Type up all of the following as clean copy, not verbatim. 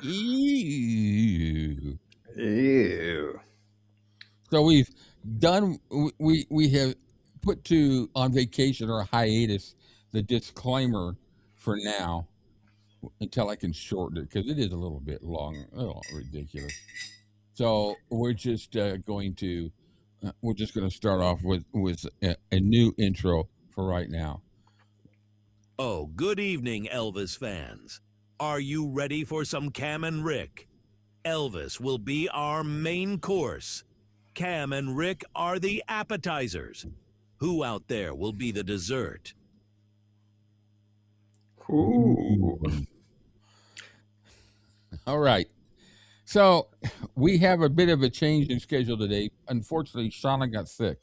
Ew. Ew. So we've done. We have put to on vacation or a hiatus the disclaimer for now until I can shorten it because it is a little bit long, a little ridiculous. So we're just going to start off with a new intro for right now. Oh, good evening, Elvis fans. Are you ready for some Cam and Rick? Elvis will be our main course. Cam and Rick are the appetizers. Who out there will be the dessert? Ooh. All right. So we have a bit of a change in schedule today. Unfortunately, Shauna got sick.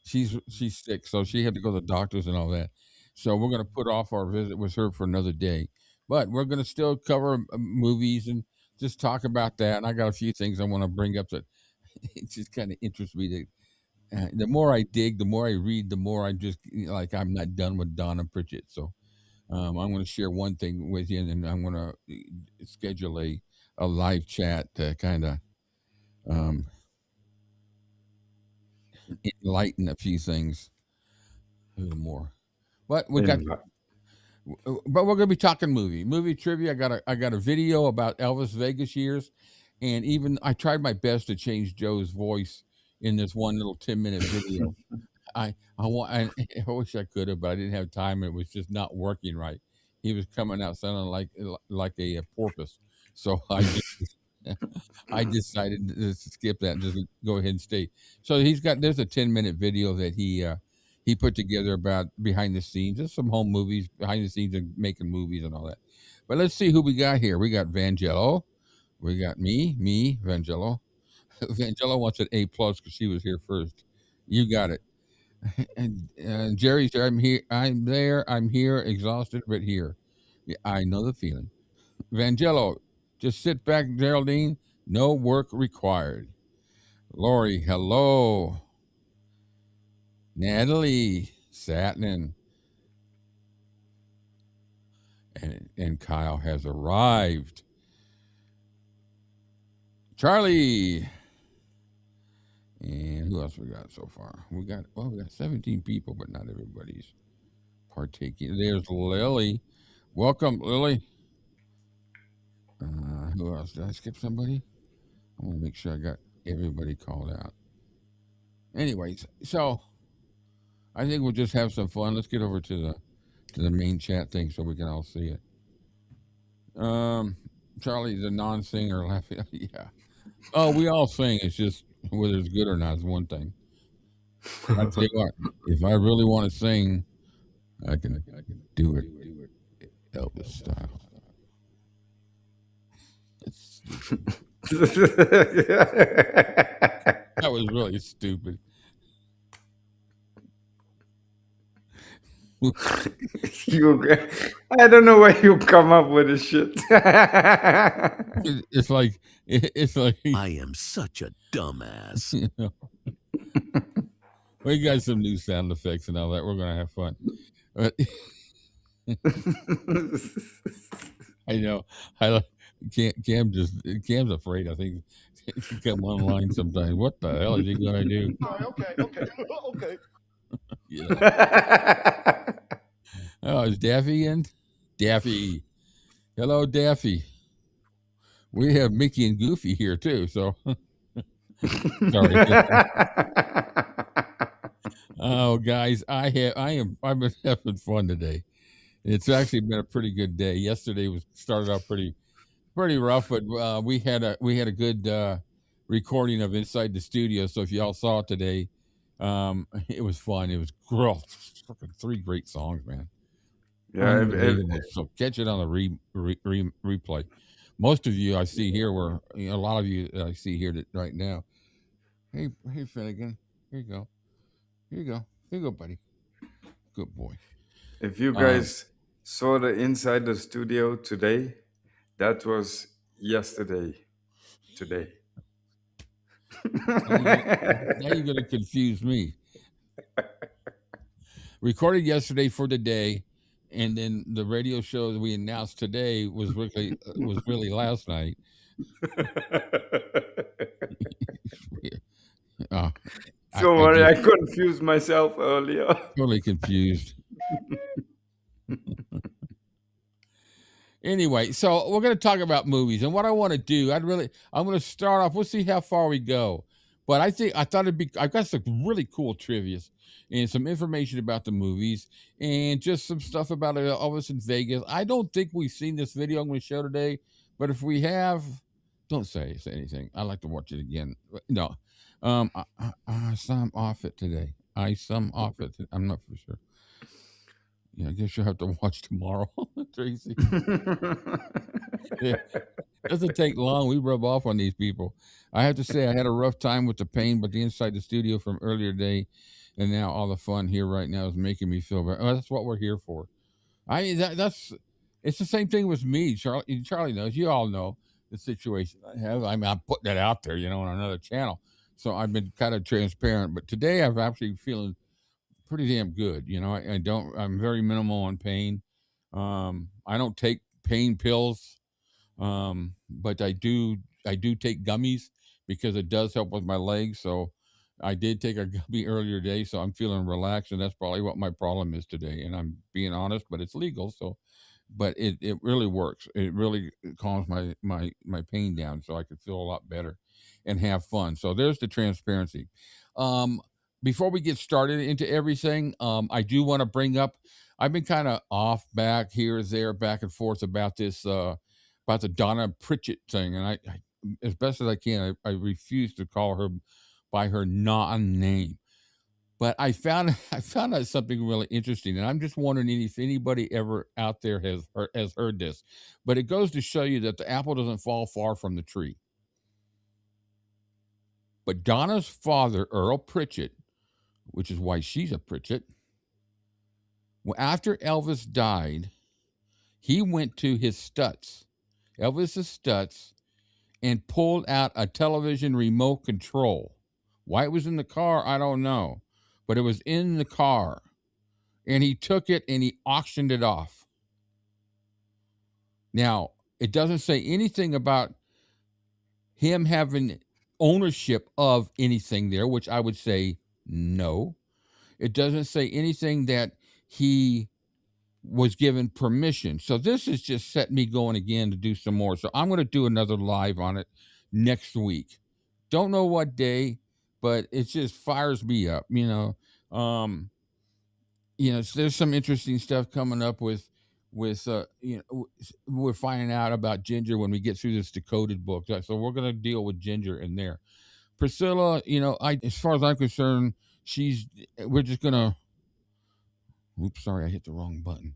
She's sick, so she had to go to the doctors and all that. So we're going to put off our visit with her for another day. But we're going to still cover movies and just talk about that. And I got a few things I want to bring up that it just kind of interests me. The more I dig, the more I read, the more I just like I'm not done with Donna Pritchett. So I'm going to share one thing with you, and then I'm going to schedule a live chat to kind of um, enlighten a few things a little more. But we got, but we're going to be talking movie trivia. I got a video about Elvis Vegas years, and even I tried my best to change Joe's voice in this one little 10-minute video. I wish I could have, but I didn't have time. It was just not working right. He was coming out sounding like a porpoise. So I decided to skip that and just go ahead and stay. So there's a 10-minute video that he put together about behind the scenes, just some home movies, behind the scenes and making movies and all that. But let's see who we got here. We got Vangello. We got me, Vangello. Vangello wants an A+ because she was here first. You got it. And Jerry said, "I'm here. I'm there. I'm here. Exhausted, but here. Yeah, I know the feeling." Vangello, just sit back, Geraldine. No work required. Lori, hello. Natalie, Satnin, and Kyle has arrived. Charlie, and who else we got so far? We got 17 people, but not everybody's partaking. There's Lily. Welcome, Lily. Who else? Did I skip somebody? I want to make sure I got everybody called out. Anyways, so I think we'll just have some fun. Let's get over to the main chat thing so we can all see it. Charlie's a non-singer laughing. Yeah. Oh, we all sing. It's just whether it's good or not is one thing. I tell you what, if I really want to sing, I can do it Elvis style. That was really stupid. I don't know where you come up with this shit. It's like I am such a dumbass. you know, we got some new sound effects and all that. We're gonna have fun. But I know. Cam's afraid. I think he come online sometimes. What the hell is he gonna do? Okay. Yeah. Oh, is Daffy in? Daffy. Hello, Daffy. We have Mickey and Goofy here too. So sorry. Oh, guys, I've been having fun today. It's actually been a pretty good day. Yesterday started out pretty rough, but we had a good recording of inside the studio. So if y'all saw it today, it was fun. It was fucking 3 great songs, man. Yeah, Unbelievable. So catch it on the replay. Most of you I see here a lot of you I see here right now. Hey, Finnegan, here you go. Here you go, buddy. Good boy. if you guys saw the inside the studio today, that was yesterday. Today. Now you're going to confuse me. Recorded yesterday for today, and then the radio show that we announced today was really last night. uh, Don't I worry, just I confused myself earlier. totally confused. Anyway, so we're going to talk about movies, and what I want to do, I'm going to start off. We'll see how far we go, but I thought I've got some really cool trivia and some information about the movies, and just some stuff about Elvis in Vegas. I don't think we've seen this video I'm going to show today, but if we have, don't say anything. I like to watch it again. No, I saw him off it today. I'm not for sure. Yeah, I guess you'll have to watch tomorrow, Tracy. Yeah, doesn't take long. We rub off on these people. I have to say, I had a rough time with the pain, but the inside the studio from earlier today, and now all the fun here right now is making me feel better. Oh, that's what we're here for. That's it's the same thing with me. Charlie knows. You all know the situation I have. I mean, I'm putting that out there, on another channel. So I've been kind of transparent, but today I'm actually feeling pretty damn good. I'm very minimal on pain. I don't take pain pills, but I do take gummies because it does help with my legs. So I did take a gummy earlier today, so I'm feeling relaxed, and that's probably what my problem is today. And I'm being honest, but it's legal, so but it really works. It really calms my pain down, so I can feel a lot better and have fun. So there's the transparency. Um, Before we get started into everything, I do want to bring up. I've been kind of off back here, there, back and forth about this, about the Donna Pritchett thing, and I as best as I can, I refuse to call her by her non-name. But I found out something really interesting, and I'm just wondering if anybody ever out there has heard this. But it goes to show you that the apple doesn't fall far from the tree. But Donna's father, Earl Pritchett, which is why she's a Pritchett, after Elvis died, he went to his Stutz, Elvis's Stutz, and pulled out a television remote control. Why it was in the car, I don't know, but it was in the car. And he took it and he auctioned it off. Now, it doesn't say anything about him having ownership of anything there, which I would say no. It doesn't say anything that he was given permission. So this is just set me going again to do some more. So I'm going to do another live on it next week. Don't know what day, but it just fires me up, so there's some interesting stuff coming up with we're finding out about Ginger when we get through this decoded book. So we're going to deal with Ginger in there. Priscilla, as far as I'm concerned, we're just going to, oops, sorry, I hit the wrong button.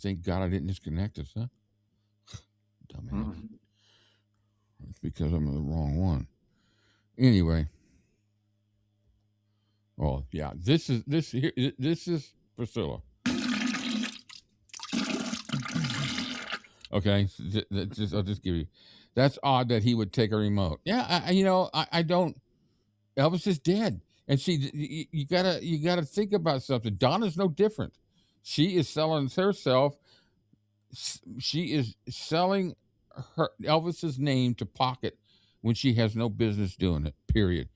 Thank God I didn't disconnect it, huh? Dumbass. It's because I'm in the wrong one. Anyway. Oh, yeah, this is Priscilla. Okay, I'll just give you. That's odd that he would take a remote. Yeah, I don't. Elvis is dead, and you gotta think about something. Donna's no different. She is selling herself. She is selling her Elvis's name to pocket when she has no business doing it. Period.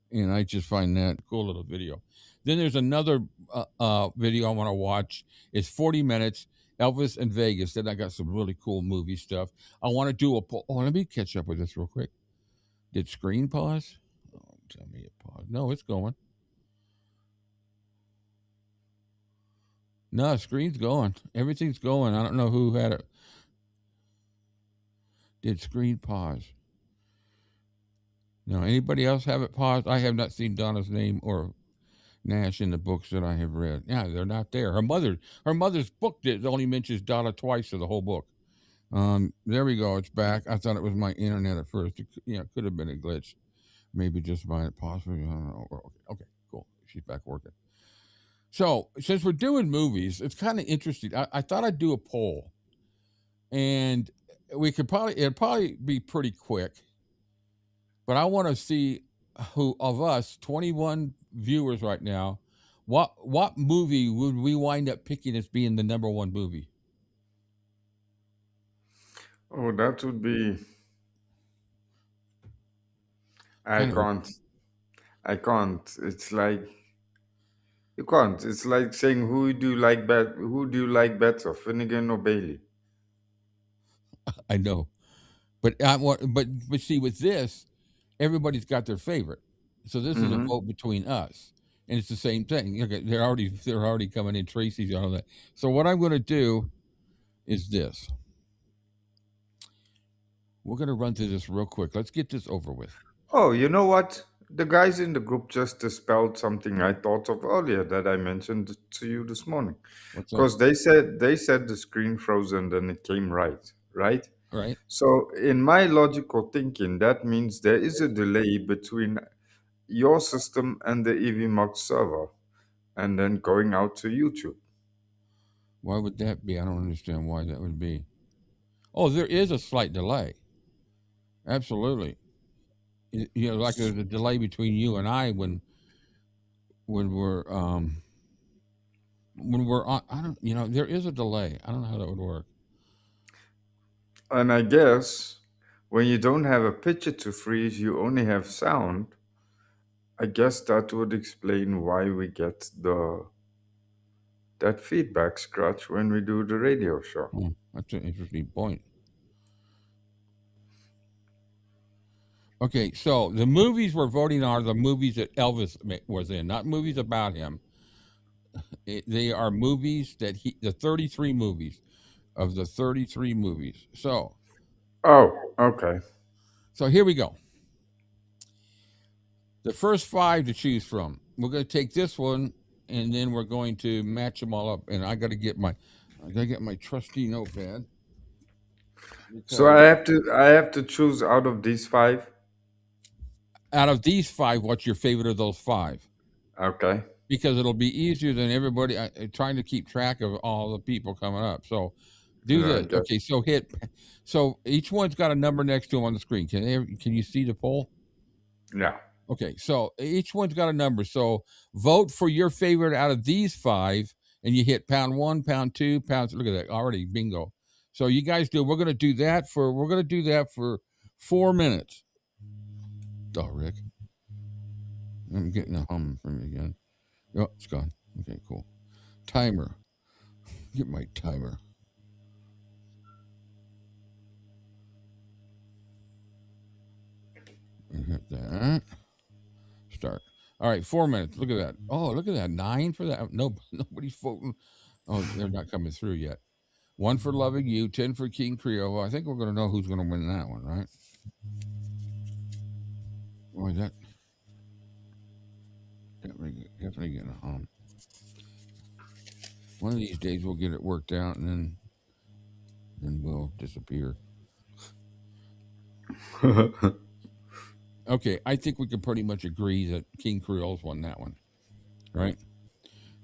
And I just find that a cool little video. Then there's another video I want to watch. It's 40 minutes. Elvis in Vegas. Then I got some really cool movie stuff. I want to do a poll. Oh, let me catch up with this real quick. Did screen pause? Oh, tell me it paused. No, it's going. No, screen's going. Everything's going. I don't know who had it. Did screen pause? No, anybody else have it paused? I have not seen Donna's name or Nash in the books that I have read. Yeah, they're not there. Her mother's book only mentions Donna twice in the whole book. There we go. It's back. I thought it was my internet at first. It could have been a glitch. Maybe just by it, possibly. I don't know. Okay, cool. She's back working. So since we're doing movies, it's kind of interesting. I thought I'd do a poll, and it'd probably be pretty quick. But I want to see who of us 21 viewers right now what movie would we wind up picking as being the number one movie? Oh, that would be. I Kind of a can't. I can't. It's like you can't. It's like saying who do you like better, Finnegan or Bailey? I know, but I want but see with this, everybody's got their favorite, so this is a Mm-hmm. vote between us, and it's the same thing. Okay, they're already coming in. Tracy's and all that. So what I'm going to do is this. We're going to run through this real quick. Let's get this over with. Oh, you know what? The guys in the group just dispelled something I thought of earlier that I mentioned to you this morning. What's that? Because they said the screen froze and then it came right, right? All right. So in my logical thinking, that means there is a delay between your system and the EVMux server, and then going out to YouTube. Why would that be? I don't understand why that would be. Oh, there is a slight delay. Absolutely. Like there's a delay between you and I when we're when we're on. I don't. There is a delay. I don't know how that would work. And I guess when you don't have a picture to freeze, you only have sound. I guess that would explain why we get the that feedback scratch when we do the radio show. That's an interesting point. Okay, so the movies we're voting are the movies that Elvis was in, not movies about him. They are movies that the 33 movies of the 33 movies. Oh, okay. So here we go. The first five to choose from. We're going to take this one, and then we're going to match them all up. And I got to get my trusty notepad So because I have to choose out of these five. out of these five, what's your favorite of those five? Okay. Because it'll be easier than everybody trying to keep track of all the people coming up. So do Yeah, I this. guess. Okay, so each one's got a number next to them on the screen. Can you see the poll? Yeah. Okay, so each one's got a number. So vote for your favorite out of these five, and you hit pound one, pound two, pound. Look at that, already bingo. So you guys do. We're gonna do that for 4 minutes. Oh, Rick, I'm getting a hum from you again. Oh, it's gone. Okay, cool. Timer. Get my timer. And hit that. Start. All right, 4 minutes. Look at that. Oh, look at that. 9 for that. No, nobody's voting. Oh, they're not coming through yet. 1 for Loving You, 10 for King Creole. I think we're going to know who's going to win that one, right? Boy, that definitely getting a hum. One of these days we'll get it worked out, and then we'll disappear. Okay, I think we can pretty much agree that King Creole's won that one, right?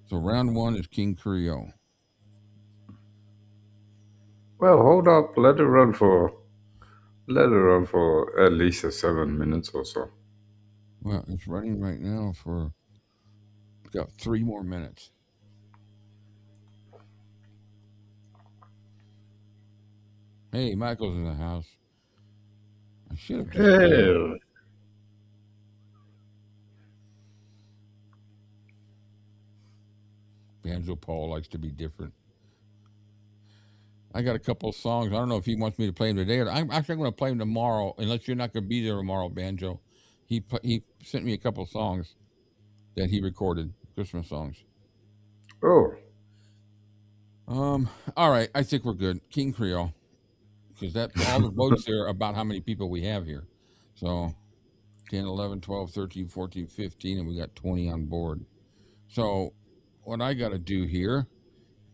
So round one is King Creole. Well, hold up. Let it run for at least 7 minutes or so. Well, it's running right now for got 3 more minutes. Hey, Michael's in the house. I should have just played. Hey. Banjo Paul likes to be different. I got a couple of songs. I don't know if he wants me to play them today, or I'm actually going to play them tomorrow. Unless you're not going to be there tomorrow, Banjo. He sent me a couple of songs that he recorded, Christmas songs. Oh. All right, I think we're good. King Creole, because that all the votes there about how many people we have here. So 10, 11, 12, 13, 14, 15, and we got 20 on board. So what I got to do here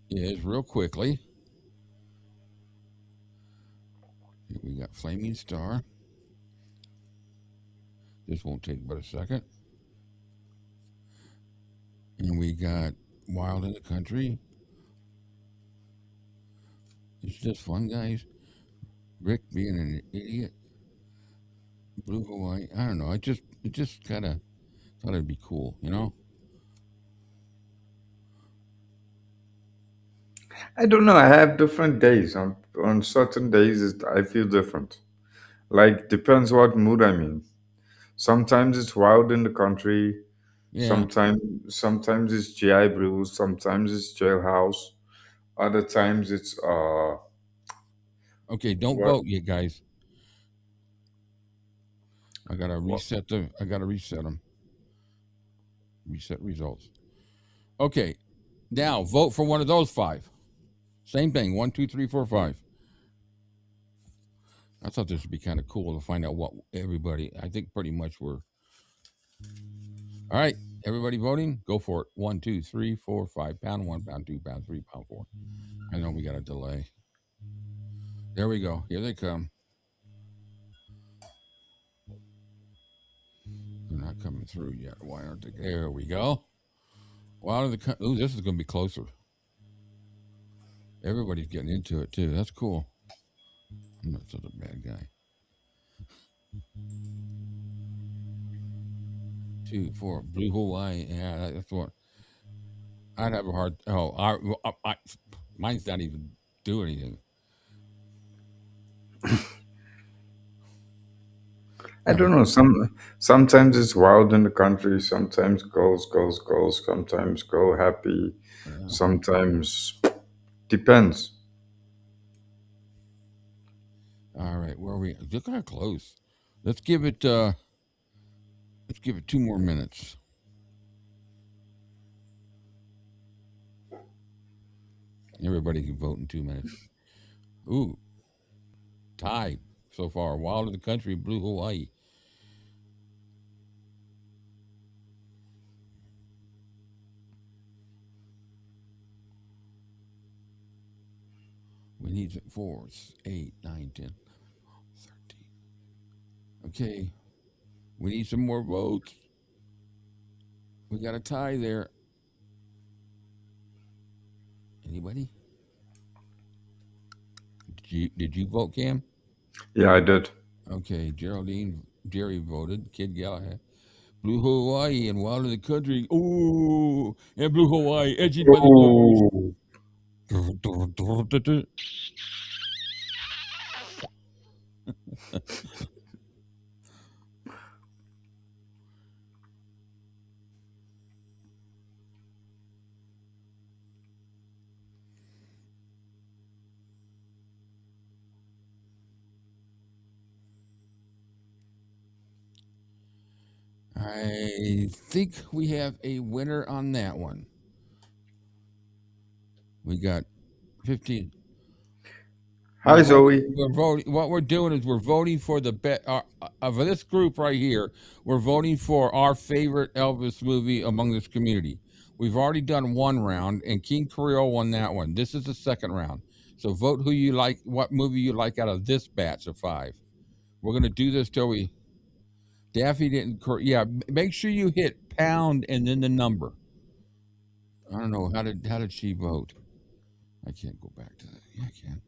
is real quickly. We got Flaming Star. This won't take but a second. And we got Wild in the Country. It's just fun, guys. Rick being an idiot. Blue Hawaii. I don't know. It just kind of thought it'd be cool, you know? I don't know. I have different days. On certain days, I feel different. Like depends what mood I'm in. Sometimes it's wild in the country. Yeah. Sometimes it's GI Blues. Sometimes it's Jailhouse. Other times it's Okay, don't what vote yet, guys. I gotta what reset the. I gotta reset them. Reset results. Okay, now vote for one of those five. Same thing. One, two, three, four, five. I thought this would be kind of cool to find out what everybody. I think pretty much we're all right. Everybody voting? Go for it. One, two, three, four, five. Pound one, pound two, pound three, pound four. I know we got a delay. There we go. Here they come. They're not coming through yet. Why aren't they? There we go. Wow, ooh, this is going to be closer. Everybody's getting into it too. That's cool. I'm not such a bad guy. 2, 4, Blue Hawaii. Yeah, that's what I'd have a hard. Oh, mine's not even do anything. I All don't right. know. Sometimes it's wild in the country. Sometimes goes. Sometimes go happy. Yeah. Sometimes depends. All right. Where are we? Just kind of close. Let's give it. Let's give it 2 more minutes. Everybody can vote in 2 minutes. Ooh, tie so far. Wild of the country, Blue Hawaii. We need 4, 8, 9, 10, 13. Okay. We need some more votes. We got a tie there. Anybody? Did you vote, Cam? Yeah, I did. Okay, Jerry voted. Kid Galahad. Blue Hawaii and Wild of the Country. Ooh, and Blue Hawaii, edging by the nose. Oh, I think we have a winner on that one. We got 15. hi Zoe. We're voting. What we're doing is we're voting for the bet of this group right here. We're voting for our favorite Elvis movie among this community. We've already done one round, and King Creole won that one. This is the second round. So vote who you like, what movie you like out of this batch of five. We're gonna do this till we. Daffy didn't. Yeah, make sure you hit pound and then the number. I don't know how did she vote? I can't go back to that. Yeah, I can.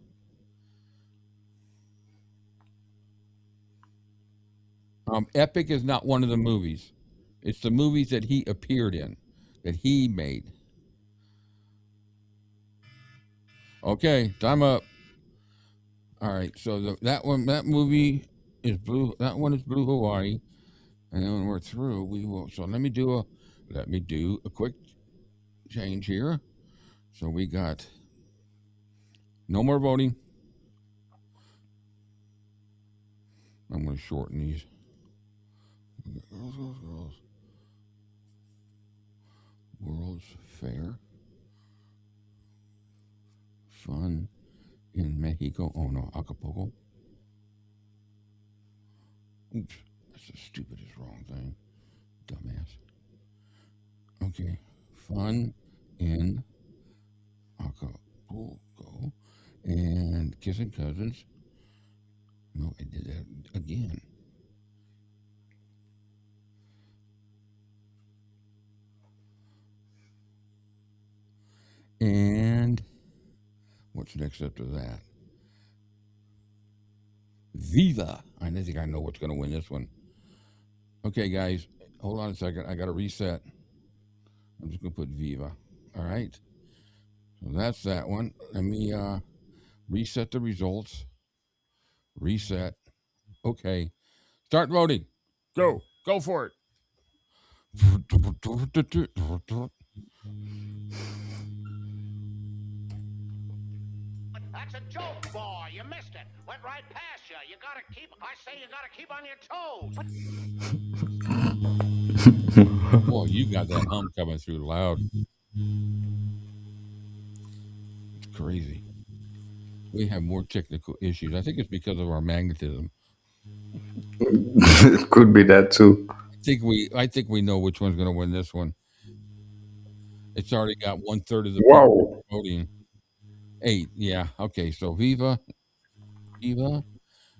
Epic is not one of the movies. It's the movies that he appeared in, that he made. Okay, time up. All right, so that movie is blue. That one is Blue Hawaii, and then when we're through, we will. So let me do a quick change here. So we got no more voting. I'm going to shorten these. Girls. World's Fair. Fun in Mexico. Oh no, Acapulco. Oops, that's the stupidest wrong thing. Dumbass. Okay, fun in Acapulco. And Kissing Cousins. No, I did that again. And what's next after that? Viva. I think I know what's going to win this one. Okay, guys, hold on a second. I got to reset. I'm just going to put Viva. All right. So that's that one. Let me reset the results. Reset. Okay. Start voting. Go. Go for it. That's a joke, boy. You missed it. Went right past you. You gotta keep on your toes. Boy, you got that hum coming through loud. It's crazy. We have more technical issues. I think it's because of our magnetism. It could be that too. I think we know which one's going to win this one. It's already got 1/3 of the people Wow. voting. 8. Yeah. Okay. So Viva, Viva.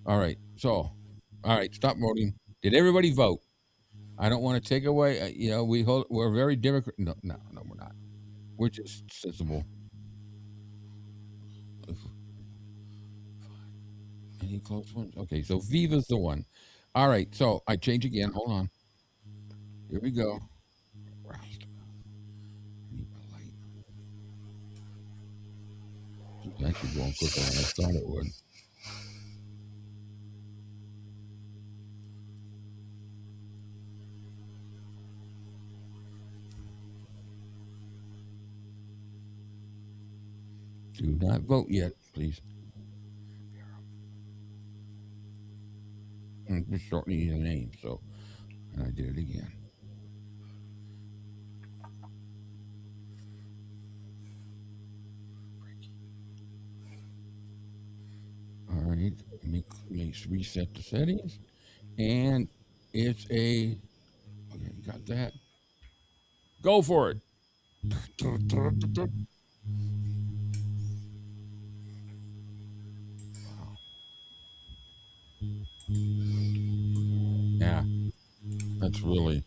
All right. So, all right. Stop voting. Did everybody vote? I don't want to take away. We're very democratic. No, no, no, we're not. We're just sensible. Any close ones? Okay. So Viva's the one. All right. So I change again. Hold on. Here we go. Roused. I need my light. It's actually going quicker than I thought it would. Do not vote yet, please. I'm just shortening the name, so and I did it again. All right, let me reset the settings, and it's a. Okay, you got that. Go for it. Wow. Yeah, that's really.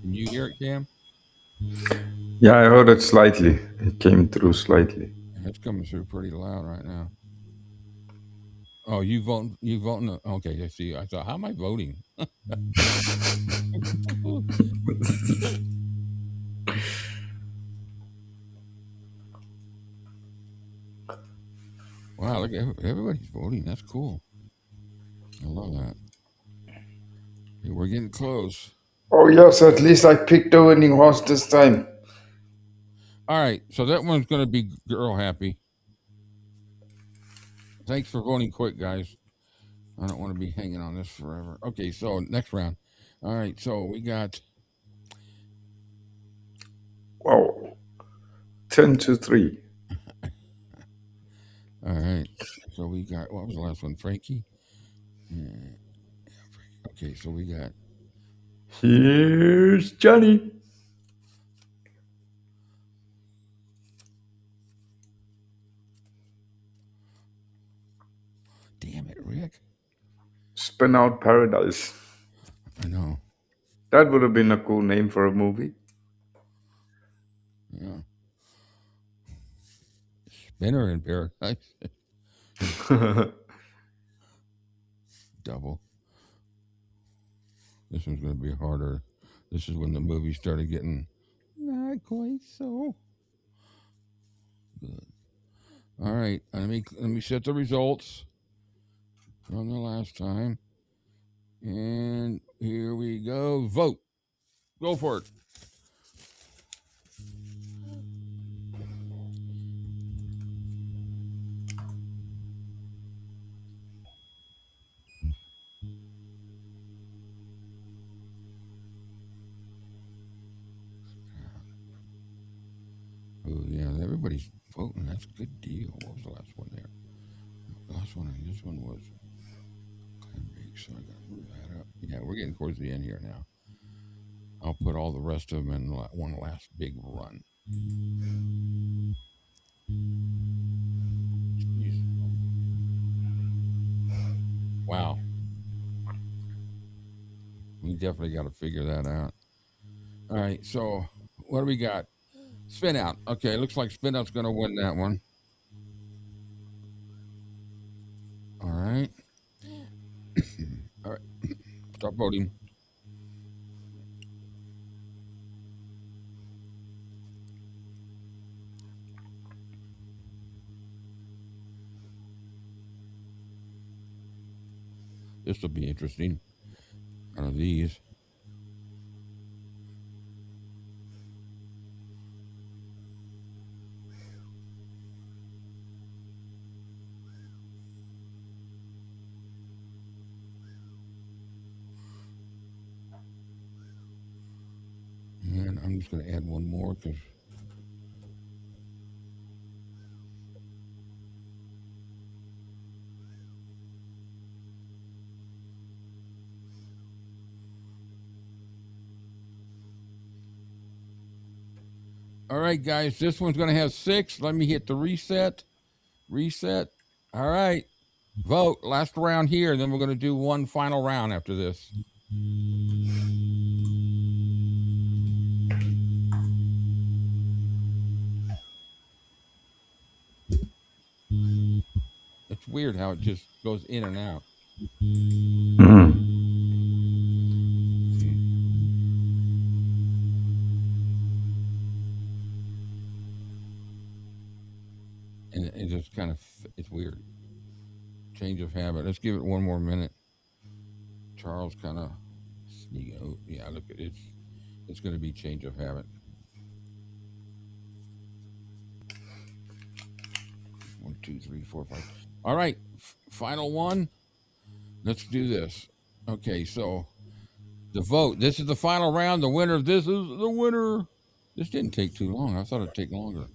Can you hear it, Cam? Yeah, I heard it slightly. It came through slightly. It's coming through pretty loud right now. Oh, you voting? You voting? Okay, I see. I thought, how am I voting? Wow, look, everybody's voting. That's cool. I love that. Hey, we're getting close. Oh yes, at least I picked the winning horse this time. All right, so that one's going to be girl happy. Thanks for voting quick, guys. I don't want to be hanging on this forever. Okay, so next round. All right, so we got. Wow. 10-3. All right, so we got. What was the last one? Frankie? Yeah, okay, so we got. Here's Johnny. Damn it, Rick. Spin Out Paradise. I know. That would have been a cool name for a movie. Yeah. Spinner in paradise. Double. This one's going to be harder. This is when the movie started getting not quite so good. All right, let me set the results from the last time, and here we go. Vote. Go for it. Oh yeah, everybody's voting. That's a good deal. What was the last one there? The last one. This one was Clam Bake, so I got to move that up. Yeah, we're getting towards the end here now. I'll put all the rest of them in one last big run. Jeez. Wow. We definitely got to figure that out. All right, so what do we got? Spin Out. Okay, looks like Spin Out's going to win that one. All right. All right. Start voting. This will be interesting. Out of these. And I'm just going to add one more because. All right, guys, this one's going to have 6. Let me hit the reset. Reset. All right. Vote. Last round here. Then we're going to do one final round after this. It's weird how it just goes in and out. And it just kind of, it's weird. Change of habit. Let's give it one more minute. Charles kind of sneak out. Yeah, look at it. It's going to be change of habit. 1, 2, 3, 4, 5. All right, final one. Let's do this. Okay, so the vote. This is the final round. The winner of this is the winner. This didn't take too long. I thought it'd take longer.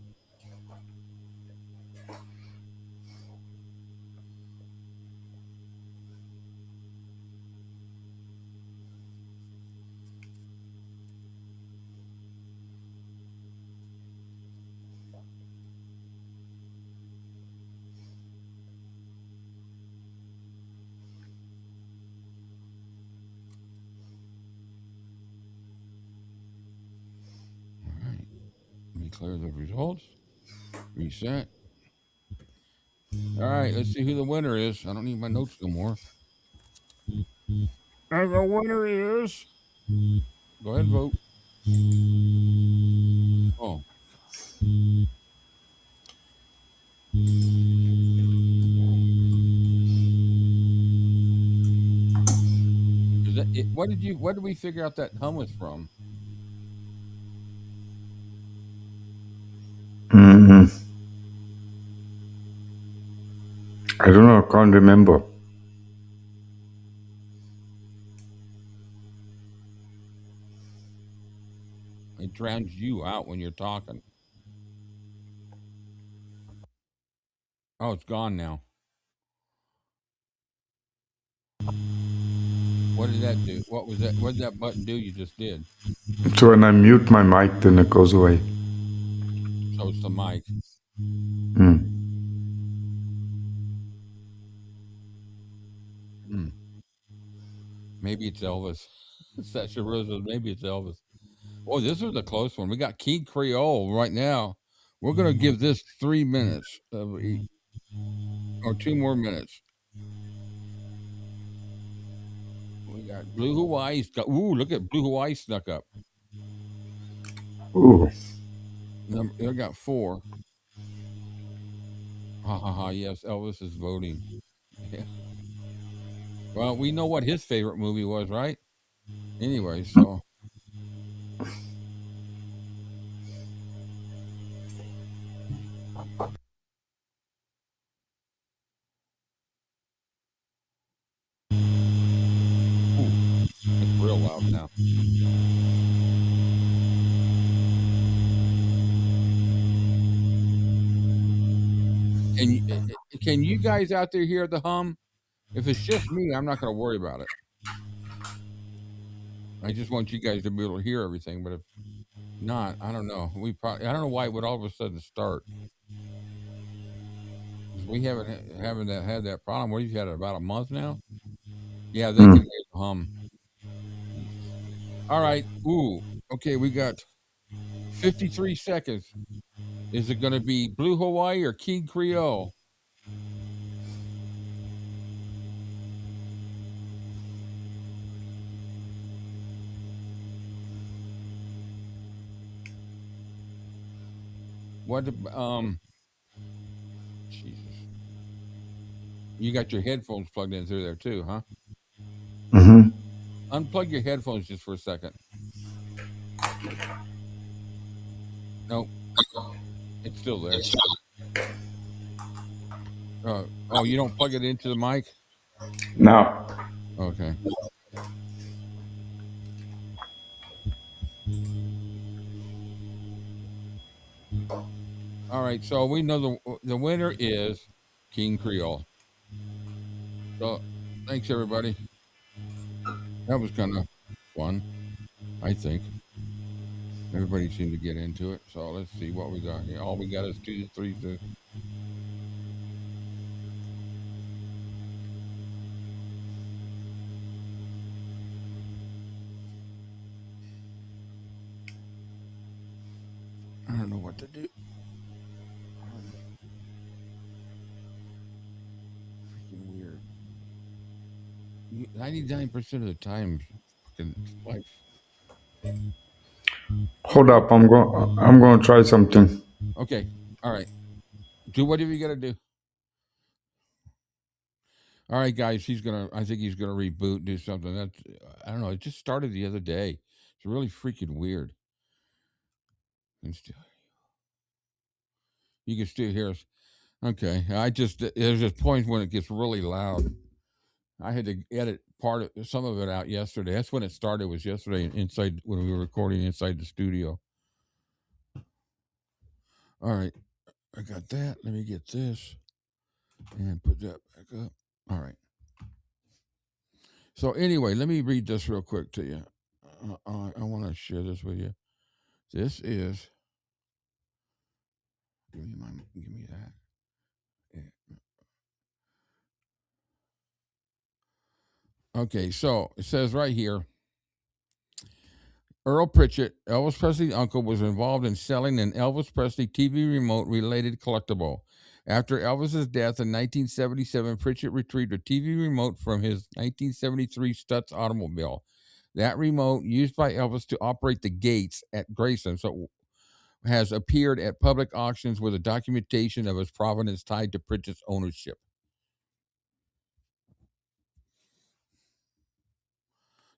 All right. Let me clear the results. Reset. All right, let's see who the winner is. I don't need my notes no more. And the winner is. Go ahead and vote. Oh. Is that it? What did we figure out that hum was from? I don't know. I can't remember. It drowns you out when you're talking. Oh, it's gone now. What did that do? What was that? What did that button do you just did? So when I mute my mic, then it goes away. So it's the mic. Maybe it's Elvis. Sasha Rosa, maybe it's Elvis. Oh, this was a close one. We got King Creole right now. We're going to give this 3 minutes or 2 more minutes. We got Blue Hawaii. Ooh, look at Blue Hawaii snuck up. Ooh. They got 4. Ha ha ha. Yes, Elvis is voting. Yeah. Well, we know what his favorite movie was, right? Anyway, so. Ooh, it's real loud now. Can you guys out there hear the hum? If it's just me, I'm not going to worry about it. I just want you guys to be able to hear everything. But if not, I don't know. I don't know why it would all of a sudden start. We haven't had that problem. What have you had it about a month now? Yeah, they can hear the hum. Jesus. All right. Ooh. Okay, we got 53 seconds. Is it going to be Blue Hawaii or King Creole? What? Jesus. You got your headphones plugged in through there too, huh? Hmm. Unplug your headphones just for a second. No, it's still there. Oh, you don't plug it into the mic? Now, Okay. All right. So we know the winner is King Creole. So thanks everybody. That was kind of fun, I think. Everybody seemed to get into it. So let's see what we got here. All we got is 2 to 3. I don't know what to do. Freaking weird. 99% of the time, fucking life. hold up. I'm going to try something. Okay. All right. Do whatever you got to do. All right, guys. I think he's gonna reboot, do something. I don't know. It just started the other day. It's really freaking weird. You can still hear us. Okay. There's this point when it gets really loud. I had to edit some of it out yesterday. That's when it started. Was yesterday inside when we were recording inside the studio. All right, I got that. Let me get this and put that back up. All right. So anyway, let me read this real quick to you. I want to share this with you. This is. Give me that. Yeah. Okay, so it says right here. Earl Pritchett, Elvis Presley's uncle, was involved in selling an Elvis Presley TV remote related collectible. After Elvis's death in 1977, Pritchett retrieved a TV remote from his 1973 Stutz automobile. That remote, used by Elvis to operate the gates at Graceland, has appeared at public auctions with a documentation of its provenance tied to Pritchett's ownership.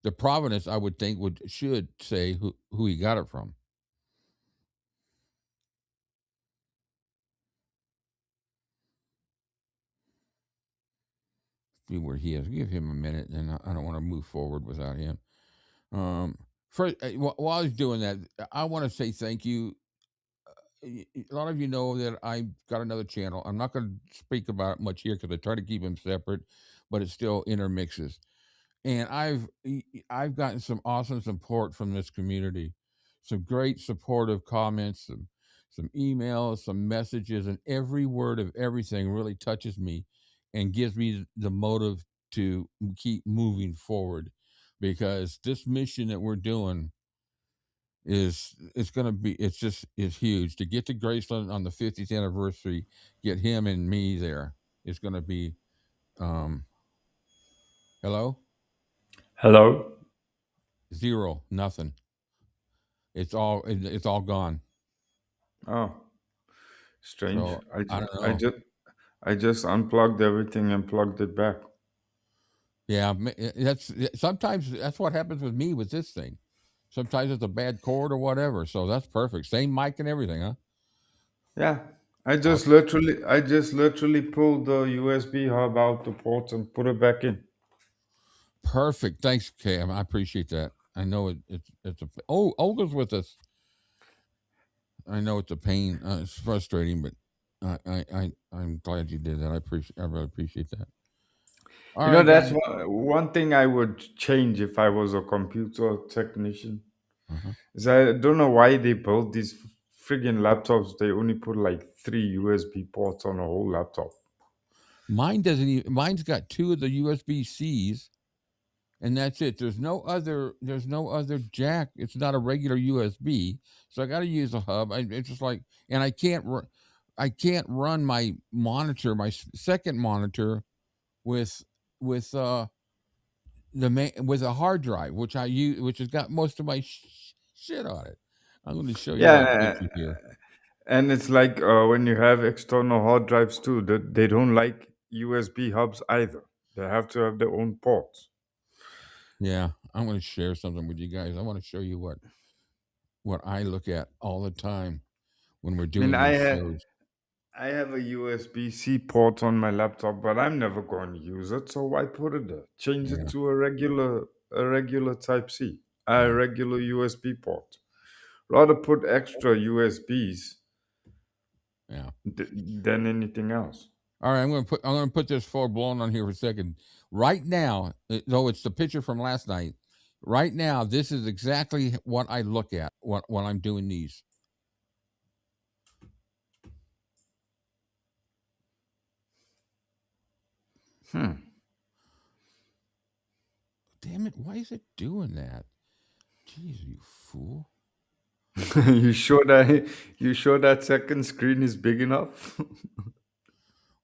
The provenance, I would think, should say who he got it from. See where he is. Give him a minute, and I don't want to move forward without him. First, while I was doing that, I want to say thank you. A lot of you know that I got another channel. I'm not going to speak about it much here because I try to keep them separate, but it still intermixes. And I've gotten some awesome support from this community, some great supportive comments, some emails, some messages, and every word of everything really touches me and gives me the motive to keep moving forward, because this mission that we're doing it's going to be it's huge. To get to Graceland on the 50th anniversary, get him and me there, is going to be um hello. Hello. Zero, nothing. It's all gone. Oh, strange. So I don't know. I just unplugged everything and plugged it back. Yeah, sometimes that's what happens with me with this thing. Sometimes it's a bad cord or whatever. So that's perfect. Same mic and everything, huh? Yeah. Awesome. I just literally pulled the USB hub out the port and put it back in. Perfect. Thanks, Cam. I appreciate that. I know it's a Olga's with us. I know it's a pain. It's frustrating, but I'm glad you did that. I really appreciate that. All You know, right, that's guys. one thing I would change if I was a computer technician. Uh-huh. Is I don't know why they built these friggin' laptops. They only put like 3 USB ports on a whole laptop. Mine doesn't even. Mine's got two of the USB Cs, and that's it. There's no other. There's no other jack. It's not a regular USB, so I got to use a hub. It's just like, and I can't run my monitor, my second monitor, with with with a hard drive, which I use, which has got most of my shit on it. I'm going to show you that Yeah, picture here. and it's like when you have external hard drives too, that they don't like USB hubs either. They have to have their own ports. Yeah, I'm going to share something with you guys. I want to show you what I look at all the time when we're I mean, doing these shows. I have a USB-C port on my laptop, but I'm never going to use it, so why put it there? Change it Yeah, to a regular Type C, a yeah. regular USB port. Rather put extra USBs Yeah. than anything else. All right, I'm gonna put this full blown on here for a second. Right now, though it's the picture from last night. Right now, this is exactly what I look at when I'm doing these. Damn it! Why is it doing that? Jeez, you fool! You sure that second screen is big enough?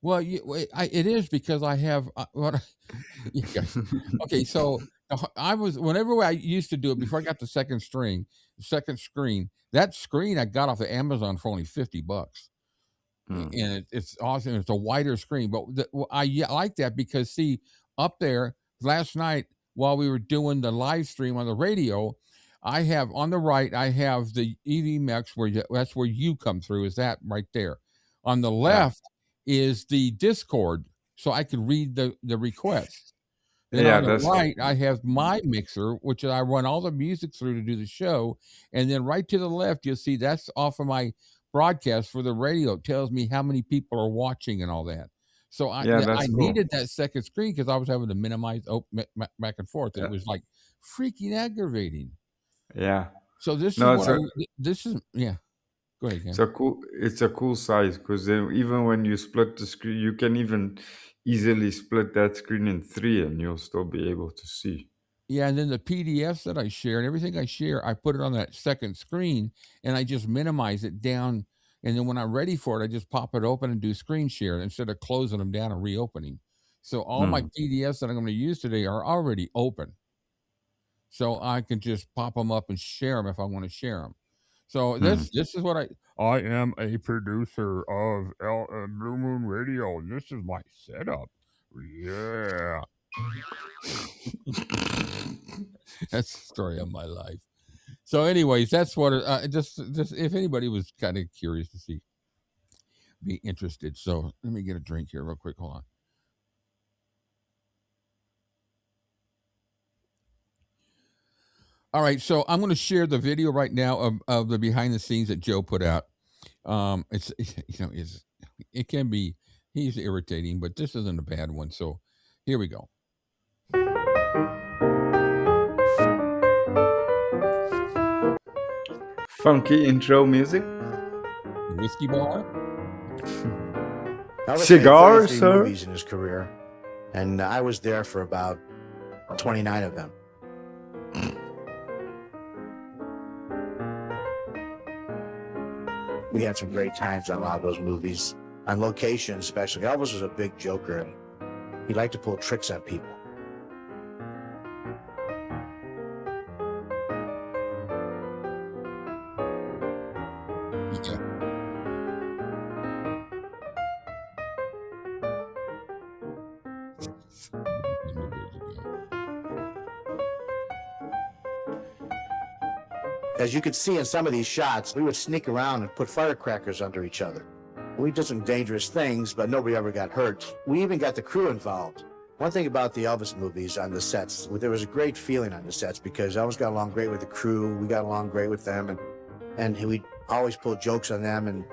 Well, it is because I have you guys. Okay, so I was whenever I used to do it before I got the second screen. That screen I got off of Amazon for only $50. And it's awesome. It's a wider screen, but I like that because see up there last night while we were doing the live stream on the radio, I have on the right I have the EV Mex that's where you come through. Is that right there? On the Yeah. left is the Discord, so I can read the requests. Then Yeah, on the that's right, I have my mixer, which I run all the music through to do the show. And then right to the left, you'll see that's off of my broadcast for the radio. It tells me how many people are watching and all that. So I that's cool. needed that second screen because I was having to minimize back and forth. And Yeah. it was like freaking aggravating. Yeah. So this No, is this is yeah. Go ahead, Ken. It's a cool size because then even when you split the screen, you can even easily split that screen in 3 and you'll still be able to see. Yeah, and then the PDFs that I share and everything I share, I put it on that second screen and I just minimize it down. And then when I'm ready for it, I just pop it open and do screen share instead of closing them down and reopening. So all my PDFs that I'm going to use today are already open. So I can just pop them up and share them if I want to share them. So this is what I am a producer of Blue Moon Radio. And this is my setup. Yeah. That's the story of my life. So, anyways, that's what just if anybody was kind of curious to see, be interested. So, let me get a drink here real quick. Hold on. All right, so I'm going to share the video right now of the behind the scenes that Joe put out. It's it can be he's irritating, but this isn't a bad one. So, here we go. Funky intro music. Whiskey bar. Cigar, sir. Movies in his career, and I was there for about 29 of them. We had some great times on a lot of those movies, on location especially. Elvis was a big joker, and he liked to pull tricks on people. Yeah. As you could see in some of these shots, we would sneak around and put firecrackers under each other. We did some dangerous things, but nobody ever got hurt. We even got the crew involved. One thing about the Elvis movies on the sets, there was a great feeling on the sets because Elvis got along great with the crew. We got along great with them, and we'd always pull jokes on them, and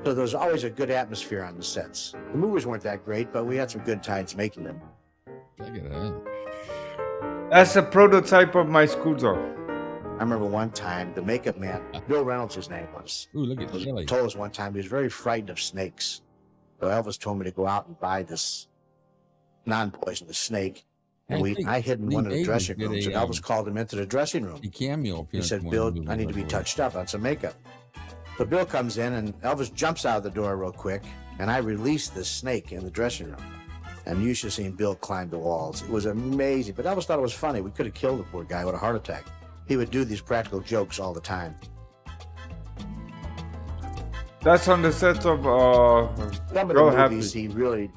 so there was always a good atmosphere on the sets. The movies weren't that great, but we had some good times making them. Check it out. That's a prototype of my scooter. I remember one time, the makeup man, Bill Reynolds, his name was, Ooh, look at Kelly. told us one time he was very frightened of snakes. So Elvis told me to go out and buy this non-poisonous snake. And I hid in one of the dressing rooms, and Elvis called him into the dressing room. A cameo He said, Bill, I need to be touched up on some makeup. So Bill comes in, and Elvis jumps out of the door real quick, and I release this snake in the dressing room. And you should have seen Bill climb the walls. It was amazing, but Elvis thought it was funny. We could have killed the poor guy with a heart attack. He would do these practical jokes all the time. That's on the set of Some of Go the Happy. movies, he really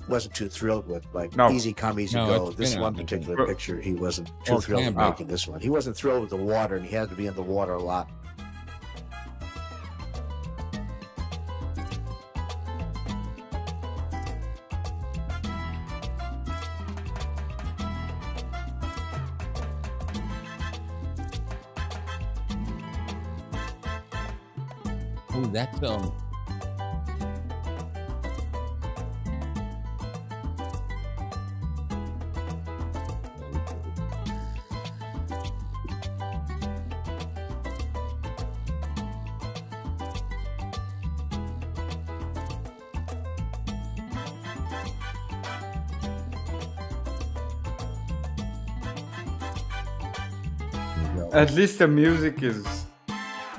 wasn't too thrilled with. Like No. Easy Come, Easy No, Go. it's This been one out, I particular think. picture, he wasn't too Or thrilled with Campbell. making this one. He wasn't thrilled with the water, and he had to be in the water a lot. Oh, that's At least the music is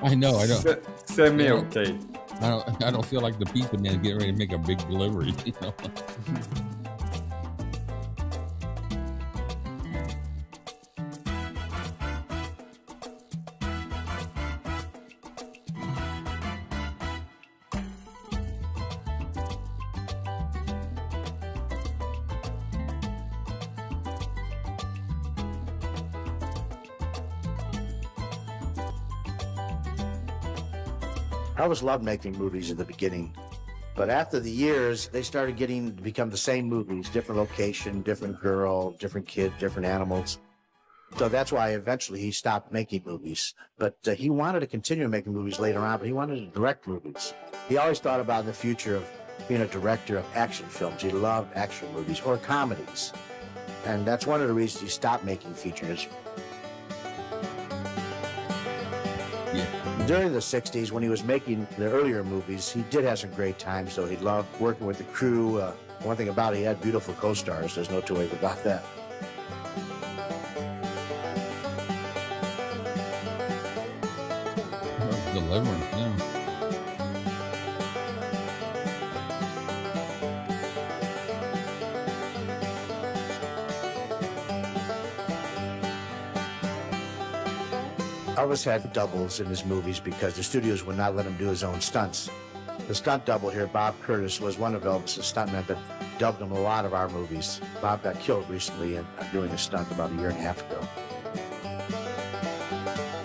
I know. I don't. semi okay. I don't feel like the pizza man getting ready to make a big delivery. You know? Elvis loved making movies in the beginning, but after the years, they started getting to become the same movies, different location, different girl, different kid, different animals. So that's why eventually he stopped making movies. But he wanted to continue making movies later on, but he wanted to direct movies. He always thought about the future of being a director of action films. He loved action movies or comedies. And that's one of the reasons he stopped making features. Yeah. During the 60s, when he was making the earlier movies, he did have some great times, so he loved working with the crew. One thing about it, he had beautiful co-stars. There's no two ways about that. Deliverance, yeah. Elvis had doubles in his movies because the studios would not let him do his own stunts. The stunt double here, Bob Curtis, was one of Elvis's stuntmen that dubbed him a lot of our movies. Bob got killed recently in doing a stunt about a year and a half ago.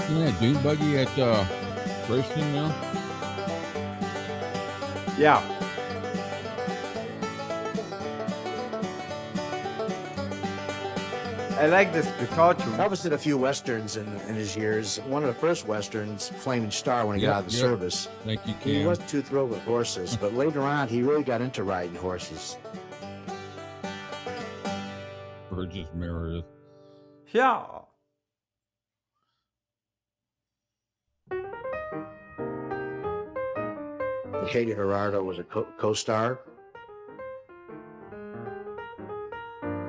Isn't that dune buggy at Racing now? Yeah. I like this Pikachu. Elvis did a few westerns in his years. One of the first westerns, Flaming Star, when he got out of the service. Thank you, He Cam. wasn't too thrilled with horses, but later on, he really got into riding horses. Burgess Meredith. Yeah. Katie Gerardo was a co-star.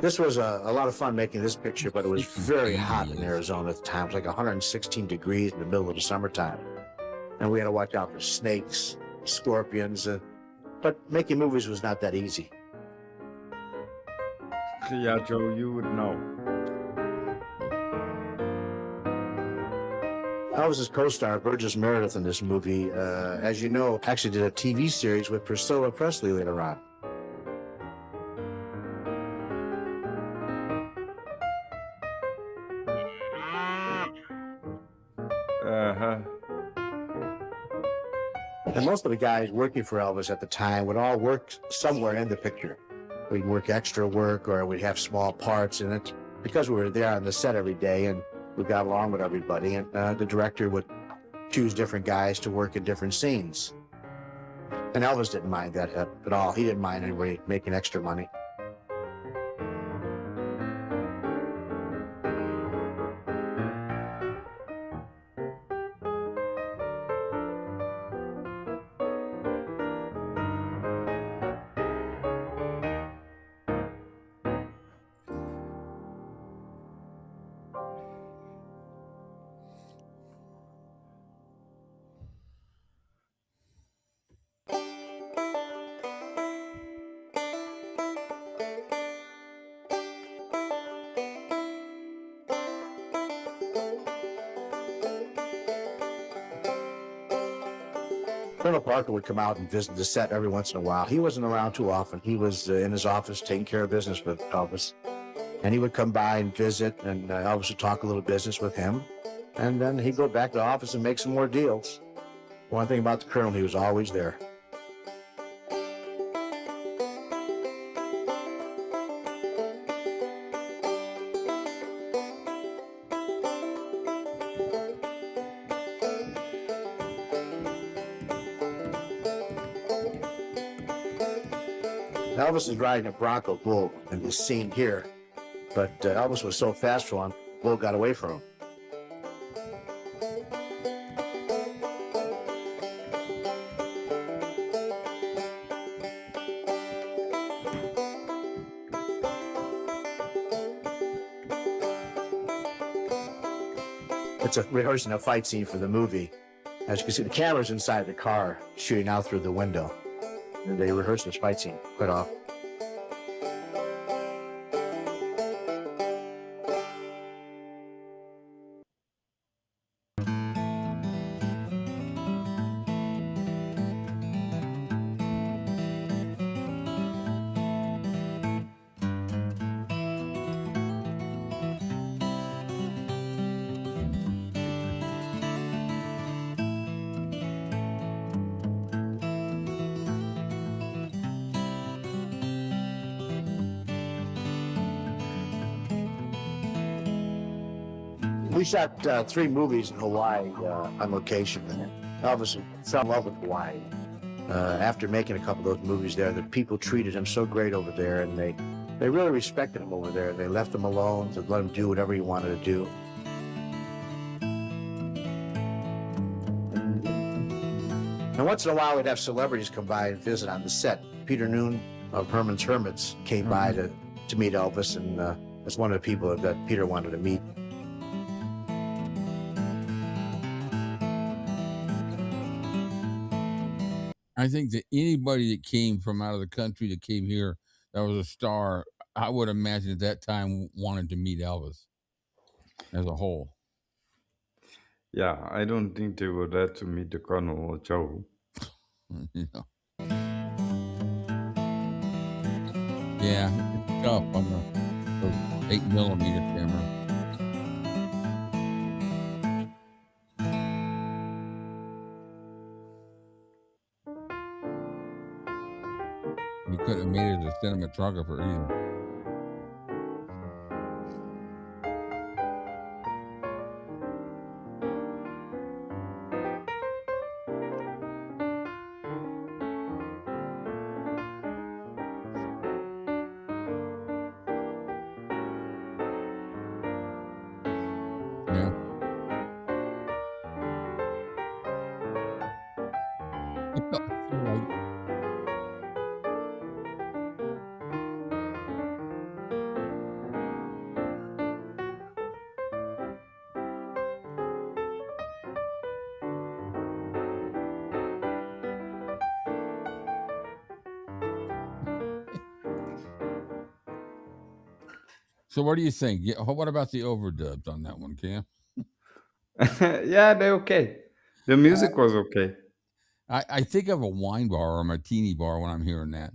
This was a lot of fun making this picture, but it was very hot in Arizona at the time. It was like 116 degrees in the middle of the summertime. And we had to watch out for snakes, scorpions, but making movies was not that easy. Yeah, Joe, you would know. Elvis's co-star, Burgess Meredith, in this movie, as you know, actually did a TV series with Priscilla Presley later on. Uh-huh. And most of the guys working for Elvis at the time would all work somewhere in the picture. We'd work extra work or we'd have small parts in it because we were there on the set every day and we got along with everybody. And the director would choose different guys to work in different scenes. And Elvis didn't mind that at all. He didn't mind anybody making extra money. Colonel Parker would come out and visit the set every once in a while. He wasn't around too often. He was in his office taking care of business with Elvis. And he would come by and visit, and Elvis would talk a little business with him. And then he'd go back to the office and make some more deals. One thing about the Colonel, he was always there. Elvis is riding a Bronco bull in this scene here, but Elvis was so fast for him, the bull got away from him. It's rehearsing a fight scene for the movie. As you can see, the camera's inside the car, shooting out through the window. And they rehearse this fight scene quite often. We shot 3 movies in Hawaii on location. Elvis fell in love with Hawaii. After making a couple of those movies there, the people treated him so great over there, and they really respected him over there. They left him alone to let him do whatever he wanted to do. And once in a while, we'd have celebrities come by and visit on the set. Peter Noon of Herman's Hermits came by to meet Elvis, and that's one of the people that Peter wanted to meet. I think that anybody that came from out of the country that came here that was a star, I would imagine at that time wanted to meet Elvis as a whole. Yeah, I don't think they were there to meet the Colonel or Joe. You know. Yeah, it's tough on the 8mm camera. You couldn't have made it as a cinematographer either. Yeah. Right. So what do you think? What about the overdubs on that one, Cam? Yeah, they're okay. The music was okay. I think of a wine bar or a martini bar when I'm hearing that.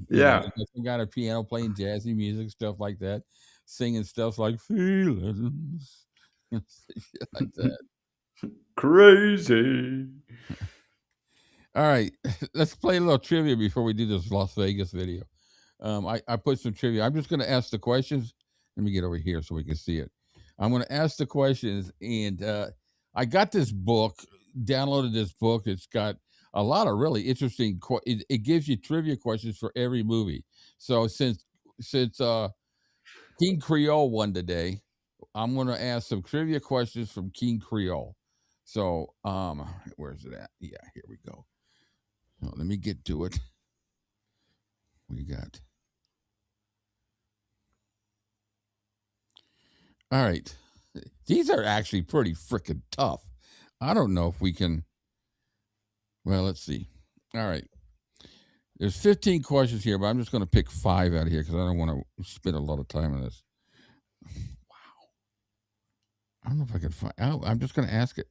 You know, Yeah, some guy at a piano playing jazzy music, stuff like that, singing stuff like feelings, shit like that. crazy. All right, let's play a little trivia before we do this Las Vegas video. I put some trivia. I'm just going to ask the questions. Let me get over here so we can see it. I'm going to ask the questions, and I got this book, downloaded this book. It's got a lot of really interesting. It gives you trivia questions for every movie. So since King Creole won today, I'm going to ask some trivia questions from King Creole. So where's it at? Yeah, here we go. So let me get to it. We got. All right. These are actually pretty freaking tough. I don't know if we can. Well, let's see. All right. There's 15 questions here, but I'm just going to pick 5 out of here because I don't want to spend a lot of time on this. Wow. I don't know if I can find out. I'm just going to ask it.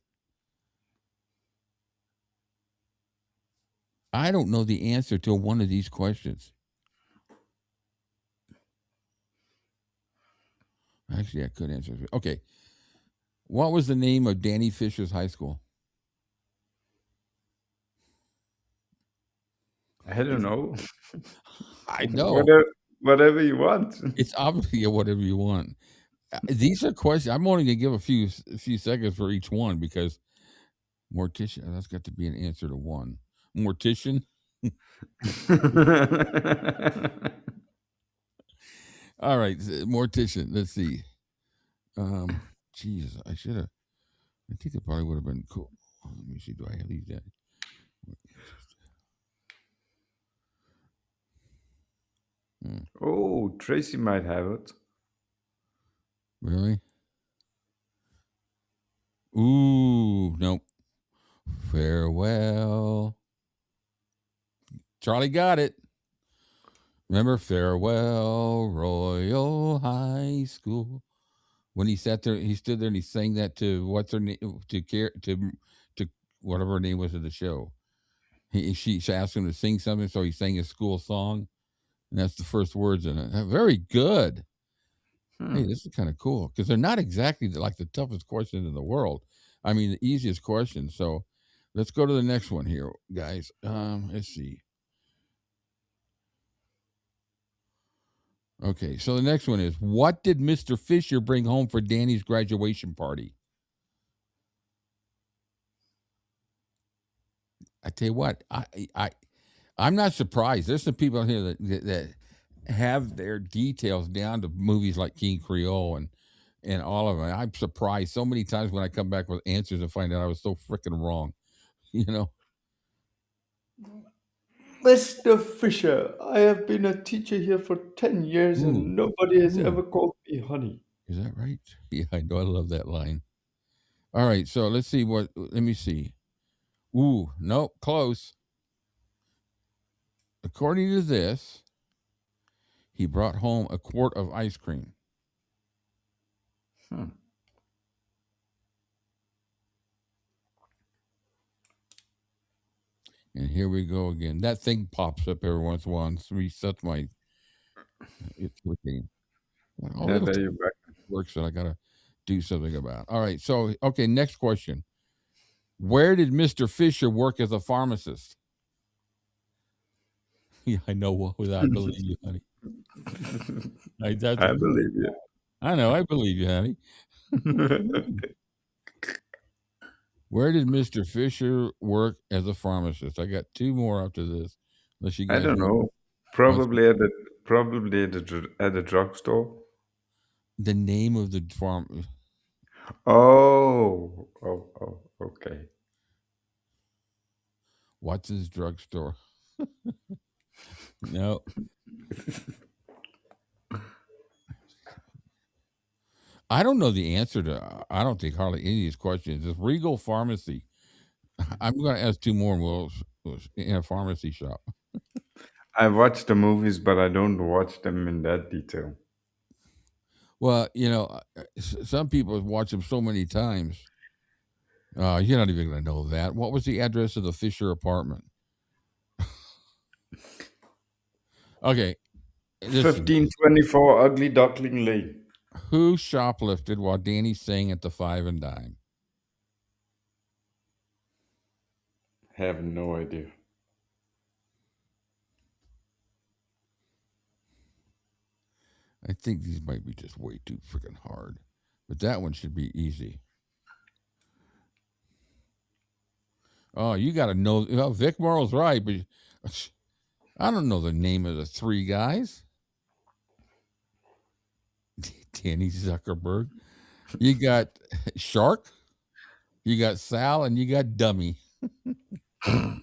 I don't know the answer to one of these questions. Actually, I could answer. Okay. What was the name of Danny Fisher's high school? I don't know. I know. Whatever you want. It's obviously whatever you want. These are questions. I'm only going to give a few seconds for each one because mortician. That's got to be an answer to one. Mortician. All right, mortician. Let's see. Jesus, I should have. I think it probably would have been cool. Let me see. Do I have these yet? Oh, Tracy might have it. Really? Ooh, nope. Farewell. Charlie got it. Remember, farewell, Royal High School. When he sat there, he stood there and he sang that to what's her name to whatever her name was of the show. She asked him to sing something, so he sang his school song, and that's the first words in it. Very good. Hey, this is kind of cool because they're not exactly like the toughest questions in the world. I mean, the easiest question. So, let's go to the next one here, guys. Let's see. Okay, so the next one is, what did Mr. Fisher bring home for Danny's graduation party? I tell you what, I'm not surprised. There's some people here that have their details down to movies like King Creole and all of them. I'm surprised so many times when I come back with answers and find out I was so freaking wrong. You know. Mr. Fisher, I have been a teacher here for 10 years and nobody has ever called me honey. Is that right? Yeah, I know. I love that line. All right, so let's see let me see. Ooh, nope, close. According to this, he brought home a quart of ice cream. And here we go again. That thing pops up every once in a while and resets my. It's working. Yeah, there you back. Works that I got to do something about. All right. So, okay, next question. Where did Mr. Fisher work as a pharmacist? Yeah, I know. I believe you, honey. I believe you. I know. I believe you, honey. Where did Mr. Fisher work as a pharmacist? I got two more after this. Unless you guys I don't know. Probably at the drugstore. The name of the farm. Oh, okay. What's his drugstore? No. I don't know the answer to. I don't think hardly any of these questions. It's Regal Pharmacy. I'm going to ask two more, and we'll in a pharmacy shop. I watch the movies, but I don't watch them in that detail. Well, some people watch them so many times. You're not even going to know that. What was the address of the Fisher apartment? Okay. 1524 Ugly Duckling Lane. Who shoplifted while Danny sang at the Five and Dime? Have no idea. I think these might be just way too freaking hard. But that one should be easy. Oh, you got to know. Vic Morrow's right, but I don't know the name of the three guys. Danny Zuckerberg. You got Shark, you got Sal, and you got Dummy. All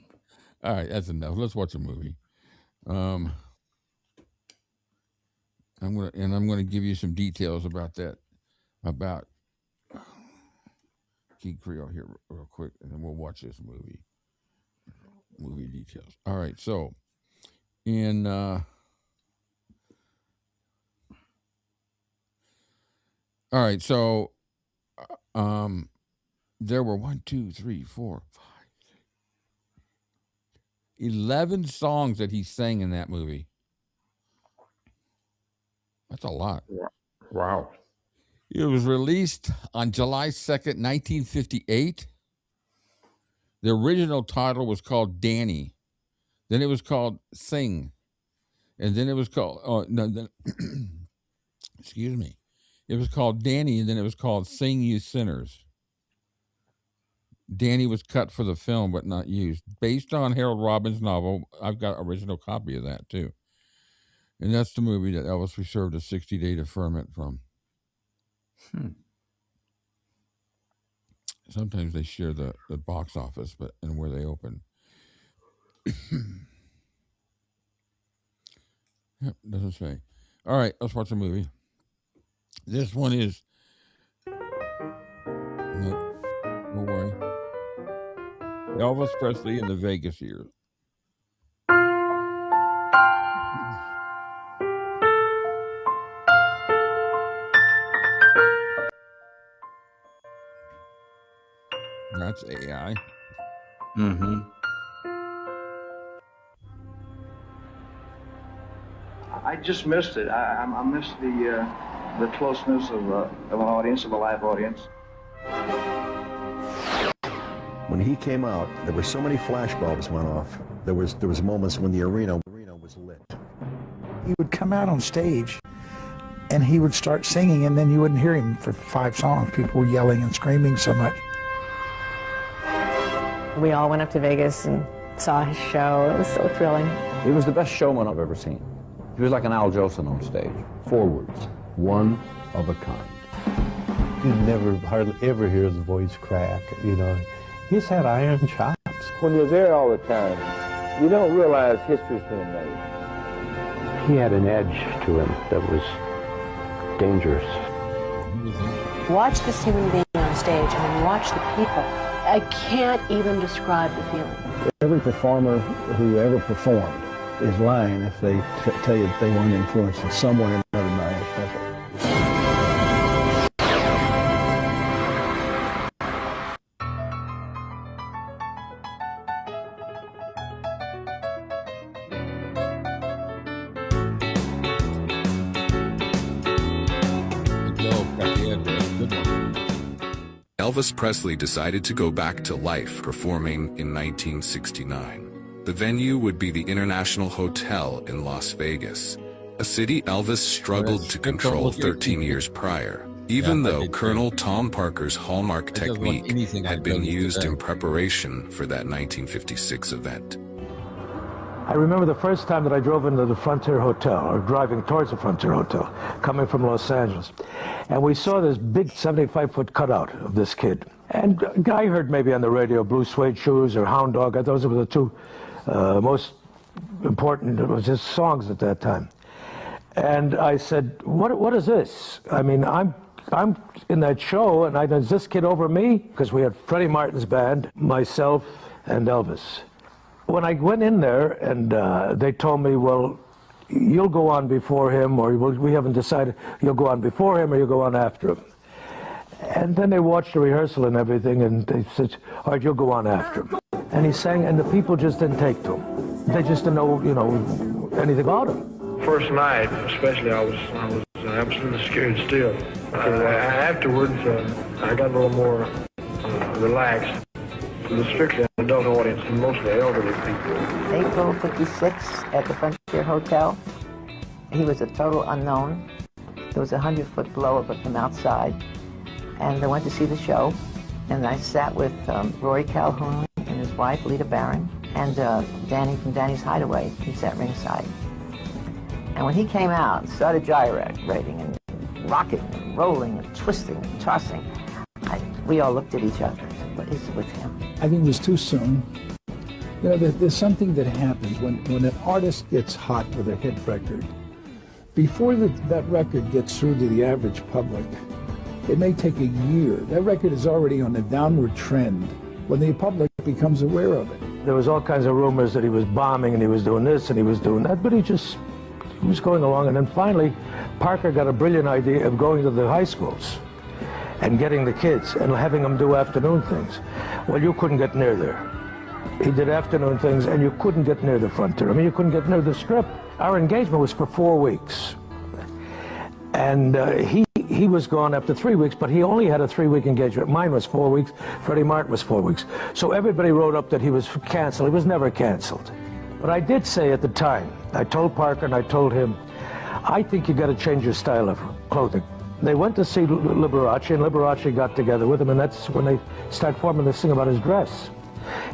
right, that's enough. Let's watch a movie. I'm gonna give you some details about that, about King Creole here real quick, and then we'll watch this movie. Movie details. All right, so in all right, so there were 1, 2, 3, 4, 5, 11 songs that he sang in that movie. That's a lot. Wow. It was released on July 2nd, 1958. The original title was called Danny. Then it was called Sing. And then it was called, excuse me. It was called Danny, and then it was called Sing You Sinners. Danny was cut for the film, but not used. Based on Harold Robbins' novel, I've got an original copy of that, too. And that's the movie that Elvis received a 60-day deferment from. Sometimes they share the box office and where they open. Yep, doesn't say. All right, let's watch a movie. This one is... Nope, don't worry. Elvis Presley in the Vegas years. That's AI. Mm-hmm. I just missed it. I missed the closeness of an audience, of a live audience. When he came out, there were so many flashbulbs went off. There was moments when the arena was lit. He would come out on stage and he would start singing, and then you wouldn't hear him for 5 songs. People were yelling and screaming so much. We all went up to Vegas and saw his show. It was so thrilling. He was the best showman I've ever seen. He was like an Al Jolson on stage. Forwards, one of a kind. You never hardly ever hear the voice crack, you know. He's had iron chops. When you're there all the time, you don't realize history's being made. He had an edge to him that was dangerous. Watch this human being on stage and then watch the people. I can't even describe the feeling. Every performer who ever performed is lying if they tell you that they weren't influenced in some way or another by a special. Elvis Presley decided to go back to life performing in 1969. The venue would be the International Hotel in Las Vegas, a city Elvis struggled to control 13 years prior, even though Colonel Tom Parker's hallmark technique had been used in preparation for that 1956 event. I remember the first time that I drove into the Frontier Hotel, or driving towards the Frontier Hotel, coming from Los Angeles. And we saw this big 75-foot cutout of this kid. And a guy heard maybe on the radio Blue Suede Shoes or Hound Dog. I thought those were the two most important, it was his songs at that time. And I said, what is this? I mean, I'm in that show, and is this kid over me? Because we had Freddie Martin's band, myself, and Elvis. When I went in there and they told me, well, you'll go on before him, or we haven't decided, you'll go on before him or you'll go on after him. And then they watched the rehearsal and everything, and they said, all right, you'll go on after him. And he sang, and the people just didn't take to him. They just didn't know, you know, anything about him. First night, especially, I was absolutely scared still. Afterwards, I got a little more relaxed. It was strictly an adult audience, and mostly elderly people. April 56 at the Frontier Hotel. He was a total unknown. There was a 100-foot blow up from outside. And I went to see the show. And I sat with Roy Calhoun and his wife, Lita Barron, and Danny from Danny's Hideaway. He sat ringside. And when he came out, started gyrating and rocking and rolling and twisting and tossing, we all looked at each other and said, what is it with him? I think it was too soon. You know, there's something that happens when an artist gets hot with a hit record. Before that record gets through to the average public, it may take a year. That record is already on a downward trend when the public becomes aware of it. There was all kinds of rumors that he was bombing and he was doing this and he was doing that, but he was going along. And then finally, Parker got a brilliant idea of going to the high schools and getting the kids and having them do afternoon things. Well, you couldn't get near there. He did afternoon things, and you couldn't get near the frontier. I mean, you couldn't get near the Strip. Our engagement was for 4 weeks. And he was gone after 3 weeks, but he only had a 3-week engagement. Mine was 4 weeks. Freddie Martin was 4 weeks. So everybody wrote up that he was canceled. He was never canceled. But I did say at the time, I told Parker and I told him, I think you got to change your style of clothing. They went to see Liberace, and Liberace got together with him, and that's when they started forming this thing about his dress.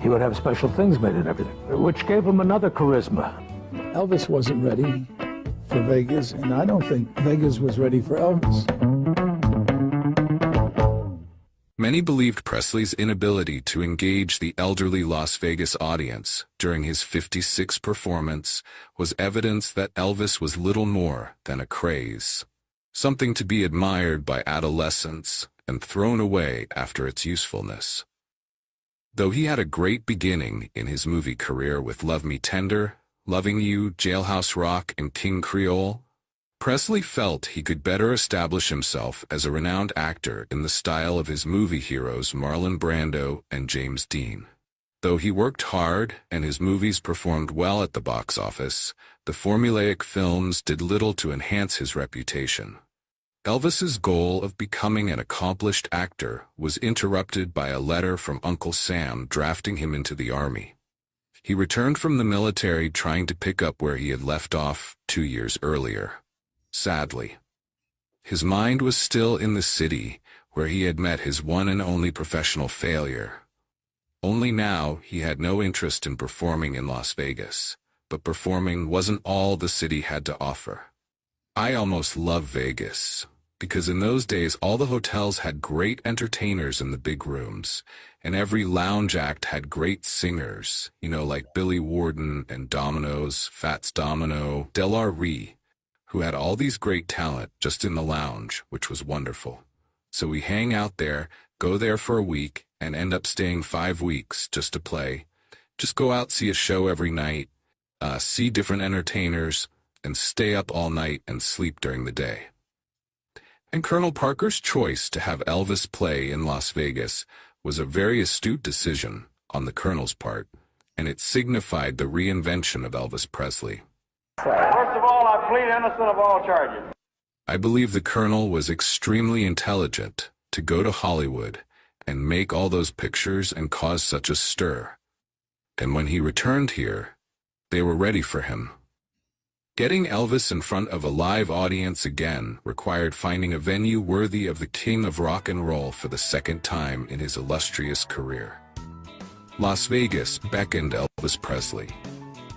He would have special things made and everything, which gave him another charisma. Elvis wasn't ready for Vegas, and I don't think Vegas was ready for Elvis. Many believed Presley's inability to engage the elderly Las Vegas audience during his 56th performance was evidence that Elvis was little more than a craze, something to be admired by adolescents and thrown away after its usefulness. Though he had a great beginning in his movie career with Love Me Tender, Loving You, Jailhouse Rock, and King Creole, Presley felt he could better establish himself as a renowned actor in the style of his movie heroes Marlon Brando and James Dean. Though he worked hard and his movies performed well at the box office, the formulaic films did little to enhance his reputation. Elvis's goal of becoming an accomplished actor was interrupted by a letter from Uncle Sam drafting him into the Army. He returned from the military trying to pick up where he had left off 2 years earlier. Sadly, his mind was still in the city where he had met his one and only professional failure. Only now he had no interest in performing in Las Vegas, but performing wasn't all the city had to offer. I almost love Vegas, because in those days all the hotels had great entertainers in the big rooms, and every lounge act had great singers, like Billy Warden and Domino's, Fats Domino, Del-R-Ree, who had all these great talent just in the lounge, which was wonderful. So we hang out there, go there for a week, and end up staying 5 weeks just to play. Just go out, see a show every night, see different entertainers, and stay up all night and sleep during the day. And Colonel Parker's choice to have Elvis play in Las Vegas was a very astute decision on the Colonel's part, and it signified the reinvention of Elvis Presley. First of all, I plead innocent of all charges. I believe the Colonel was extremely intelligent to go to Hollywood and make all those pictures and cause such a stir. And when he returned here, they were ready for him. Getting Elvis in front of a live audience again required finding a venue worthy of the king of rock and roll for the second time in his illustrious career. Las Vegas beckoned Elvis Presley.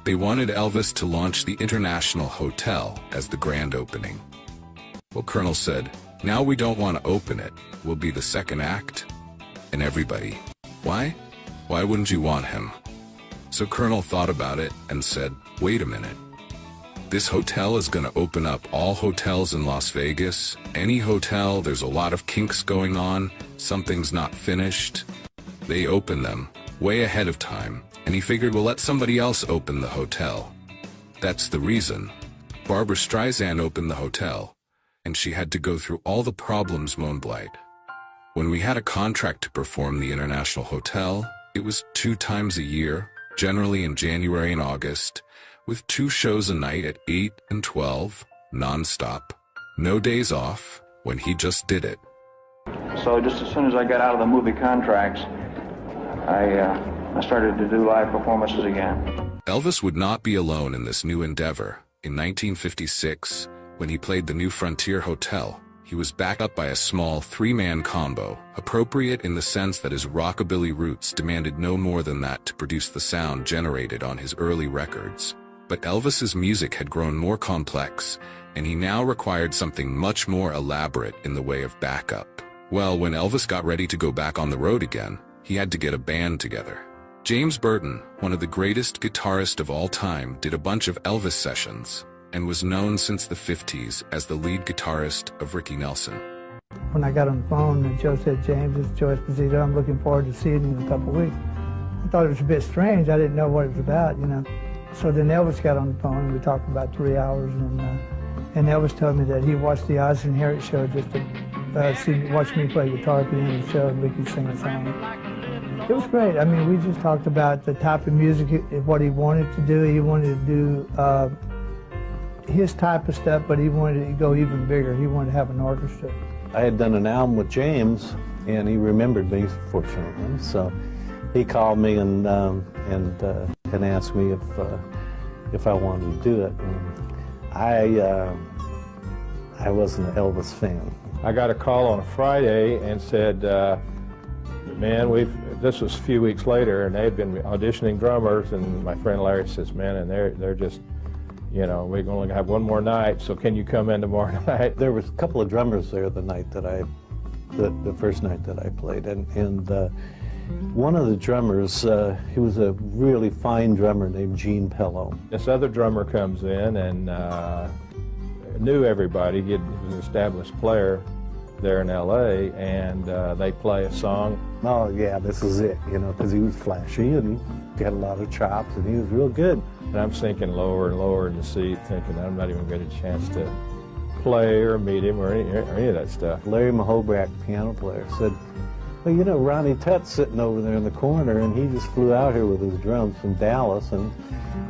They wanted Elvis to launch the International Hotel as the grand opening. Well, Colonel said, "Now we don't want to open it. We'll be the second act." And everybody, "Why? Why wouldn't you want him?" So Colonel thought about it and said, "Wait a minute. This hotel is going to open up all hotels in Las Vegas. Any hotel, there's a lot of kinks going on, something's not finished. They open them way ahead of time, and he figured, well, let somebody else open the hotel. That's the reason. Barbra Streisand opened the hotel, and she had to go through all the problems Moonblight. When we had a contract to perform the International Hotel, it was 2 times a year, generally in January and August, with 2 shows a night at 8 and 12, non-stop, no days off, when he just did it. So just as soon as I got out of the movie contracts, I started to do live performances again. Elvis would not be alone in this new endeavor. In 1956, when he played the New Frontier Hotel, he was backed up by a small 3-man combo, appropriate in the sense that his rockabilly roots demanded no more than that to produce the sound generated on his early records. But Elvis's music had grown more complex, and he now required something much more elaborate in the way of backup. Well, when Elvis got ready to go back on the road again, he had to get a band together. James Burton, one of the greatest guitarists of all time, did a bunch of Elvis sessions, and was known since the 50s as the lead guitarist of Ricky Nelson. When I got on the phone and Joe said, "James, it's Joe Esposito, I'm looking forward to seeing you in a couple of weeks," I thought it was a bit strange. I didn't know what it was about, So then Elvis got on the phone and we talked for about 3 hours, and Elvis told me that he watched the Oz and Harriet show just to watch me play guitar at the end of the show and we could sing a song. It was great. I mean, we just talked about the type of music, what he wanted to do. He wanted to do his type of stuff, but he wanted to go even bigger. He wanted to have an orchestra. I had done an album with James, and he remembered me, fortunately. So he called me and asked me if I wanted to do it. And I wasn't an Elvis fan. I got a call on a Friday and said, man, this was a few weeks later, and they'd been auditioning drummers, and my friend Larry says, man, and they're just, you know, we're going to have one more night, so can you come in tomorrow night? There was a couple of drummers there the night that the first night that I played, and one of the drummers, he was a really fine drummer named Gene Pello. This other drummer comes in and knew everybody. He was an established player there in L.A., and they play a song. Oh yeah, this is it, you know, because he was flashy and he had a lot of chops and he was real good. And I'm sinking lower and lower in the seat, thinking I'm not even going to get a chance to play or meet him or any of that stuff. Larry Mahobrak, piano player, said, well, you know, Ronnie Tutt's sitting over there in the corner, and he just flew out here with his drums from Dallas. And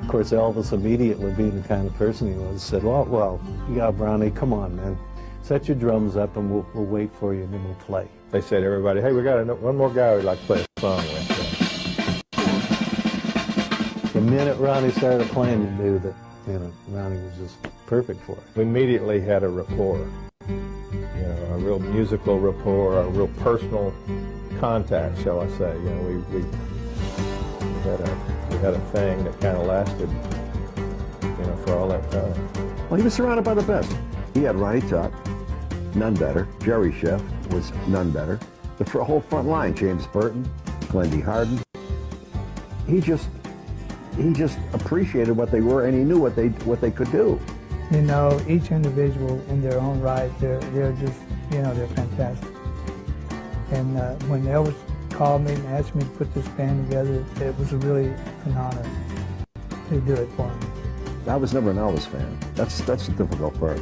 of course, Elvis immediately, being the kind of person he was, said, well, yeah, Ronnie, come on, man. Set your drums up and we'll wait for you and then we'll play. They said to everybody, hey, we got one more guy we'd like to play a song with. The minute Ronnie started playing, you knew that, you know, Ronnie was just perfect for it. We immediately had a rapport, you know, a real musical rapport, a real personal contact, shall I say. You know, we had a thing that kind of lasted, you know, for all that time. Well, he was surrounded by the best. He had Ronnie Tutt, none better. Jerry Sheff was none better. The whole front line, James Burton, Glendy Harden. He just appreciated what they were, and he knew what they could do. You know, each individual in their own right, they're just, you know, they're fantastic. And when Elvis called me and asked me to put this band together, it was really an honor to do it for me. I was never an Elvis fan. That's the difficult part.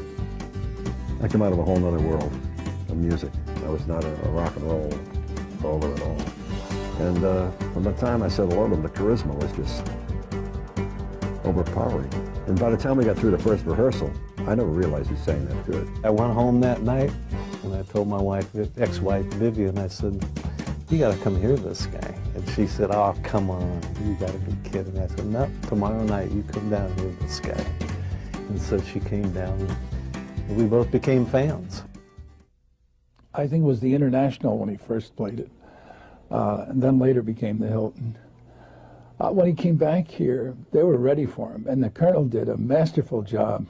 I come out of a whole other world of music. I was not a rock and roll follower at all. And from the time I said hello to him, the charisma was just overpowering. And by the time we got through the first rehearsal, I never realized he sang that good. I went home that night and I told my wife, ex-wife Vivian, I said, you got to come hear this guy. And she said, oh, come on, you got to be kidding. I said, no, tomorrow night you come down and hear this guy. And so she came down and we both became fans. I think it was the International when he first played it, and then later became the Hilton. When he came back here, they were ready for him, and the Colonel did a masterful job.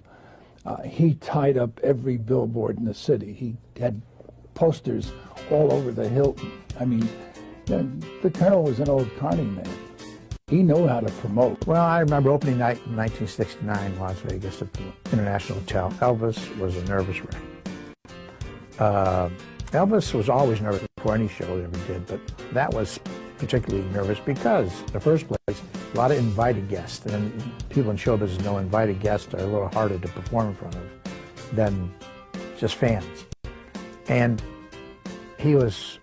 He tied up every billboard in the city. He had posters all over the Hilton. I mean, the Colonel was an old Carney man. He knew how to promote. Well, I remember opening night in 1969, Las Vegas at the International Hotel. Elvis was a nervous wreck. Elvis was always nervous before any show he ever did, but that was particularly nervous because, in the first place, a lot of invited guests, and people in show business know invited guests are a little harder to perform in front of than just fans. And he was,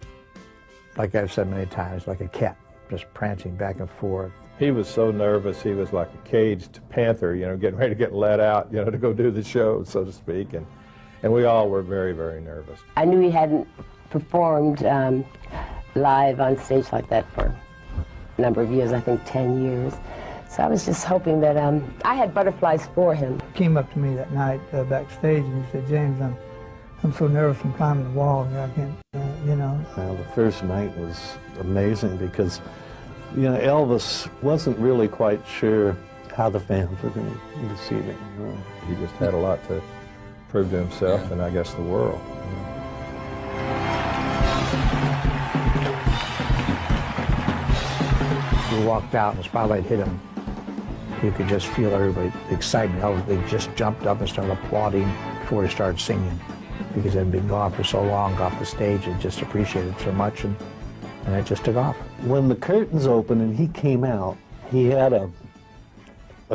like I've said many times, like a cat, just prancing back and forth. He was so nervous, he was like a caged panther, you know, getting ready to get let out, you know, to go do the show, so to speak. And we all were very, very nervous. I knew he hadn't performed live on stage like that for a number of years, I think 10 years. So I was just hoping that I had butterflies for him. He came up to me that night backstage and he said, James, I'm so nervous I'm climbing the wall. I can't, you know. Well, the first night was amazing because, you know, Elvis wasn't really quite sure how the fans were going to receive it. You know? He just had a lot to prove to himself and I guess the world. We walked out and the spotlight hit him. You could just feel everybody, the excitement. They just jumped up and started applauding before he started singing because it had been gone for so long off the stage and just appreciated so much, and it just took off. When the curtains opened and he came out, he had a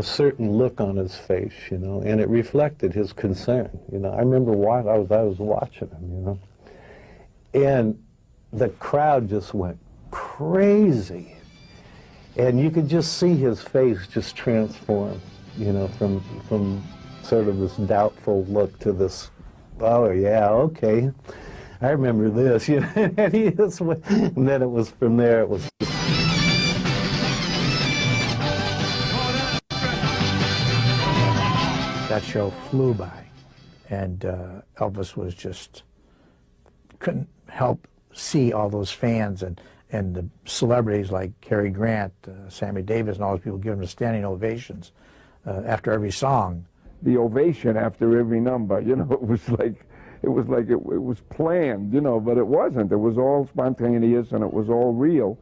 certain look on his face, you know, and it reflected his concern. You know, I remember why I was watching him, you know, and the crowd just went crazy. crazy. And you could just see his face just transform, you know, from sort of this doubtful look to this, oh yeah, okay, I remember this, you know, and then it was from there, it was just... That show flew by, and Elvis was just, couldn't help see all those fans and the celebrities like Cary Grant, Sammy Davis, and all those people giving him standing ovations after every song. The ovation after every number, you know, it was like it was planned, you know, but it wasn't. It was all spontaneous and it was all real.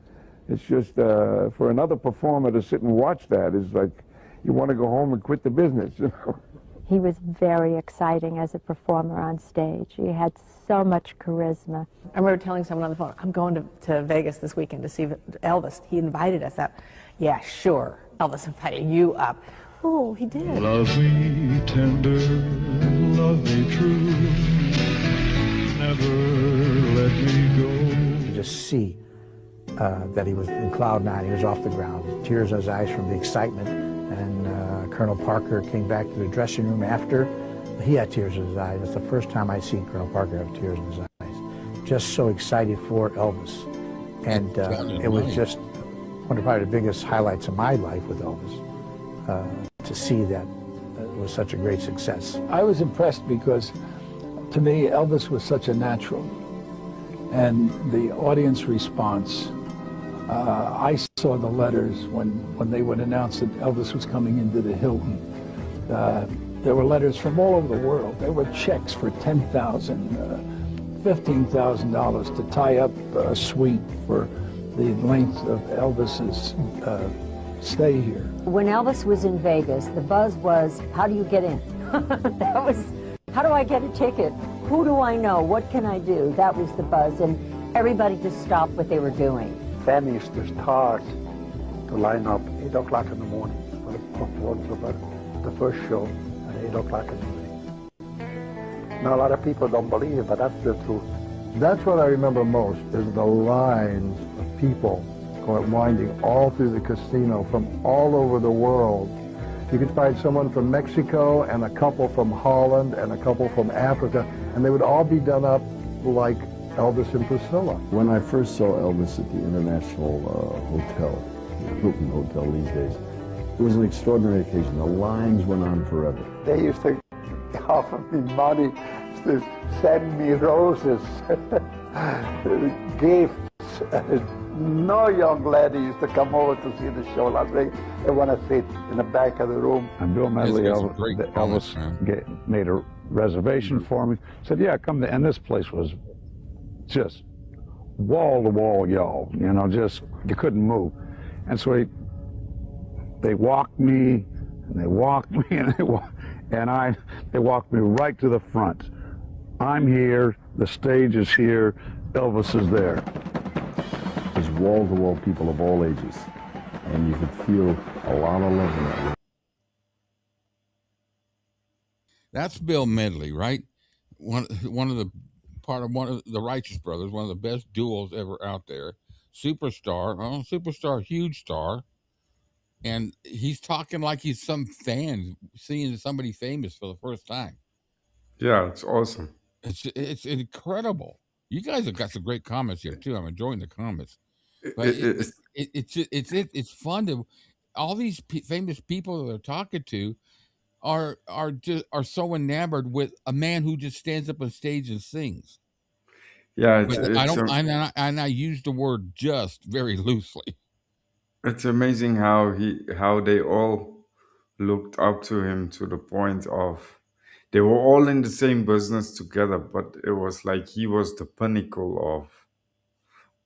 It's just for another performer to sit and watch that is like you want to go home and quit the business, you know. He was very exciting as a performer on stage. He had so much charisma. I remember telling someone on the phone, I'm going to Vegas this weekend to see Elvis. He invited us up. Yeah, sure. Elvis invited you up. Oh, he did. Love me tender, love me true, never let me go. You just see that he was in cloud nine. He was off the ground, tears in his eyes from the excitement. And Colonel Parker came back to the dressing room after. He had tears in his eyes. It's the first time I'd seen Colonel Parker have tears in his eyes. Just so excited for Elvis. And it was just one of probably the biggest highlights of my life with Elvis, to see that it was such a great success. I was impressed because, to me, Elvis was such a natural. And the audience response, I saw the letters when they would announce that Elvis was coming into the Hilton. There were letters from all over the world. There were checks for $10,000, $15,000 to tie up a suite for the length of Elvis's stay here. When Elvis was in Vegas, the buzz was, how do you get in? That was, how do I get a ticket? Who do I know? What can I do? That was the buzz, and everybody just stopped what they were doing. Then used to start to line up 8 o'clock in the morning for the first show at 8 o'clock in the morning. Now, a lot of people don't believe it, but that's the truth. That's what I remember most, is the lines of people going winding all through the casino from all over the world. You could find someone from Mexico and a couple from Holland and a couple from Africa, and they would all be done up like Elvis and Priscilla. When I first saw Elvis at the International Hotel, the Hilton Hotel these days, it was an extraordinary occasion. The lines went on forever. They used to offer me money to send me roses, gifts. No young lady used to come over to see the show last week. They want to sit in the back of the room. And Bill Medley, Elvis made a reservation for me. Said, yeah, come to, and this place was just wall-to-wall, y'all. You know, just, you couldn't move. And so they walked me, and they walked me, and they walked me right to the front. I'm here, the stage is here, Elvis is there. There's wall-to-wall people of all ages, and you could feel a lot of love in that room. That's Bill Medley, right? One of the Righteous Brothers, one of the best duos ever out there. Superstar, huge star. And he's talking like he's some fan seeing somebody famous for the first time. Yeah, it's awesome. It's incredible. You guys have got some great comments here too. I'm enjoying the comments. But it's fun to all these famous people that they're talking to are so enamored with a man who just stands up on stage and sings. Yeah, I use the word "just" very loosely. It's amazing how they all looked up to him to the point of they were all in the same business together, but it was like he was the pinnacle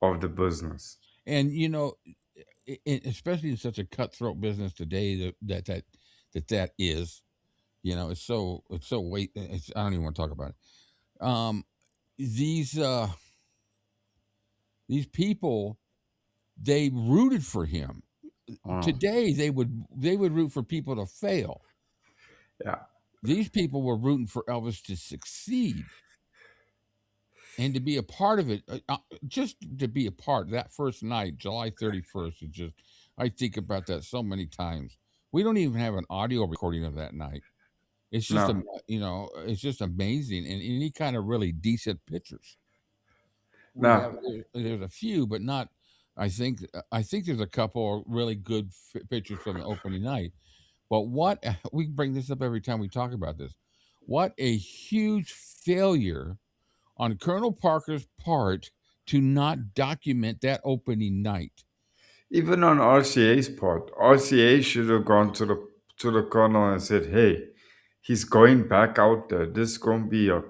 of the business. And you know, especially in such a cutthroat business today, that is, you know, it's so I don't even want to talk about it. These people, they rooted for him. Today they would root for people to fail. Yeah. These people were rooting for Elvis to succeed. And to be a part of it, just to be a part that first night, July 31st, is just, I think about that so many times. We don't even have an audio recording of that night. It's just, No. it's just amazing. And any kind of really decent pictures. We No. have, there's a few, but not, I think there's a couple of really good pictures from the opening night. But what, we bring this up every time we talk about this, what a huge failure on Colonel Parker's part to not document that opening night. Even on RCA's part, RCA should have gone to the colonel and said, "Hey, he's going back out there. This gonna be a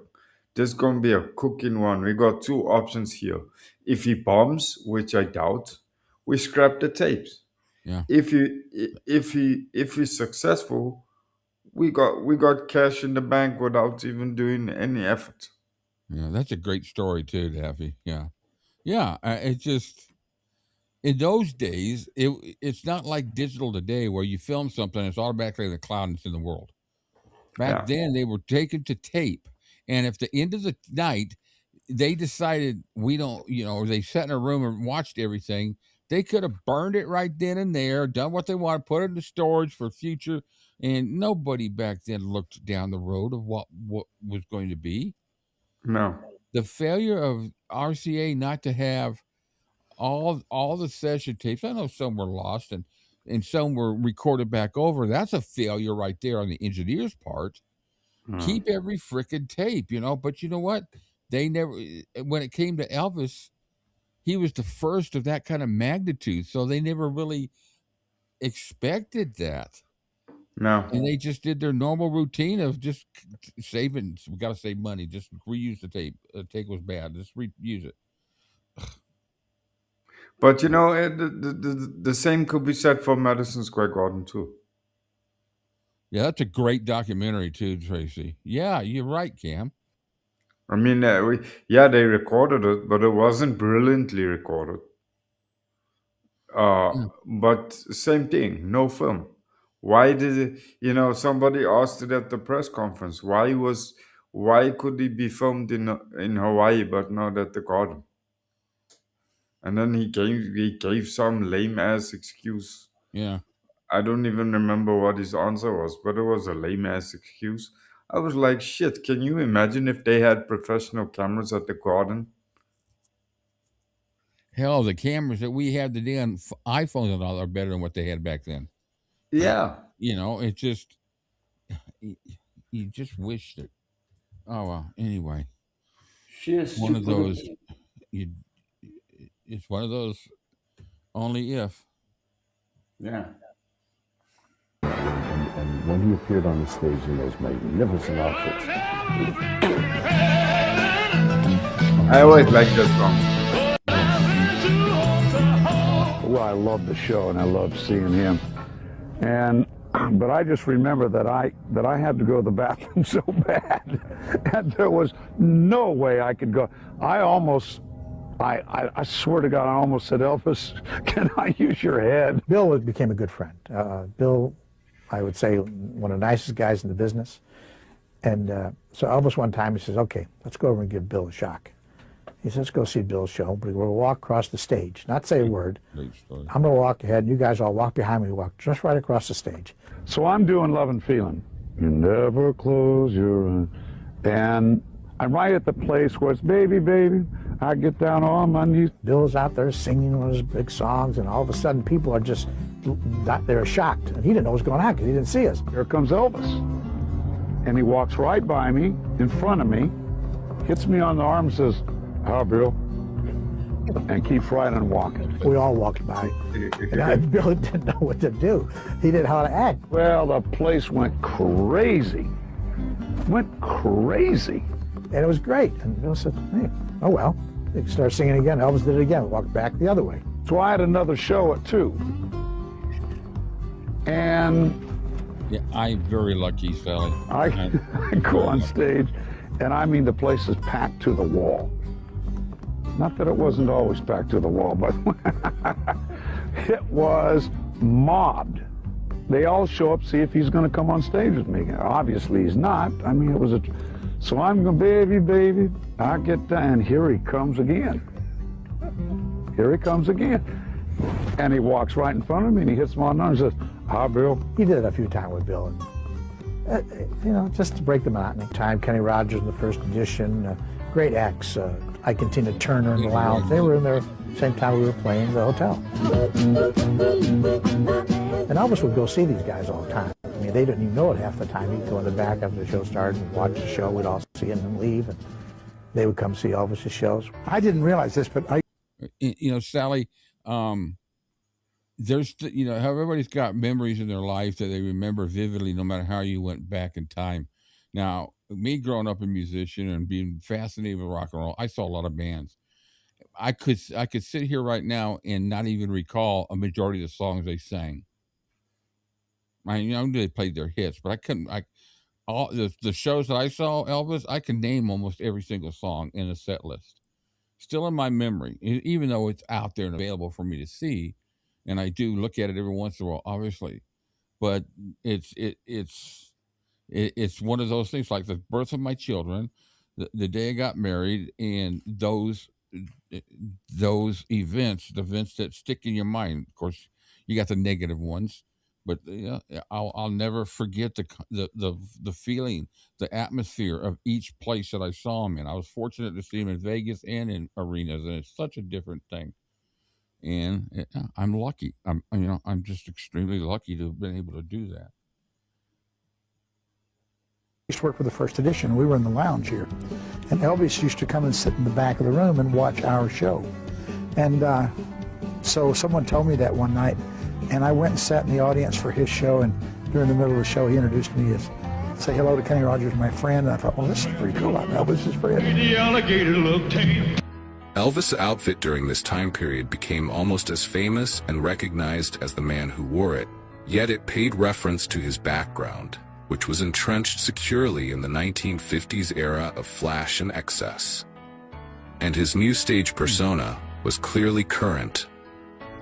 cooking one. We got two options here. If he bombs, which I doubt, we scrap the tapes. Yeah. If he's successful, we got cash in the bank without even doing any effort." Yeah, that's a great story too, Daffy. Yeah, yeah. It just, in those days, it's not like digital today where you film something, it's automatically in the cloud and it's in the world. Back then, they were taken to tape, and if the end of the night they decided we don't, or they sat in a room and watched everything, they could have burned it right then and there, done what they wanted, put it in storage for future, and nobody back then looked down the road of what was going to be. No. The failure of RCA not to have all the session tapes. I know some were lost and some were recorded back over. That's a failure right there on the engineer's part. Keep every frickin' tape, but you know what? They never, when it came to Elvis, he was the first of that kind of magnitude. So they never really expected that. No. And they just did their normal routine of just saving. We got to save money. Just reuse the tape. The tape was bad. Just reuse it. But the same could be said for Madison Square Garden too. Yeah, that's a great documentary too, Tracy. Yeah, you're right, Cam. I mean, they recorded it, but it wasn't brilliantly recorded. But same thing, no film. Why did it, somebody asked it at the press conference, why could he be filmed in Hawaii but not at the garden? And then he gave some lame ass excuse. Yeah. I don't even remember what his answer was, but it was a lame ass excuse. I was like, shit, can you imagine if they had professional cameras at the garden? Hell, the cameras that we have today on iPhones and all are better than what they had back then. Yeah. It just, you just wish that. Oh, well, anyway. One of those, it's one of those only if. Yeah. And when he appeared on the stage in those magnificent outfits. I always liked this song. Well, I love the show and I love seeing him. But I just remember that I had to go to the bathroom so bad, and there was no way I could go. I swear to God, I almost said, "Elvis, can I use your head?" Bill became a good friend. Bill, I would say, one of the nicest guys in the business. And so Elvis one time, he says, "Okay, let's go over and give Bill a shock." He says, "Let's go see Bill's show, but we'll walk across the stage, not say a word. I'm going to walk ahead, and you guys all walk behind me, walk just right across the stage." So I'm doing Love and Feeling. You never close your eyes. And I'm right at the place where it's "Baby, baby." I get down on my knees. Bill's out there singing one of his big songs, and all of a sudden people are just, they're shocked. And he didn't know what was going on because he didn't see us. Here comes Elvis. And he walks right by me, in front of me, hits me on the arm and says, "Hi, Bill," and keeps right on walking. We all walked by. And Bill didn't know what to do. He didn't know how to act. Well, the place went crazy. Went crazy. And it was great. And Bill said, "Hey, oh well." They started singing again. Elvis did it again. We walked back the other way. So I had another show at 2. And yeah, I'm very lucky, Sally. I go on stage, and I mean the place is packed to the wall. Not that it wasn't always packed to the wall, but it was mobbed. They all show up, see if he's going to come on stage with me. Obviously he's not. I mean, it was So I'm going, baby, I get down, and here he comes again. Here he comes again. And he walks right in front of me, and he hits my arm and says, "Hi, Bill." He did it a few times with Bill. You know, just to break the monotony. Kenny Rogers in the first edition, great acts. Ike and Tina Turner in the lounge. They were in there same time we were playing the hotel. And Elvis would go see these guys all the time. I mean, they didn't even know it half the time. He'd go in the back after the show started and watch the show. We'd all see him and leave, and they would come see Elvis's shows. I didn't realize this, but you know, Sally, there's, you know, how everybody's got memories in their life that they remember vividly, no matter how you went back in time. Now, me growing up a musician and being fascinated with rock and roll, I saw a lot of bands. I could sit here right now and not even recall a majority of the songs they sang. I know they played their hits, but I couldn't. All the shows that I saw Elvis, I can name almost every single song in a set list. Still in my memory, even though it's out there and available for me to see, and I do look at it every once in a while, obviously. But it's one of those things, like the birth of my children, the day I got married, and those events, the events that stick in your mind. Of course, you got the negative ones, but I'll never forget the feeling, the atmosphere of each place that I saw him in. I was fortunate to see him in Vegas and in arenas, and it's such a different thing. And I'm lucky. I'm just extremely lucky to have been able to do that. I used to work for the first edition. We were in the lounge here, and Elvis used to come and sit in the back of the room and watch our show. And so someone told me that one night, and I went and sat in the audience for his show, and during the middle of the show, he introduced me as, say hello to Kenny Rogers, my friend, and I thought, well, this is pretty cool. I'm Elvis's friend. The alligator looked tame. Elvis' outfit during this time period became almost as famous and recognized as the man who wore it, yet it paid reference to his background, which was entrenched securely in the 1950s era of flash and excess. And his new stage persona was clearly current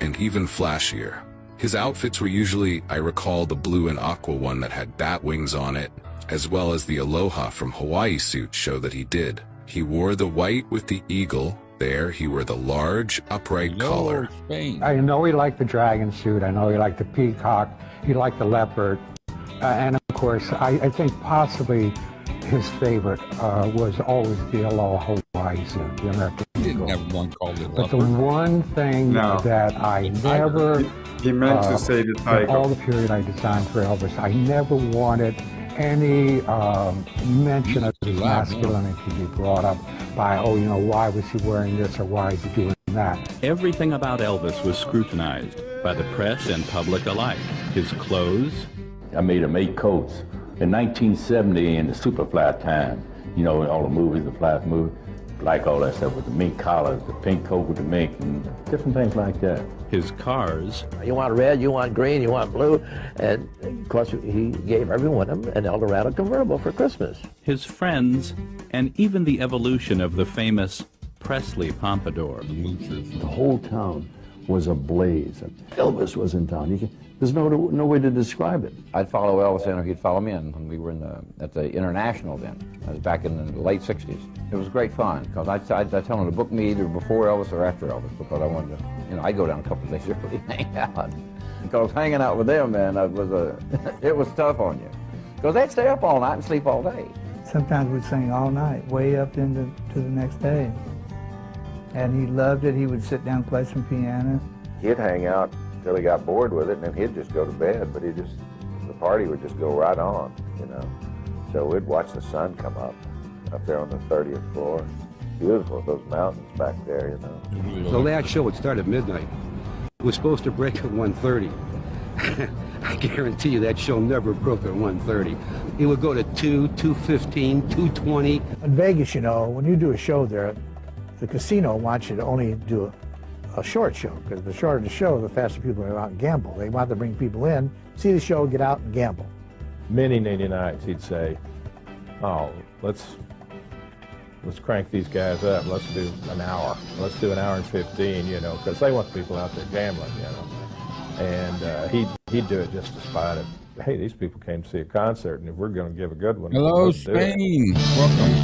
and even flashier. His outfits were usually, I recall, the blue and aqua one that had bat wings on it, as well as the Aloha from Hawaii suit show that he did. He wore the white with the eagle. There, he wore the large, upright collar. I know he liked the dragon suit. I know he liked the peacock. He liked the leopard. And of course, I think possibly his favorite was always the Aloha Hawaii suit. The American didn't have one called it. But the one thing that I never, he meant to say the tiger. All the period I designed for Elvis, I never wanted any mention of his masculinity to be brought up by, oh, you know, why was he wearing this or why is he doing that? Everything about Elvis was scrutinized by the press and public alike. His clothes. I made him 8 coats. In 1970, in the Superfly time, you know, all the movies, the Flash movie, like all that stuff with the mink collars, the pink coat with the mink, and different things like that. His cars. You want red, you want green, you want blue, and of course he gave every one of them an Eldorado convertible for Christmas. His friends, and even the evolution of the famous Presley Pompadour. The whole town was ablaze. Elvis was in town. There's no way to describe it. I'd follow Elvis in, or he'd follow me in when we were at the International then. I was back in the late 60s. It was great fun, because I'd tell him to book me either before Elvis or after Elvis, because I wanted to, you know, I'd go down a couple of days early and hang out. Because hanging out with them, man, it was tough on you. Because they'd stay up all night and sleep all day. Sometimes we'd sing all night, way up into the next day. And he loved it. He would sit down and play some piano. He'd hang out until he got bored with it, and then he'd just go to bed, but the party would just go right on, you know. So we'd watch the sun come up there on the 30th floor. Beautiful, those mountains back there, you know. The last show would start at midnight. It was supposed to break at 1:30. I guarantee you that show never broke at 1:30. It would go to 2, 2:15, 2:20. In Vegas, you know, when you do a show there, the casino wants you to only do a short show, because the shorter the show, the faster people are out and gamble. They want to bring people in, see the show, get out and gamble. Many nights he'd say, oh, let's crank these guys up. Let's do an hour. Let's do an hour and 15, you know, because they want the people out there gambling, you know. And he'd do it just to spite it. hey, these people came to see a concert, and if we're going to give a good one, hello, let's do it. Spain. Welcome.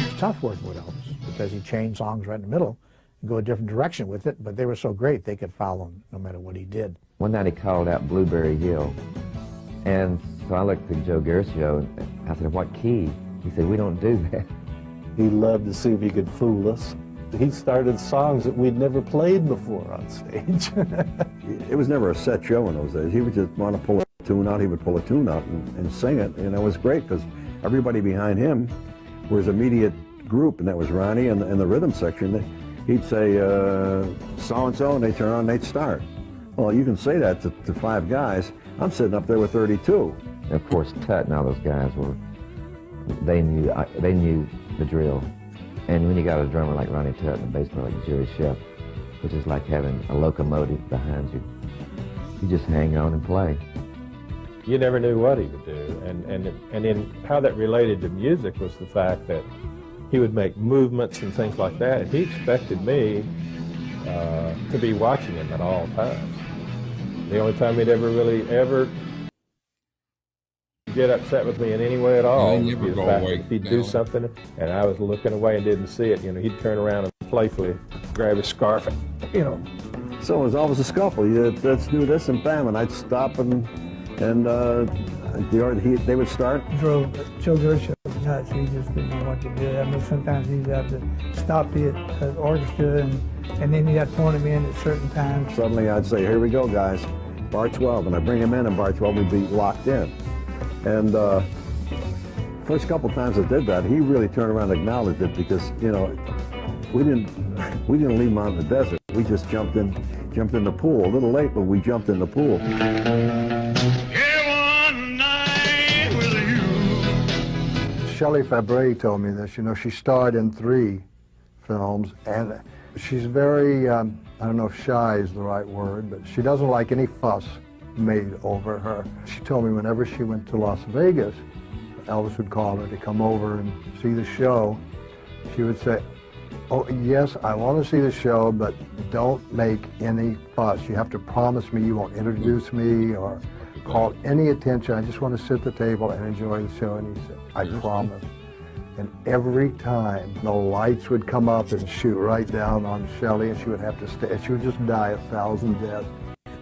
It's tough working with Elvis because he changed songs right in the middle and go a different direction with it, but they were so great they could follow him no matter what he did. One night he called out Blueberry Hill, and so I looked at Joe Garcio and I said, what key? He said, we don't do that. He loved to see if he could fool us. He started songs that we'd never played before on stage. It was never a set show in those days. He would just want to pull a tune out, he would pull a tune out and sing it, and it was great because everybody behind him was immediate group, and that was Ronnie and the rhythm section. He'd say, so-and-so, and they'd turn on and they'd start. Well, you can say that to 5 guys. I'm sitting up there with 32. And of course, Tut and all those guys they knew the drill. And when you got a drummer like Ronnie Tut and a bass player like Jerry Sheff, which is like having a locomotive behind you, you just hang on and play. You never knew what he would do, and in how that related to music was the fact that he would make movements and things like that, and he expected me to be watching him at all times. The only time he'd ever get upset with me in any way at all would be the fact that if he'd do something and I was looking away and didn't see it, he'd turn around and playfully grab his scarf, So it was always a scuffle. Let's do this, and bam, and I'd stop and they would start. Drove Joe Garcio nuts. He just didn't know what to do. I mean, sometimes he'd have to stop the orchestra and then he'd have to phone him in at certain times. Suddenly I'd say, here we go, guys, bar 12, and I'd bring him in, and bar 12 would be locked in. And first couple times I did that, he really turned around and acknowledged it because, we didn't leave him out in the desert. We just jumped in the pool. A little late, but we jumped in the pool. Shelley Fabre told me this. She starred in 3 films, and she's very, I don't know if shy is the right word, but she doesn't like any fuss made over her. She told me whenever she went to Las Vegas, Elvis would call her to come over and see the show. She would say, oh, yes, I want to see the show, but don't make any fuss. You have to promise me you won't introduce me or call any attention. I just want to sit at the table and enjoy the show. And he said, I promise. And every time the lights would come up and shoot right down on Shelley, and she would have to stay. She would just die 1,000 deaths.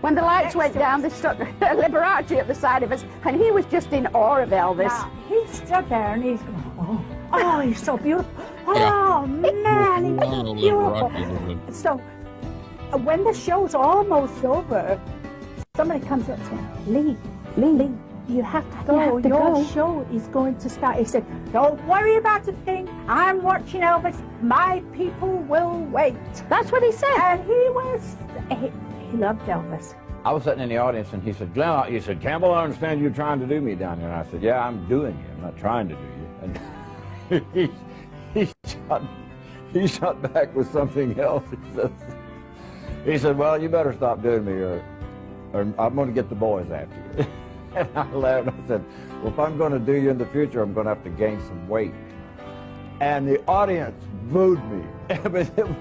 When the lights went down, they stuck Liberace at the side of us, and he was just in awe of Elvis. Yeah, he stood there and he's going, oh, he's so beautiful. Oh, man, he's so beautiful. So when the show's almost over, somebody comes up and says, Lee, you have to go. Your show is going to start. He said, don't worry about a thing. I'm watching Elvis. My people will wait. That's what he said. And he loved Elvis. I was sitting in the audience, and he said, Glenn, he said, Campbell, I understand you're trying to do me down here. And I said, yeah, I'm doing you. I'm not trying to do you. And he shot back with something else. He said, well, you better stop doing me, or I'm going to get the boys after you. And I laughed. I said, well, if I'm going to do you in the future, I'm going to have to gain some weight. And the audience booed me. It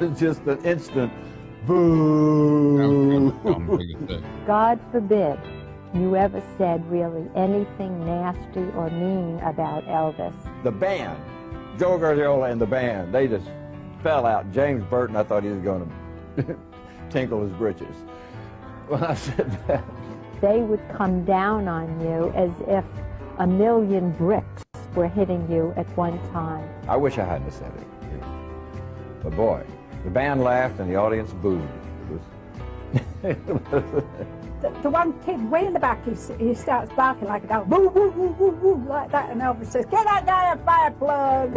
was just an instant boo. God forbid you ever said really anything nasty or mean about Elvis. The band, Joe Garcio and the band, they just fell out. James Burton, I thought he was going to tinkle his britches when I said that. They would come down on you as if a million bricks were hitting you at one time. I wish I hadn't said it. But boy, the band laughed and the audience booed. The one kid way in the back, he starts barking like a dog, woo, woo, woo, woo, woo, like that, and Elvis says, get that guy a fire plug.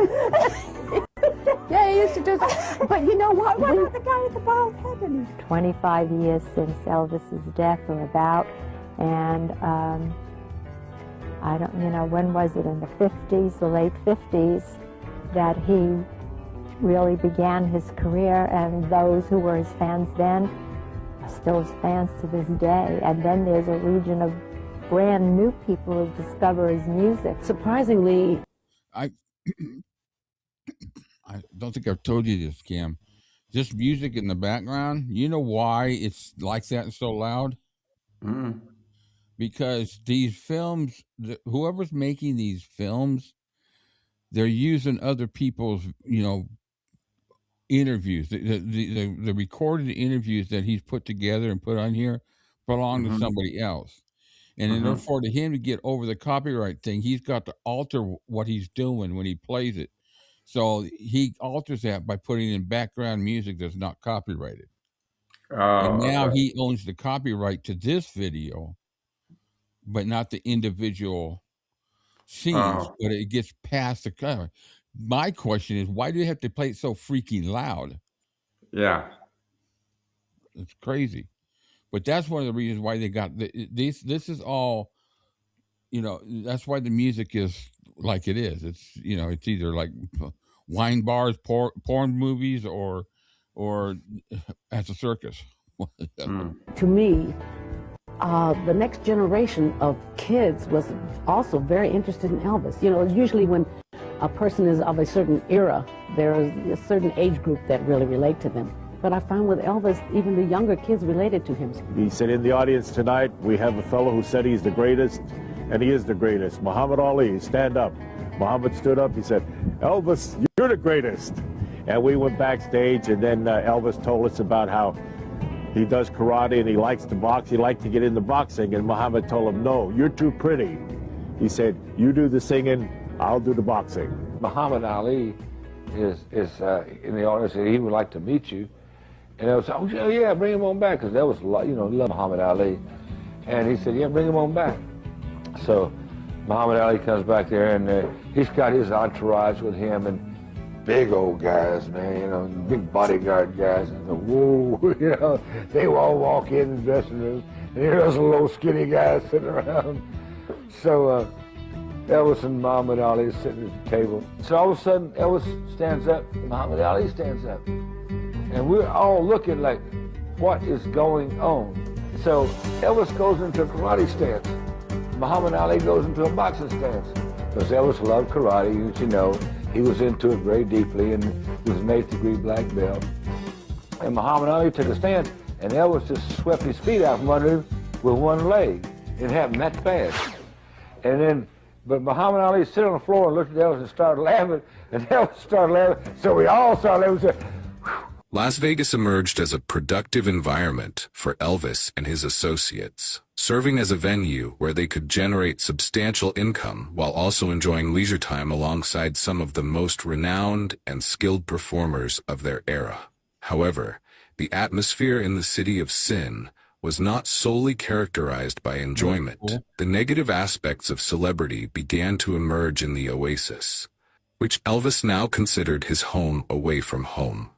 Yeah, he used to do that. But you know what? What about the guy with the bald head? 25 years since Elvis's death or about, and I don't, when was it, in the 50s, the late 50s, that he really began his career, and those who were his fans then are still his fans to this day. And then there's a region of brand new people who discover his music. I don't think I've told you this, Cam. this music in the background, you know why it's like that and so loud? Because these films, whoever's making these films, they're using other people's, interviews. The recorded interviews that he's put together and put on here belong to somebody else. And in order for him to get over the copyright thing, he's got to alter what he's doing when he plays it. So he alters that by putting in background music that's not copyrighted. And now he owns the copyright to this video, but not the individual scenes, but it gets past the cover. My question is, why do they have to play it so freaking loud? Yeah. It's crazy. But that's one of the reasons why they got this is all, that's why the music is like it is. It's, it's either like wine bars, porn movies, or at the circus. To me, the next generation of kids was also very interested in Elvis. Usually when a person is of a certain era, there's a certain age group that really relate to them. But I found with Elvis, even the younger kids related to him. He said, in the audience tonight, we have a fellow who said he's the greatest, and he is the greatest. Muhammad Ali, stand up. Muhammad stood up, he said, Elvis, you're the greatest. And we went backstage, and then Elvis told us about how he does karate and he likes to box. He liked to get into boxing, and Muhammad told him, no, you're too pretty. He said, you do the singing, I'll do the boxing. Muhammad Ali is in the audience, he would like to meet you. And I was, oh yeah, bring him on back, because that was, he loved Muhammad Ali. And he said, yeah, bring him on back. So Muhammad Ali comes back there, and he's got his entourage with him, and big old guys, man, big bodyguard guys, and whoa, they will all walk in the dressing room, and here's a little skinny guy sitting around. So Elvis and Muhammad Ali sitting at the table. So all of a sudden, Elvis stands up, Muhammad Ali stands up. And we're all looking like, what is going on? So Elvis goes into a karate stance. Muhammad Ali goes into a boxing stance. Because Elvis loved karate, as you know. He was into it very deeply, and he was an 8th degree black belt. And Muhammad Ali took a stance, and Elvis just swept his feet out from under him with one leg. It happened that fast. And then, but Muhammad Ali sit on the floor and looked at Elvis and started laughing, and Elvis started laughing, so we all started laughing. Las Vegas emerged as a productive environment for Elvis and his associates, serving as a venue where they could generate substantial income while also enjoying leisure time alongside some of the most renowned and skilled performers of their era. However, the atmosphere in the city of sin was not solely characterized by enjoyment. The negative aspects of celebrity began to emerge in the oasis, which Elvis now considered his home away from home.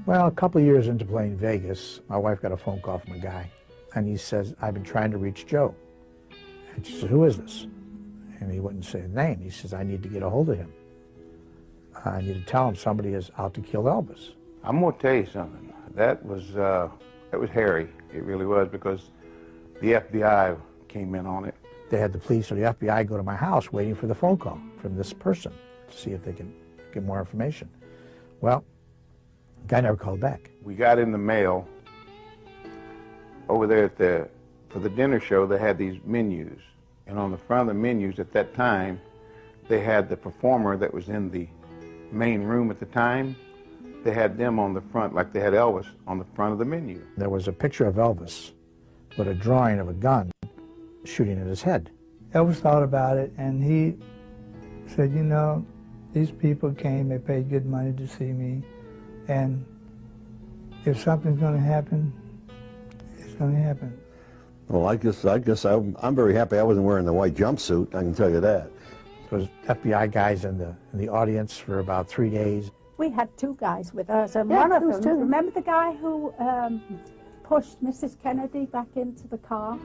Well, a couple of years into playing Vegas, my wife got a phone call from a guy, and he says, I've been trying to reach Joe. And she says, who is this? And he wouldn't say his name. He says, I need to get a hold of him. I need to tell him somebody is out to kill Elvis. I'm going to tell you something. That was hairy. It really was, because the FBI came in on it. They had the police or the FBI go to my house waiting for the phone call from this person to see if they can get more information. Well, the guy never called back. We got in the mail over there for the dinner show. They had these menus, and on the front of the menus at that time, they had the performer that was in the main room at the time. They had them on the front, like they had Elvis on the front of the menu. There was a picture of Elvis with a drawing of a gun shooting at his head. Elvis thought about it, and he said, these people came, they paid good money to see me, and if something's going to happen, it's going to happen. Well, I guess I'm very happy I wasn't wearing the white jumpsuit, I can tell you that. There was FBI guys in the audience for about 3 days. We had two guys with us, and Yeah, one of those them, two. remember the guy who pushed Mrs. Kennedy back into the car?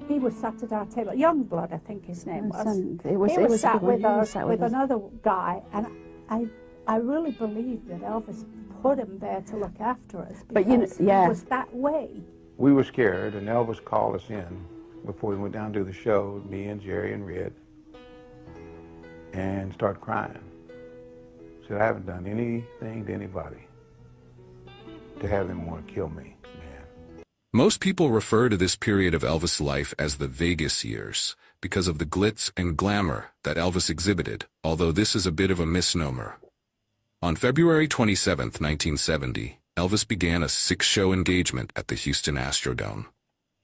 He was sat at our table. Youngblood, I think his name was. It was he was a sat good one. with He us was sat with with us. another guy, and I really believe that Elvis put him there to look after us But because yeah. he was that way. We were scared, and Elvis called us in before we went down to the show, me and Jerry and Red, and started crying. Said, I haven't done anything to anybody. to have him want to kill me. Most people refer to this period of Elvis' life as the Vegas years because of the glitz and glamour that Elvis exhibited, although this is a bit of a misnomer. On February 27, 1970, Elvis began a 6-show engagement at the Houston Astrodome.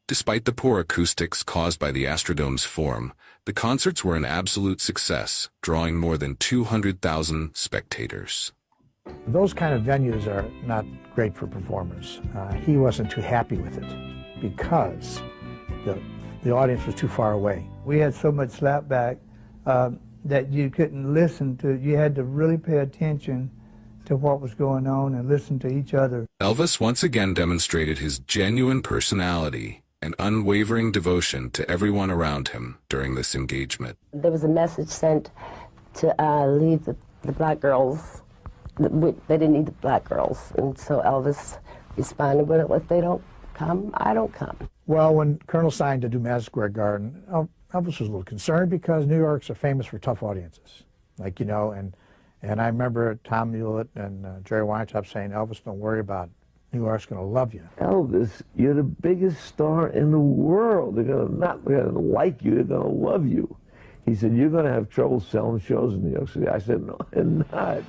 Despite the poor acoustics caused by the Astrodome's form, the concerts were an absolute success, drawing more than 200,000 spectators. Those kind of venues are not great for performers. He wasn't too happy with it because the audience was too far away. We had so much slapback that you couldn't listen to. You had to really pay attention to what was going on and listen to each other. Elvis once again demonstrated his genuine personality and unwavering devotion to everyone around him during this engagement. There was a message sent to leave the black girls. They didn't need the black girls, and so Elvis responded, well, if they don't come, I don't come. Well, when Colonel signed to do Madison Square Garden, Elvis was a little concerned because New York's are famous for tough audiences, like, you know, and I remember Tom Hewlett and Jerry Weintraub saying, Elvis, don't worry about it. New York's going to love you. Elvis, you're the biggest star in the world. They're going to not like you, they're going to love you. He said, you're going to have trouble selling shows in New York City. I said, no, I'm not.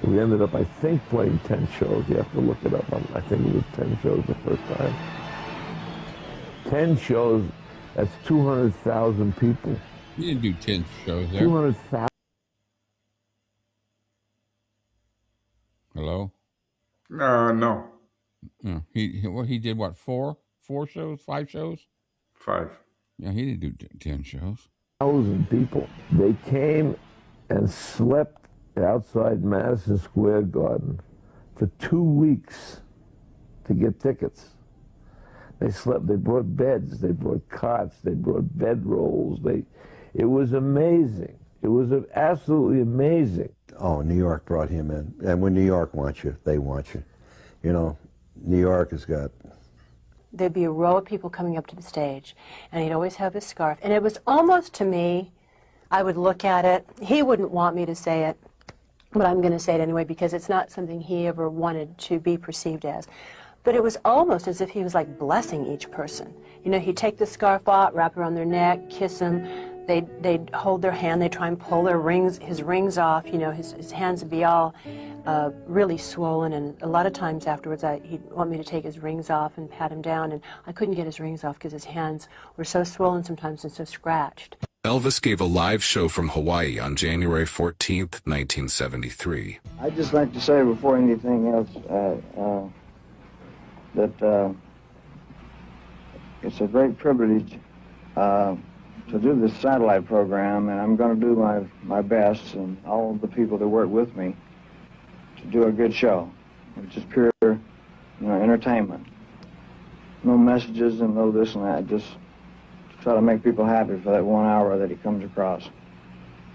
We ended up, I think, playing 10 shows. You have to look it up. I think it was 10 shows the first time. 10 shows, that's 200,000 people. You didn't do 10 shows there. 200,000. Hello? No. He did what, 4 shows, 5 shows? 5. Yeah, he didn't do 10 shows. 1,000 people. They came and slept outside Madison Square Garden for 2 weeks to get tickets. They slept, they brought beds, they brought cots, they brought bedrolls. It was amazing. It was absolutely amazing. Oh, New York brought him in. And when New York wants you, they want you. You know, New York has got... There'd be a row of people coming up to the stage, and he'd always have his scarf. And it was almost, to me, I would look at it. He wouldn't want me to say it, but I'm going to say it anyway because it's not something he ever wanted to be perceived as. But it was almost as if he was like blessing each person. You know, he'd take the scarf off, wrap it around their neck, kiss them. They'd hold their hand, they'd try and pull his rings off. You know, his hands would be all really swollen, and a lot of times afterwards he'd want me to take his rings off and pat him down, and I couldn't get his rings off because his hands were so swollen sometimes and so scratched. Elvis gave a live show from Hawaii on January 14th, 1973. I'd just like to say before anything else that it's a great privilege to do this satellite program, and I'm going to do my best, and all the people that work with me, to do a good show, which is pure, you know, entertainment. No messages and no this and that, just to try to make people happy for that 1 hour that he comes across.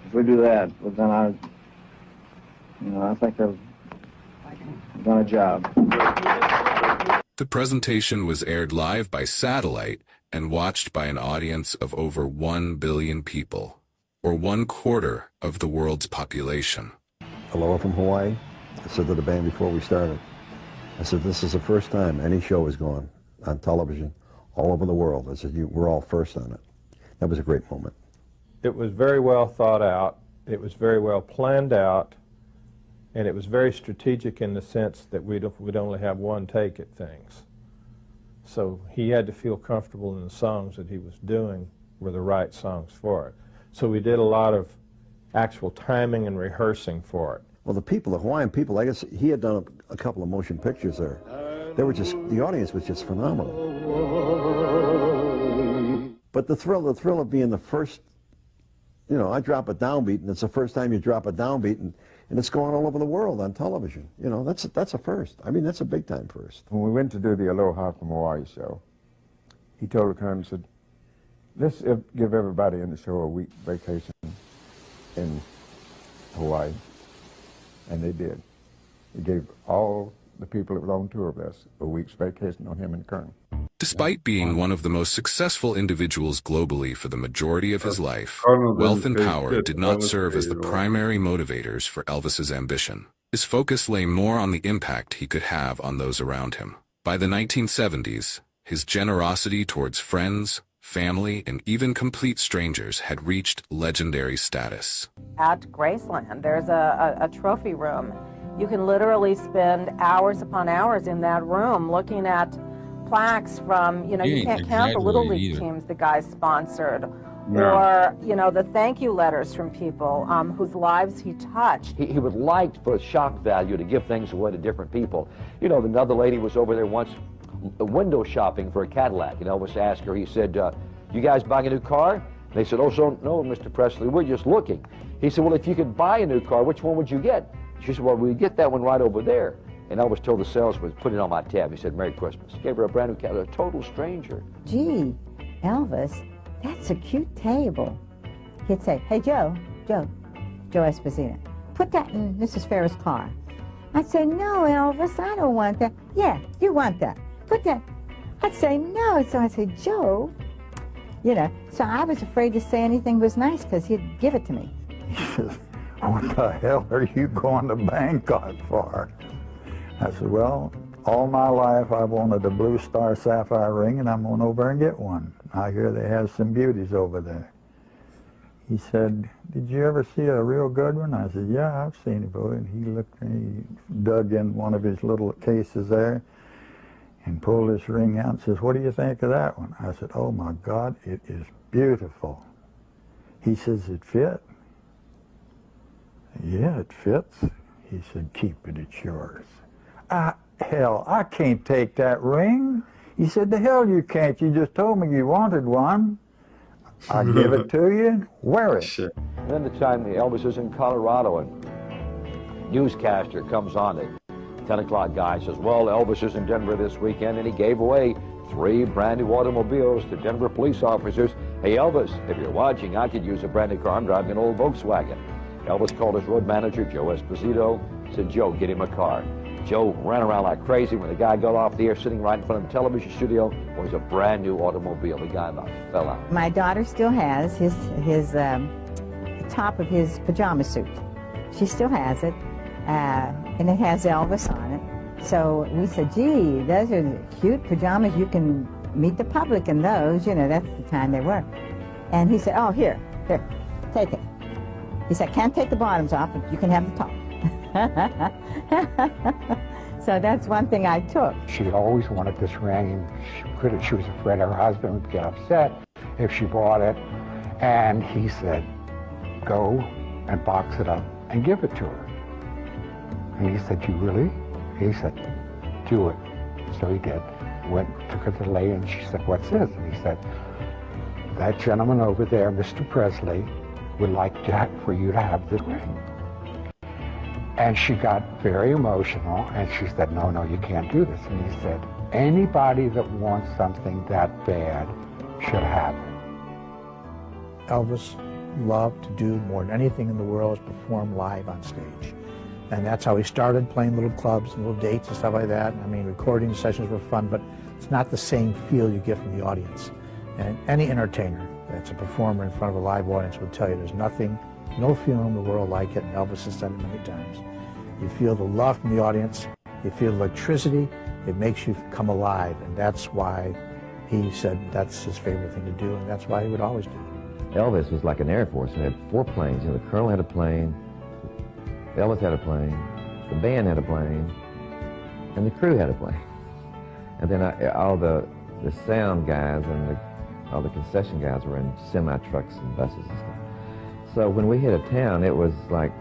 If we do that, well, then I think I've done a job. The presentation was aired live by satellite and watched by an audience of over 1 billion people, or 1/4 of the world's population. Aloha from Hawaii. I said to the band before we started, I said, this is the first time any show has gone on television all over the world. I said, we're all first on it. That was a great moment. It was very well thought out. It was very well planned out. And it was very strategic in the sense that we'd only have one take at things. So he had to feel comfortable in the songs that he was doing were the right songs for it. So we did a lot of actual timing and rehearsing for it. Well, the people, the Hawaiian people, I guess he had done a couple of motion pictures there. They were just, the audience was just phenomenal. But the thrill of being the first, you know, I drop a downbeat, and it's the first time you drop a downbeat, and it's going all over the world on television. You know, that's a first. I mean, that's a big time first. When we went to do the Aloha from Hawaii show, he told the Colonel, said, let's give everybody in the show a week vacation in Hawaii. And they did. He gave all the people that were on tour with us a week's vacation on him and the Colonel. Despite being one of the most successful individuals globally for the majority of his life, wealth and power did not serve as the primary motivators for Elvis's ambition. His focus lay more on the impact he could have on those around him. By the 1970s, his generosity towards friends, family, and even complete strangers had reached legendary status. At Graceland, there's a trophy room. You can literally spend hours upon hours in that room looking at plaques from, you can't count the Little League teams the guy sponsored. No. Or, the thank you letters from people whose lives he touched. He would like, for shock value, to give things away to different people. Another lady was over there once window shopping for a Cadillac. Elvis asked her, he said, you guys buying a new car? And they said, oh, so no, Mr. Presley, we're just looking. He said, well, if you could buy a new car, which one would you get? She said, well, we get that one right over there. And Elvis told the salesman, put it on my tab. He said, Merry Christmas. Gave her a brand new Cadillac, a total stranger. Gee, Elvis, that's a cute table. He'd say, hey, Joe Esposito, put that in Mrs. Farrah's car. I'd say, no, Elvis, I don't want that. Yeah, you want that. Put that. I'd say, no. So I'd say, Joe, So I was afraid to say anything was nice because he'd give it to me. He says, what the hell are you going to Bangkok for? I said, well, all my life I've wanted a blue star sapphire ring, and I'm going over and get one. I hear they have some beauties over there. He said, did you ever see a real good one? I said, yeah, I've seen it, boy. And he looked, and he dug in one of his little cases there and pulled this ring out and says, what do you think of that one? I said, oh my God, it is beautiful. He says, it fit? Yeah, it fits. He said, keep it, it's yours. Hell, I can't take that ring. He said, the hell you can't. You just told me you wanted one. I give it to you. Wear it. And then the time Elvis is in Colorado and newscaster comes on, the 10 o'clock guy says, well, Elvis is in Denver this weekend, and he gave away 3 brand new automobiles to Denver police officers. Hey, Elvis, if you're watching, I could use a brand new car. I'm driving an old Volkswagen. Elvis called his road manager, Joe Esposito, said, Joe, get him a car. Joe ran around like crazy. When the guy got off the air, sitting right in front of the television studio, was a brand new automobile. The guy about fell out. My daughter still has his top of his pajama suit. She still has it, and it has Elvis on it. So we said, gee, those are cute pajamas. You can meet the public in those. That's the time they were. And he said, oh, here, take it. He said, can't take the bottoms off, but you can have the top. So that's one thing I took. She always wanted this ring, and she was afraid her husband would get upset if she bought it. And he said, go and box it up and give it to her. And he said, you really? He said, do it. So he did. Took her to the lady, and she said, what's this? And he said, that gentleman over there, Mr. Presley, would like Jack for you to have this ring. And she got very emotional, and she said, no, you can't do this. And he said, anybody that wants something that bad should have it. Elvis loved to do more than anything in the world is perform live on stage. And that's how he started, playing little clubs and little dates and stuff like that. I mean, recording sessions were fun, but it's not the same feel you get from the audience. And any entertainer that's a performer in front of a live audience will tell you there's nothing, no feeling in the world like it, and Elvis has said it many times. You feel the love from the audience, you feel electricity, it makes you come alive, and that's why he said that's his favorite thing to do, and that's why he would always do it. Elvis was like an Air Force. He had 4 planes. The Colonel had a plane, Elvis had a plane, the band had a plane, and the crew had a plane. And then all the sound guys and all the concession guys were in semi-trucks and buses and stuff. So when we hit a town, it was like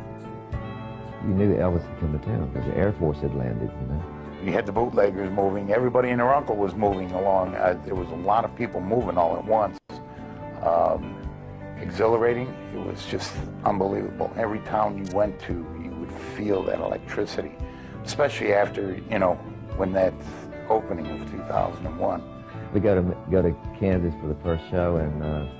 you knew Elvis had come to town because the Air Force had landed, You had the bootleggers moving. Everybody and their uncle was moving along. There was a lot of people moving all at once. Exhilarating. It was just unbelievable. Every town you went to, you would feel that electricity, especially after, when that opening of 2001. We go to Kansas for the first show, and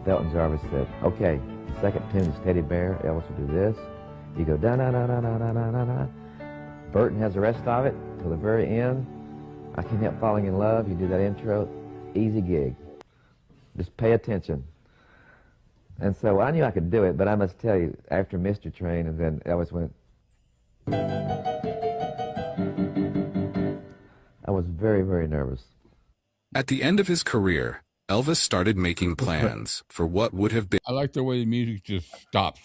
Felton Jarvis said, okay, second tune is Teddy Bear, Elvis will do this. You go da-na-na-na-na-na-na-na. Burton has the rest of it till the very end. I Can't Help Falling in Love, you do that intro, easy gig. Just pay attention. And so I knew I could do it, but I must tell you, after Mr. Train, and then Elvis went, I was very, very nervous. At the end of his career, Elvis started making plans for what would have been. I like the way the music just stops.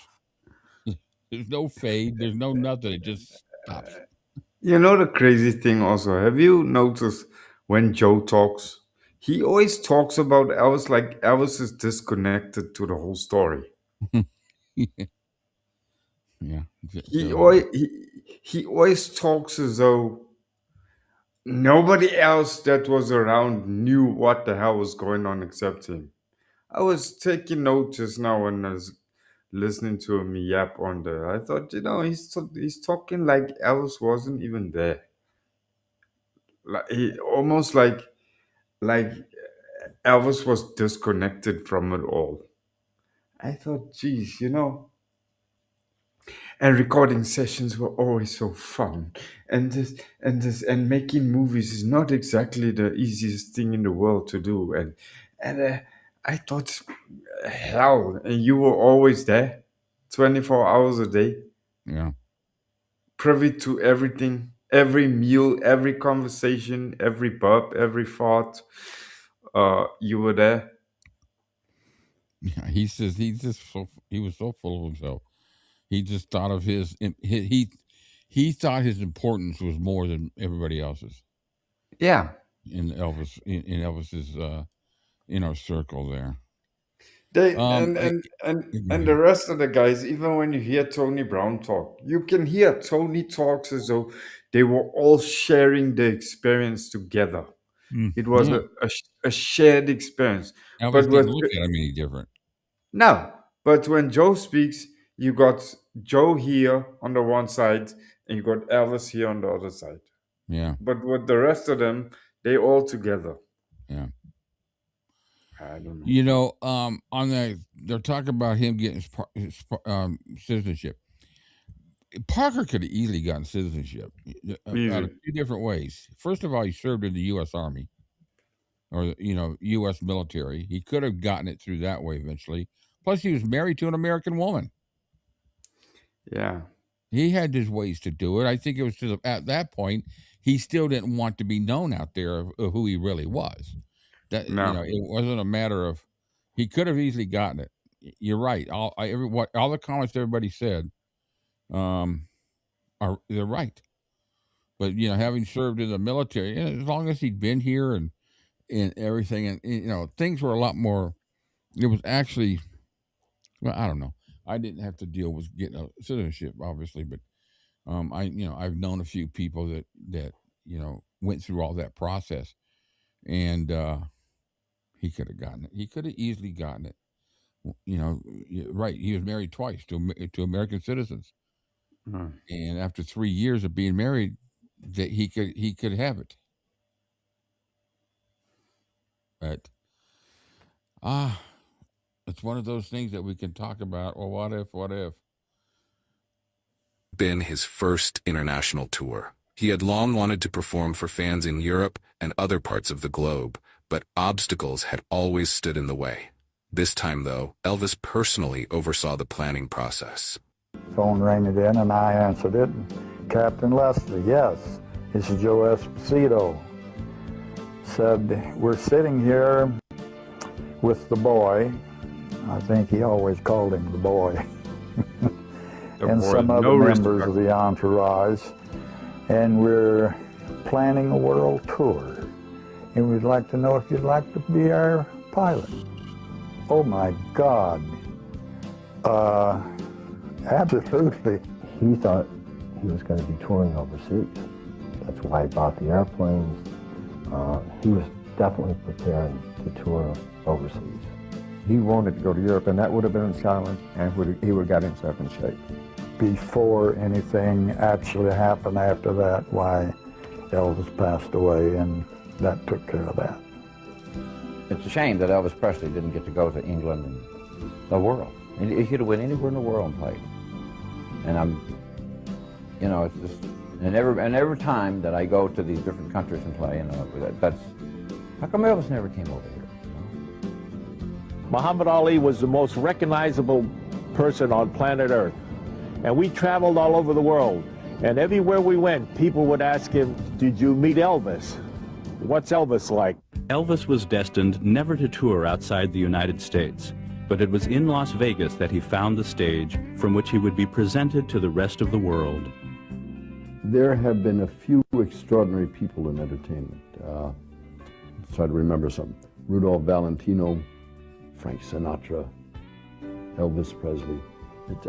There's no fade. There's no nothing. It just stops. You know the crazy thing also, have you noticed when Joe talks, he always talks about Elvis like Elvis is disconnected to the whole story. Yeah. He always talks as though nobody else that was around knew what the hell was going on except him. I was taking note just now when I was listening to him yap on there. I thought, he's talking like Elvis wasn't even there. Like almost like Elvis was disconnected from it all. I thought, geez, and recording sessions were always so fun. And making movies is not exactly the easiest thing in the world to do. And I thought, hell, and you were always there, 24 hours a day. Yeah. Privy to everything, every meal, every conversation, every burp, every thought. You were there. Yeah, he says he was so full of himself. He just thought of he thought his importance was more than everybody else's. Yeah. In Elvis's inner circle there. And the rest of the guys, even when you hear Tony Brown talk, you can hear Tony talks as though they were all sharing the experience together. It was a shared experience. Elvis didn't look at him any different. No, but when Joe speaks, you got Joe here on the one side, and you got Elvis here on the other side. Yeah. But with the rest of them, they all together. Yeah. I don't know. They're talking about him getting his citizenship. Parker could have easily gotten citizenship out of two different ways. First of all, he served in the U.S. Army or, U.S. military. He could have gotten it through that way eventually. Plus, he was married to an American woman. Yeah. He had his ways to do it. I think it was at that point, he still didn't want to be known out there of who he really was. That it wasn't a matter of he could have easily gotten it. You're right. All the comments everybody said, they're right. But having served in the military, as long as he'd been here and everything, and things were a lot more. It was actually, well, I don't know. I didn't have to deal with getting a citizenship, obviously, but I've known a few people that went through all that process, and he could have gotten it. He could have easily gotten it. Right. He was married twice to American citizens, and after 3 years of being married, that he could have it. But it's one of those things that we can talk about. Well, what if? Been his first international tour. He had long wanted to perform for fans in Europe and other parts of the globe, but obstacles had always stood in the way. This time, though, Elvis personally oversaw the planning process. Phone rang again, and I answered it. Captain Leslie, yes, this is Joe Esposito. Said, we're sitting here with the boy. I think he always called him the boy. And some other members of the entourage. And we're planning a world tour. And we'd like to know if you'd like to be our pilot. Oh my God. Absolutely. He thought he was going to be touring overseas. That's why he bought the airplanes. He was definitely preparing to tour overseas. He wanted to go to Europe, and that would have been in silence, and he would have got himself in shape. Before anything actually happened after that, why Elvis passed away, and that took care of that. It's a shame that Elvis Presley didn't get to go to England and the world. He could have went anywhere in the world and played. And it's just, and every time that I go to these different countries and play, that's, how come Elvis never came over here? Muhammad Ali was the most recognizable person on planet Earth. And we traveled all over the world. And everywhere we went, people would ask him, "Did you meet Elvis? What's Elvis like?" Elvis was destined never to tour outside the United States, but it was in Las Vegas that he found the stage from which he would be presented to the rest of the world. There have been a few extraordinary people in entertainment. Try to remember some. Rudolph Valentino, Frank Sinatra, Elvis Presley.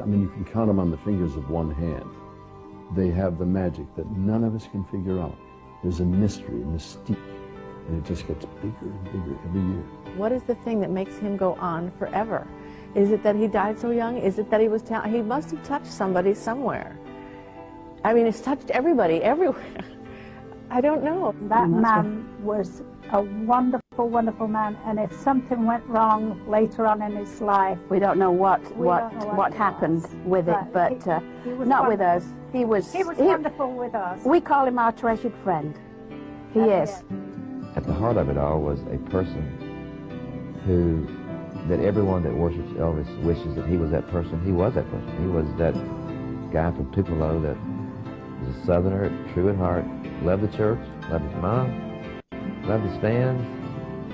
I mean, you can count them on the fingers of one hand. They have the magic that none of us can figure out. There's a mystery, a mystique, and it just gets bigger and bigger every year. What is the thing that makes him go on forever? Is it that he died so young? Is it that he was he must have touched somebody somewhere. I mean, it's touched everybody, everywhere. I don't know. That man was a wonderful, wonderful man, and if something went wrong later on in his life, we don't know what happened with it, but he was not with us. He was wonderful with us. We call him our treasured friend. He is. At the heart of it all was a person that everyone that worships Elvis wishes that he was that person. He was that person. He was that guy from Tupelo that was a Southerner, true at heart, loved the church, loved his mom, loved his fans,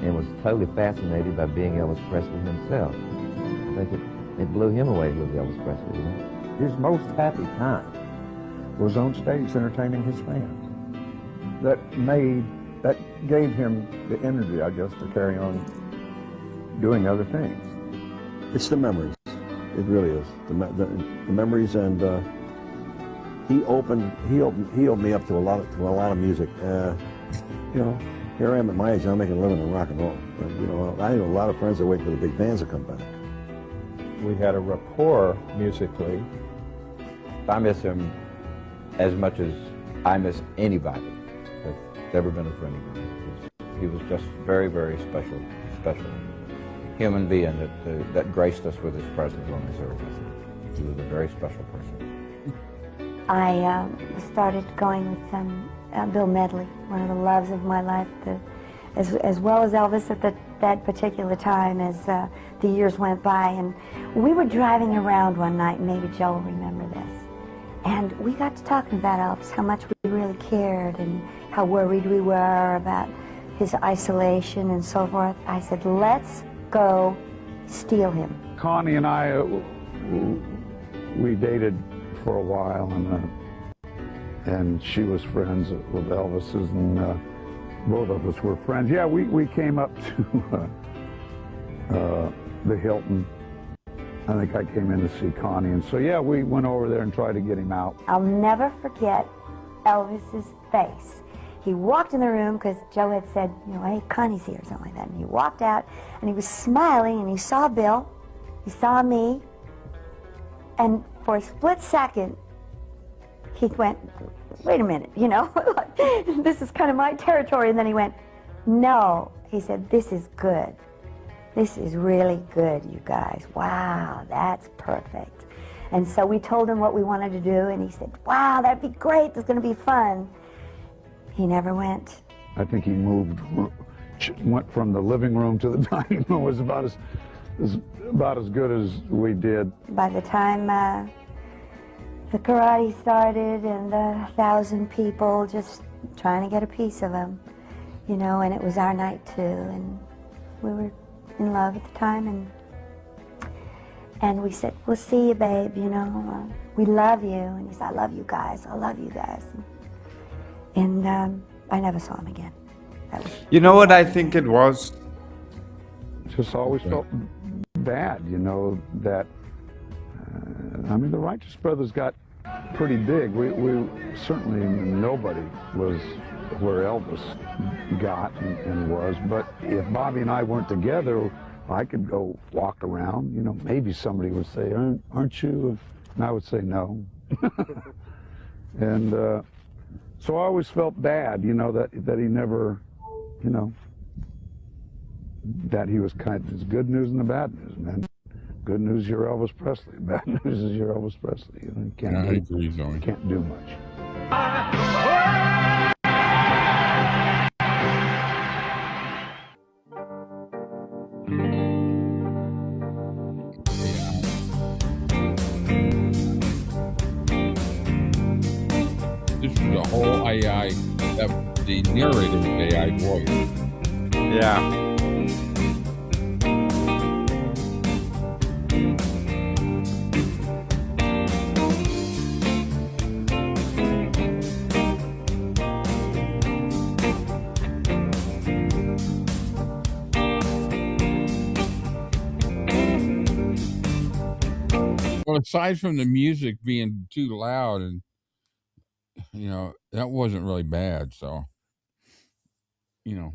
and was totally fascinated by being Elvis Presley himself. I think it blew him away with Elvis Presley, you know? His most happy time was on stage entertaining his fans. That gave him the energy, I guess, to carry on doing other things. It's the memories. It really is. The memories, and he opened me up to a lot of music. You know, here I am at my age, I'm making a living in rock and roll. And, you know, I know a lot of friends that wait for the big bands to come back. We had a rapport musically. I miss him as much as I miss anybody that's ever been a friend of mine. He was just very, very special human being that graced us with his presence on this earth. He was a very special person. I started going with Bill Medley, one of the loves of my life, as well as Elvis at that particular time as the years went by. And we were driving around one night, and maybe Joe will remember this, and we got to talking about Elvis, how much we really cared and how worried we were about his isolation and so forth. I said, let's go steal him. Connie and I, we dated for a while, and she was friends with Elvis's, and both of us were friends. Yeah, we came up to the Hilton. I think I came in to see Connie, and so yeah, we went over there and tried to get him out. I'll never forget Elvis's face. He walked in the room because Joe had said, you know, hey, Connie's here or something like that. And he walked out and he was smiling and he saw Bill, he saw me, and for a split second, he went, wait a minute, you know, this is kind of my territory. And then he went, no. He said, this is good. This is really good, you guys. Wow, that's perfect. And so we told him what we wanted to do, and he said, wow, that'd be great. It's going to be fun. He never went. I think he went from the living room to the dining room. It was about as good as we did. By the time the karate started and the 1,000 people just trying to get a piece of him, you know, and it was our night too, and we were in love at the time, and we said, we'll see you, babe, you know, we love you. And he said, I love you guys, I love you guys. And I never saw him again. You know what I think it was? Just always felt bad, you know, that, I mean, the Righteous Brothers got pretty big. We certainly, nobody was where Elvis got and was, but if Bobby and I weren't together, I could go walk around, you know, maybe somebody would say, aren't you? And I would say no. And so I always felt bad, you know, that he never, you know, that he was kind of, there's good news and the bad news, man. Good news, you're Elvis Presley. Bad news is you're Elvis Presley. You know, you can't do much. just the whole AI, the narrator's AI voice. Yeah. Well, aside from the music being too loud, and that wasn't really bad. So,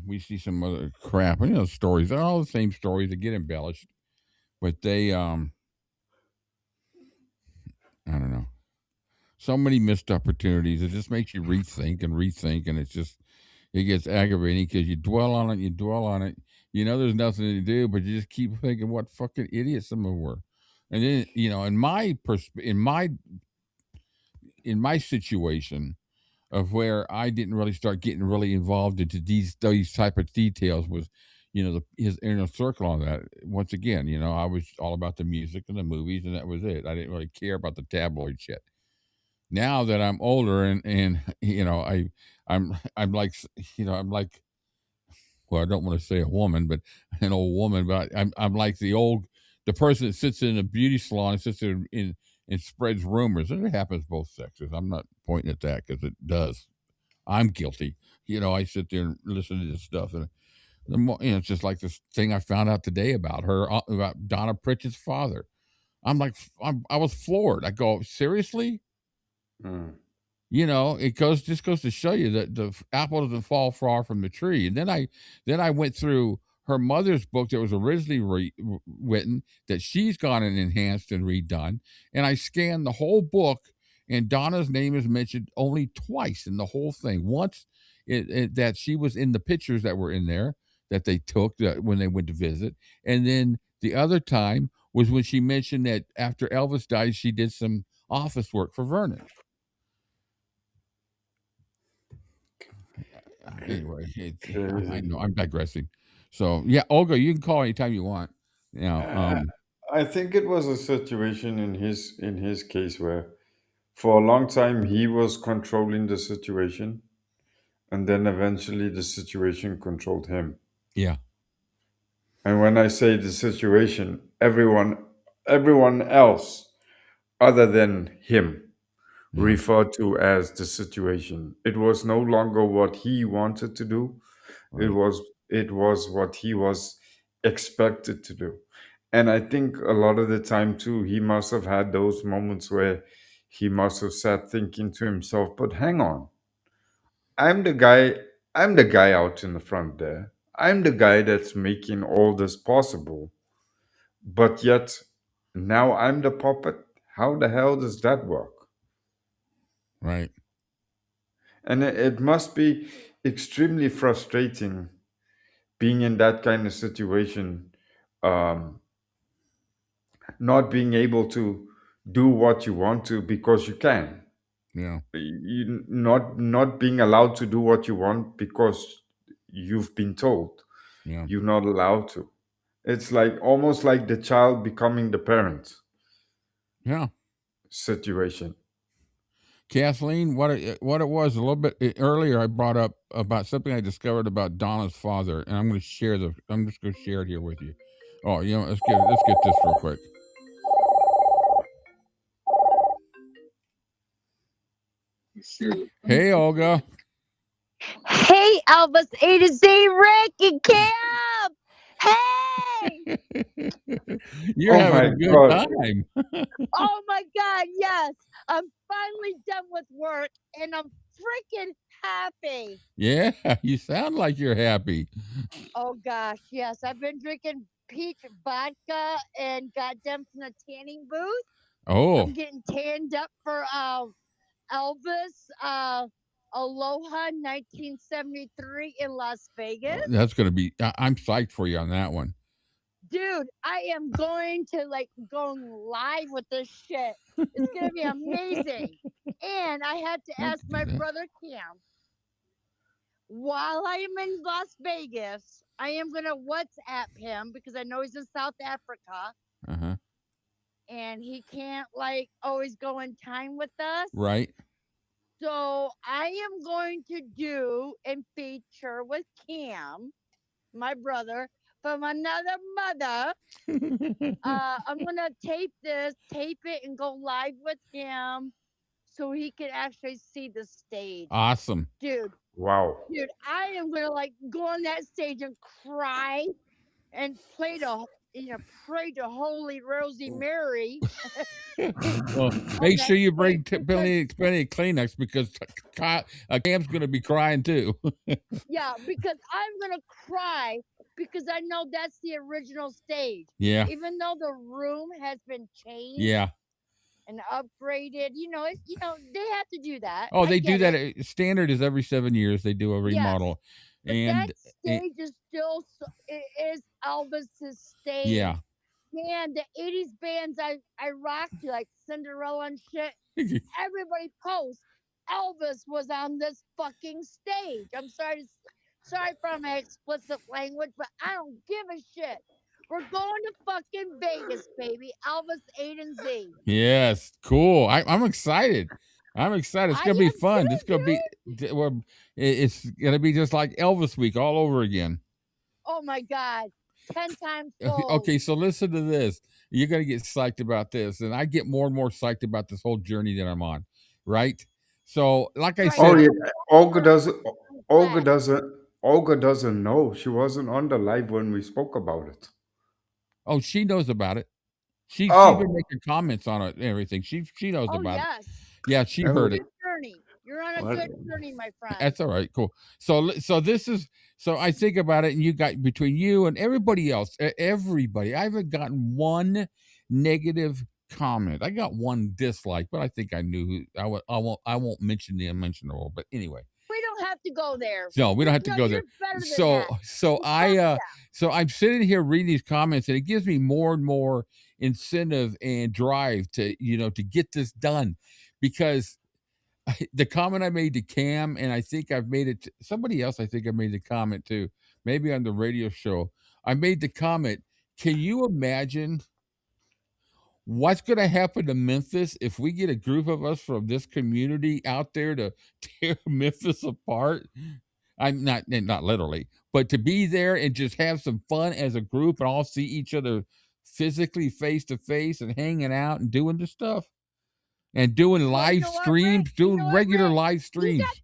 we see some other crap. Stories. They're all the same stories. They get embellished, but they, I don't know. So many missed opportunities. It just makes you rethink, and it gets aggravating because you dwell on it. There's nothing to do, but you just keep thinking what fucking idiots some of them were. And then, in my situation of where I didn't really start getting really involved into these type of details was, his inner circle on that. Once again, I was all about the music and the movies, and that was it. I didn't really care about the tabloid shit. Now that I'm older and I'm like, well, I don't want to say a woman, but an old woman, but I'm like the person that sits in a beauty salon and sits there and spreads rumors, and it happens both sexes. I'm not pointing at that because it does. I'm guilty. I sit there and listen to this stuff, and it's just like this thing I found out today about her, about Donna Pritchett's father. I'm like, I was floored. I go, seriously? It goes to show you that the apple doesn't fall far from the tree. And then I went through her mother's book that was originally written, that she's gone and enhanced and redone, and I scanned the whole book, and Donna's name is mentioned only twice in the whole thing. Once that she was in the pictures that were in there that they took when they went to visit, and then the other time was when she mentioned that after Elvis died, she did some office work for Vernon. Anyway, I know I'm digressing. So yeah, Olga, you can call anytime you want. I think it was a situation in his case where, for a long time, he was controlling the situation, and then eventually the situation controlled him. Yeah. And when I say the situation, everyone else other than him referred to as the situation. It was no longer what he wanted to do. Right. It was what he was expected to do. And I think a lot of the time too, he must have had those moments where he must have sat thinking to himself, but hang on. I'm the guy out in the front there. I'm the guy that's making all this possible. But yet now I'm the puppet. How the hell does that work? Right. And it must be extremely frustrating being in that kind of situation, not being able to do what you want to because you can. Yeah. You not being allowed to do what you want because you've been told. Yeah. You're not allowed to. It's like almost like the child becoming the parent. Yeah. Situation. Kathleen, what it was a little bit earlier, I brought up about something I discovered about Donna's father, and I'm just going to share it here with you. Oh, let's get this real quick. Hey, Olga. Hey, Elvis-A-Z, Rick and Cam. Hey. You're having a good time. Oh my God, yes. I'm finally done with work and I'm freaking happy. Yeah, you sound like you're happy. Oh gosh, yes. I've been drinking peach vodka and got them from the tanning booth. Oh. I'm getting tanned up for Elvis Aloha 1973 in Las Vegas. That's going to be, I'm psyched for you on that one. Dude, I am going live with this shit. It's going to be amazing. And I had to ask my brother Cam, while I am in Las Vegas, I am going to WhatsApp him because I know he's in South Africa. Uh-huh. And he can't always go in time with us. Right. So I am going to do and feature with Cam, my brother, from another mother. I'm gonna tape it, and go live with him, so he can actually see the stage. Awesome, dude. Wow. Dude, I am gonna go on that stage and cry and pray to Holy Rosie Mary. Well, make sure you bring plenty of Kleenex because Cam's going to be crying too. Yeah, because I'm going to cry because I know that's the original stage. Yeah. Even though the room has been changed. Yeah. And upgraded, they have to do that. Oh, they do that. Standard is every 7 years they do a remodel. Yes, but that stage is still is Elvis's stage. Yeah. Man, the 80s bands I rocked to, like Cinderella and shit. Everybody posts Elvis was on this fucking stage. I'm sorry for my explicit language, but I don't give a shit. We're going to fucking Vegas, baby. Elvis-A-Z. Yes, cool. I'm excited. I'm excited. It's gonna be fun. It's gonna be. It's gonna be just like Elvis Week all over again. Oh my God. 10 times fold. Okay, so listen to this. You're gonna get psyched about this, and I get more and more psyched about this whole journey that I'm on. Right. So, like I said, oh yeah, Olga doesn't know. She wasn't on the live when we spoke about it. Oh, she knows about it. She's been making comments on it and everything. She knows about it. Yeah, she heard it. You're on a good journey, my friend. That's all right. Cool. So this is, so I think about it, and you got, between you and everybody else, everybody, I haven't gotten one negative comment. I got one dislike, but I think I knew who. I won't mention the unmentionable, but anyway. We don't have to go there. No, we don't have to go there. So I'm sitting here reading these comments, and it gives me more and more incentive and drive to get this done, because the comment I made to Cam, and I think I've made it to somebody else. I think I made the comment too, maybe on the radio show. I made the comment. Can you imagine what's going to happen to Memphis if we get a group of us from this community out there to tear Memphis apart? I'm not literally, but to be there and just have some fun as a group and all see each other physically face to face and hanging out and doing the stuff and doing live streams, doing regular live streams. You got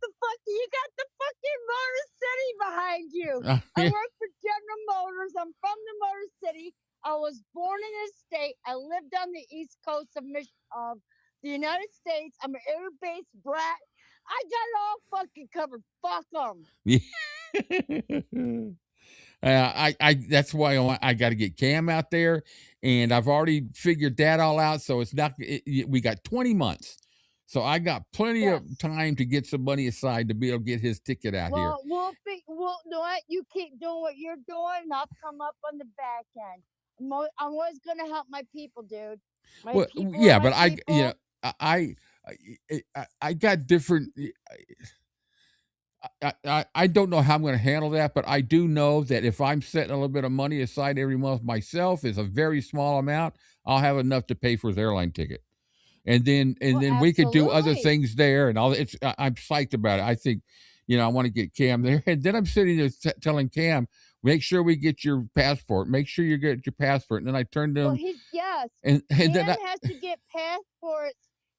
the fucking Motor City behind you. I work for General Motors. I'm from the Motor City. I was born in this state. I lived on the East Coast of the United States. I'm an air-based brat. I got it all fucking covered. Fuck them. I that's why I got to get Cam out there, and I've already figured that all out. So it's not. We got 20 months, so I got plenty of time to get some money aside to be able to get his ticket out here. We'll know what, you keep doing what you're doing, and I'll come up on the back end. I'm always gonna help my people, dude. I got different. I don't know how I'm going to handle that, but I do know that if I'm setting a little bit of money aside every month myself, is a very small amount, I'll have enough to pay for his airline ticket. And then we could do other things there, and all. I'm psyched about it. I think, I want to get Cam there. And then I'm sitting there telling Cam, make sure we get your passport. Make sure you get your passport. And then I turned to him. And then has to get passports.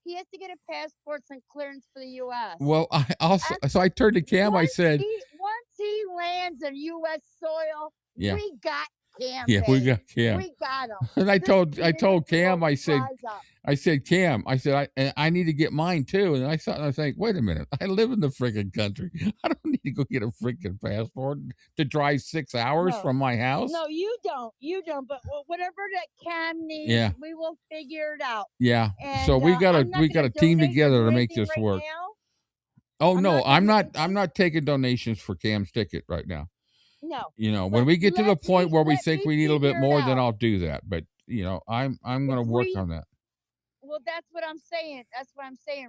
He has to get a passports and clearance for the U.S. Well, I turned to Cam. I said, once he lands on U.S. soil, we got Cam. Yeah, we got Cam. We got him. And I told Cam, I said, Cam, I need to get mine too. And I was like, wait a minute, I live in the freaking country. I don't need to go get a freaking passport to drive 6 hours from my house. No, you don't. But whatever that Cam needs, we will figure it out. Yeah. And, so we got a team together to make this work. Oh no, I'm not taking donations for Cam's ticket right now. No. When we get to the point where we think we need a little bit more, then I'll do that. But I'm going to work on that. Well, that's what I'm saying.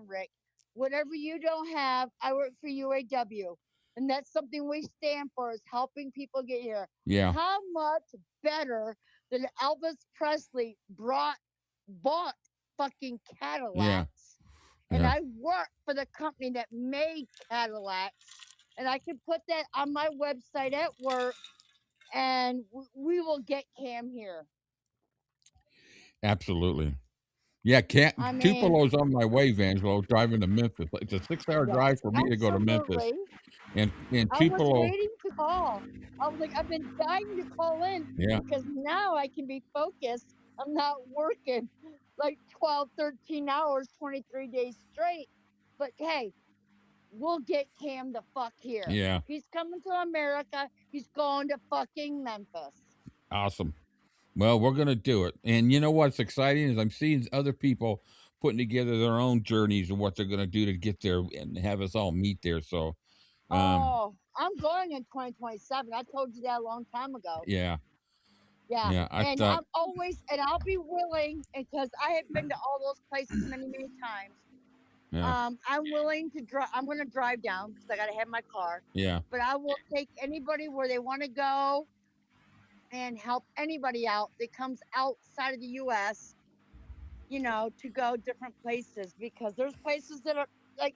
Rick. Whatever you don't have, I work for UAW. And that's something we stand for, is helping people get here. Yeah. How much better than Elvis Presley bought fucking Cadillacs and I work for the company that made Cadillacs, and I can put that on my website at work, and we will get Cam here. Absolutely. Yeah, Tupelo's on my way, Vangelo, driving to Memphis. It's a 6-hour drive for me to go to Memphis. And I Tupelo. was waiting to call. I was like, I've been dying to call in because now I can be focused. I'm not working like 12, 13 hours, 23 days straight. But hey, we'll get Cam the fuck here. Yeah. If he's coming to America, he's going to fucking Memphis. Awesome. Well, we're going to do it. And you know what's exciting is I'm seeing other people putting together their own journeys and what they're going to do to get there and have us all meet there. So, I'm going in 2027. I told you that a long time ago. Yeah. Yeah. Yeah. And I'm always, and I'll be willing, because I have been to all those places many, many times. Yeah. I'm willing to drive. I'm going to drive down because I got to have my car. Yeah. But I will take anybody where they want to go and help anybody out that comes outside of the U.S., you know, to go different places, because there's places that are like,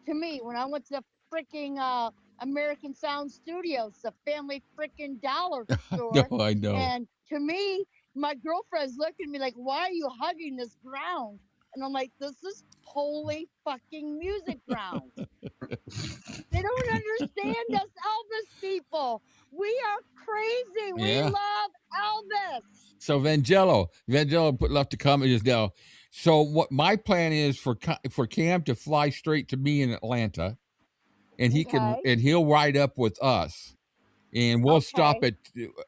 to me, when I went to the freaking American Sound Studios, the family freaking dollar store. No, I know. And to me, my girlfriend's looking at me like, why are you hugging this ground? And I'm like, this is holy fucking music ground. They don't understand us Elvis people. We are crazy. We love Elvis. So Vangelo left a comment just now. So what my plan is for Cam to fly straight to me in Atlanta, and he'll ride up with us, and we'll stop at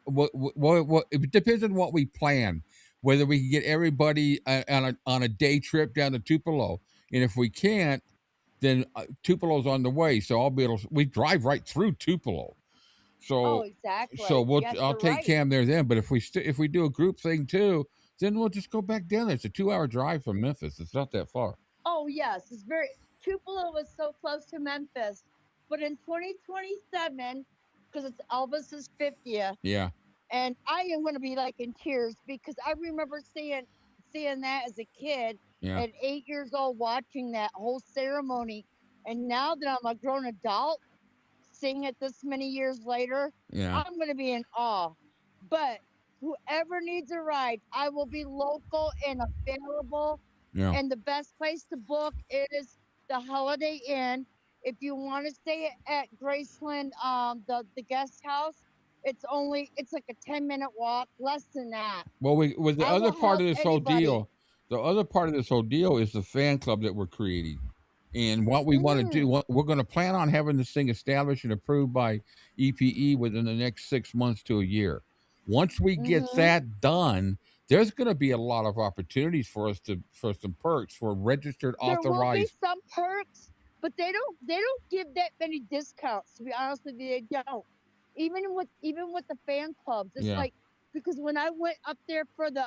what it depends on what we plan, whether we can get everybody on a day trip down to Tupelo, and if we can't, then Tupelo's on the way. So we drive right through Tupelo. So, exactly. So I'll take Cam there then. But if we do a group thing too, then we'll just go back down there. It's a 2-hour drive from Memphis. It's not that far. Oh yes, it's very. Tupelo is so close to Memphis, but in 2027, because it's Elvis's 50th. Yeah. And I am going to be like in tears because I remember seeing that as a kid at 8 years old, watching that whole ceremony, and now that I'm a grown adult, seeing it this many years later, I'm going to be in awe. But whoever needs a ride, I will be local and available. Yeah. And the best place to book is the Holiday Inn. If you want to stay at Graceland, the guest house, it's like a 10-minute walk, less than that. Well, the other part of this whole deal is the fan club that we're creating. And what we want to do, we're going to plan on having this thing established and approved by EPE within the next 6 months to a year. Once we get that done, there's going to be a lot of opportunities for some perks for registered, authorized. There will be some perks, but they don't give that many discounts. To be honest with you, they don't. Even with the fan clubs, it's like, because when I went up there for the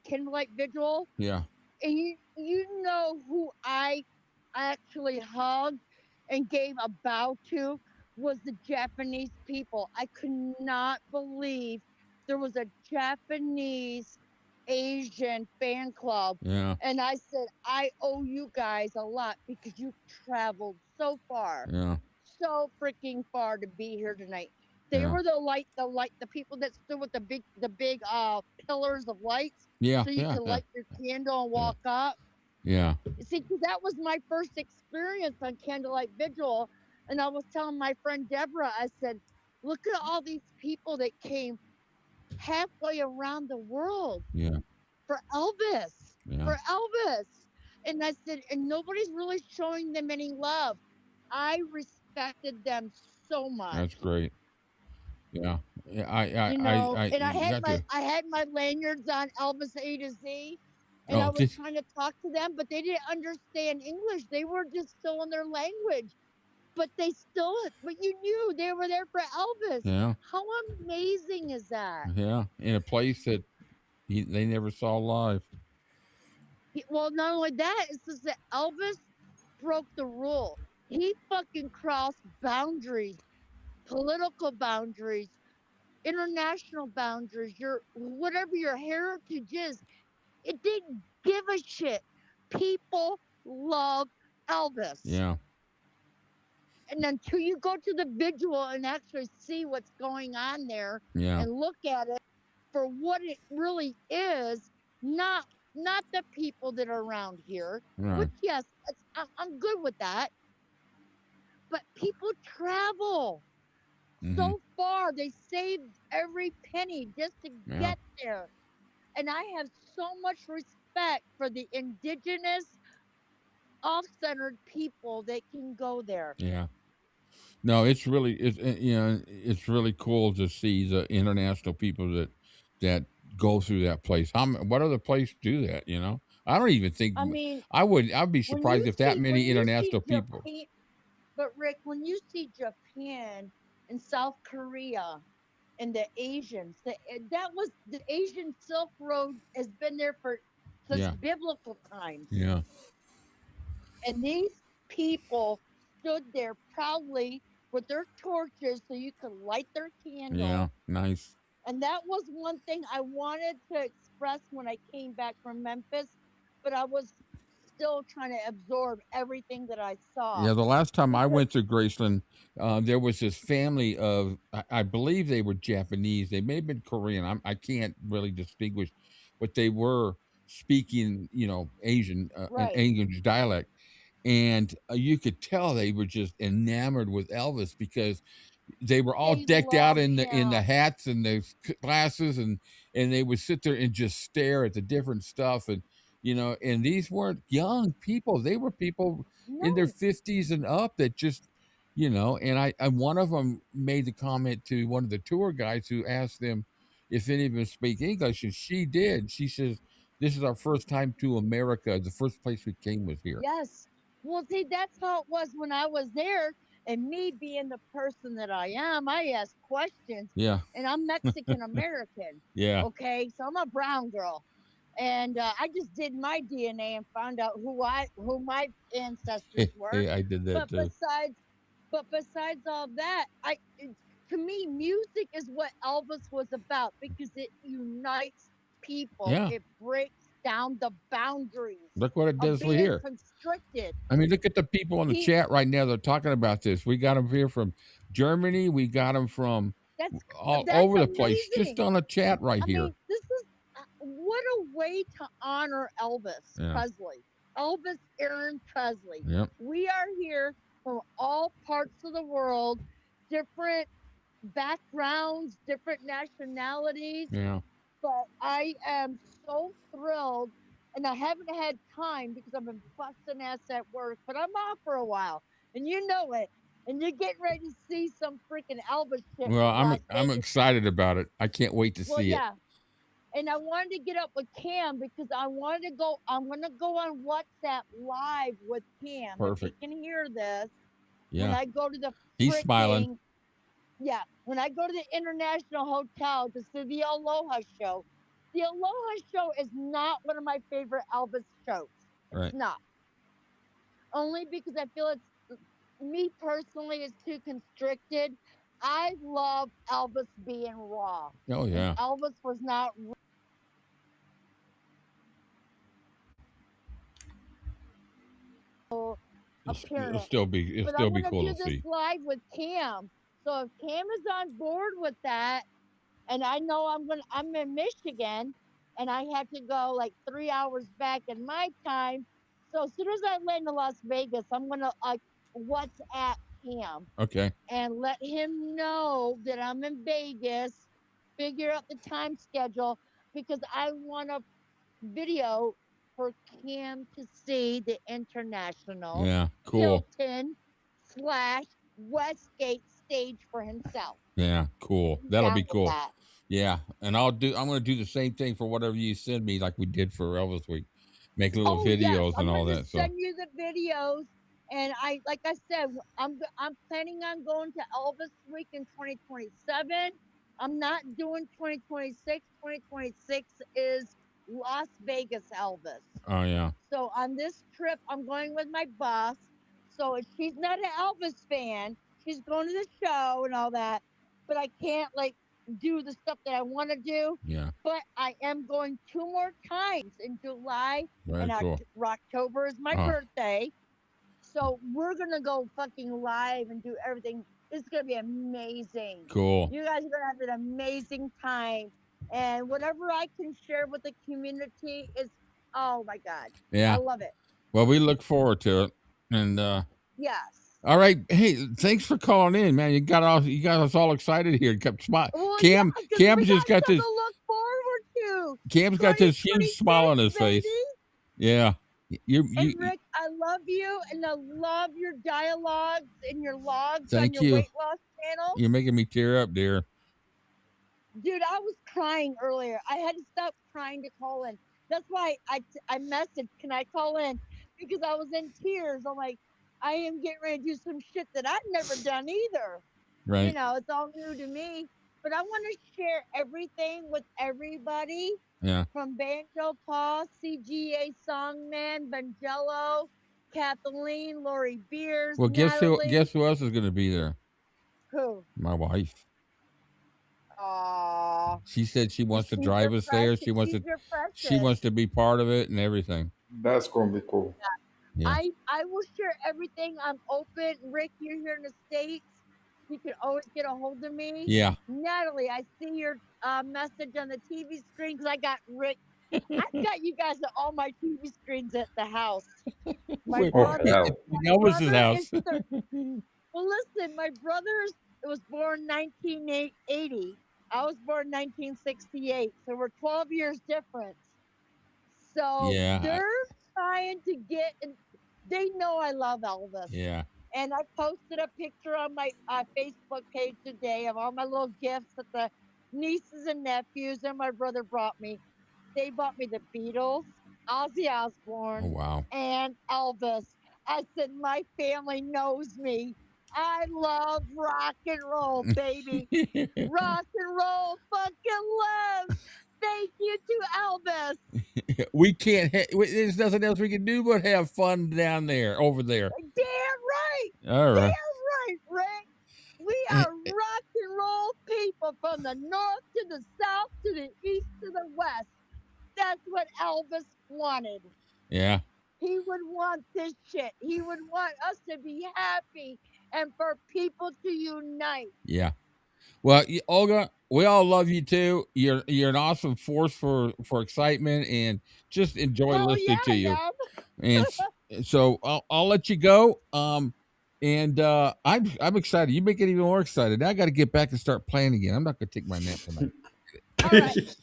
candlelight vigil, and you know who I actually hugged and gave a bow to was the Japanese people. I could not believe there was a Japanese Asian fan club. Yeah. And I said, I owe you guys a lot because you traveled so far. Yeah. So freaking far to be here tonight. They were the people that stood with the big pillars of lights. Yeah. So you could light your candle and walk up. Yeah. See, because that was my first experience on Candlelight Vigil. And I was telling my friend Deborah, I said, look at all these people that came halfway around the world for Elvis. Yeah. For Elvis. And I said, and nobody's really showing them any love. I respected them so much. That's great. Yeah. I had my lanyards on Elvis-A-Z. And I was trying to talk to them, but they didn't understand English. They were just still in their language. But you knew they were there for Elvis. Yeah. How amazing is that? Yeah. In a place that they never saw live. Well, not only that, it's just that Elvis broke the rule. He fucking crossed boundaries, political boundaries, international boundaries, whatever your heritage is. It didn't give a shit. People love Elvis. Yeah. And until you go to the vigil and actually see what's going on there Yeah. and look at it for what it really is, not the people that are around here, Right. which, yes, I'm good with that. But people travel so far. They saved every penny just to get there. And I have so much respect for the indigenous, off-centered people that can go there. Yeah. No, it's really it's really cool to see the international people that go through that place. What other place do that? I don't even think I mean, I'd be surprised if that many international Japan, people. but Rick, when you see Japan and South Korea and the Asians, that was the Asian Silk Road has been there since biblical times. Yeah. And these people stood there proudly with their torches so you could light their candle. Yeah, nice. And that was one thing I wanted to express when I came back from Memphis, but I was still trying to absorb everything that I saw. Yeah, the last time I went to Graceland, there was this family of, I believe they were Japanese. They may have been Korean. I can't really distinguish, but they were speaking, Asian, an English dialect. And you could tell they were just enamored with Elvis because they were all decked out in the hats and the glasses, and they would sit there and just stare at the different stuff. And and these weren't young people. They were people in their 50s and up that just and I one of them made the comment to one of the tour guides who asked them if any of them speak English, and she did. She says, "This is our first time to America. The first place we came was here." Yes. Well, see, that's how it was when I was there. And me being the person that I am, I ask questions. Yeah. And I'm Mexican American. Yeah. Okay. So I'm a brown girl. And I just did my DNA and found out who my ancestors were. Hey, I did that too. Besides all that, to me, music is what Elvis was about because it unites people. Yeah. It breaks down the boundaries. Look what it does being here. Constricted. I mean, look at the people in the chat right now. They're talking about this. We got them here from Germany. We got them from all over the place. Just on a chat right here. I mean, this is what a way to honor Elvis Presley. Elvis Aaron Presley. Yep. We are here from all parts of the world, different backgrounds, different nationalities. Yeah. But I am so thrilled, and I haven't had time because I've been busting ass at work, but I'm off for a while, and you know it. And you're getting ready to see some freaking Elvis shit. Well, I'm excited about it. I can't wait to see it. And I wanted to get up with Cam because I'm going to go on WhatsApp live with Cam. Perfect. If he can hear this. Yeah. When I go to the He's smiling. Yeah. When I go to the International Hotel to see the Aloha Show. The Aloha Show is not one of my favorite Elvis shows. It's not. Only because I feel me personally is too constricted. I love Elvis being raw. Oh yeah. And Elvis was not apparent. It'll still be cool to see. But I'm gonna do this live with Cam. So if Cam is on board with that, and I know I'm in Michigan, and I have to go like 3 hours back in my time. So as soon as I land in Las Vegas, I'm gonna WhatsApp Cam. Okay. And let him know that I'm in Vegas. Figure out the time schedule because I want a video for Cam to see the international Hilton / Westgate stage for himself. Yeah, cool. That'll be cool. Yeah, and I'm going to do the same thing for whatever you send me, like we did for Elvis Week. Make little videos and all that. Send you the videos, and like I said, I'm planning on going to Elvis Week in 2027. I'm not doing 2026. 2026 is Las Vegas Elvis. Oh yeah. So on this trip, I'm going with my boss. So if she's not an Elvis fan, she's going to the show and all that. But I can't do the stuff that I want to do. Yeah. But I am going 2 more times in July. Very cool. October is my birthday. So we're gonna go fucking live and do everything. It's gonna be amazing. Cool. You guys are gonna have an amazing time, and whatever I can share with the community is, oh my God, yeah, I love it. Well, we look forward to it, and yes. All right, hey, thanks for calling in, man. You got us all excited here. Kept smiling. Well, Cam's just got this. To look forward to. Cam's got this huge smile on his face. Yeah. And Rick, I love you, and I love your dialogues and your logs on your weight loss channel. You're making me tear up, dear. Dude, I was crying earlier. I had to stop crying to call in. That's why I messaged, can I call in? Because I was in tears. I'm like, I am getting ready to do some shit that I've never done either. Right. You know, it's all new to me. But I want to share everything with everybody. Yeah. From Banjo Paul, CGA Songman, Vangello, Kathleen, Lori Beers. Well, Natalie. guess who else is going to be there? Who? My wife. Aww. She said she wants to drive us there. She wants to be part of it and everything. That's gonna be cool. Yeah. I will share everything. I'm open. Rick, you're here in the States. You can always get a hold of me. Yeah. Natalie, I see your message on the TV screen because I got Rick. I've got you guys at all my TV screens at the house. My brother, Elvis's house. Well, listen, my brother was born 1980. I was born 1968, so we're 12 years different. So they're trying to get, and they know I love Elvis. Yeah. And I posted a picture on my Facebook page today of all my little gifts that the nieces and nephews and my brother brought me. They bought me the Beatles, Ozzy Osbourne, and Elvis. I said, my family knows me. I love rock and roll, baby. Rock and roll fucking lives. Thank you to Elvis. We can't. There's nothing else we can do but have fun down there, over there. Damn right. All right. Damn right, Rick. We are rock and roll people from the north to the south to the east to the west. That's what Elvis wanted. Yeah. He would want this shit. He would want us to be happy and for people to unite. Yeah. Well, Olga, we all love you too. You're an awesome force for excitement, and just enjoy listening to you. And so I'll let you go. I'm excited. You make it even more excited. Now I got to get back and start playing again. I'm not going to take my nap tonight. All right.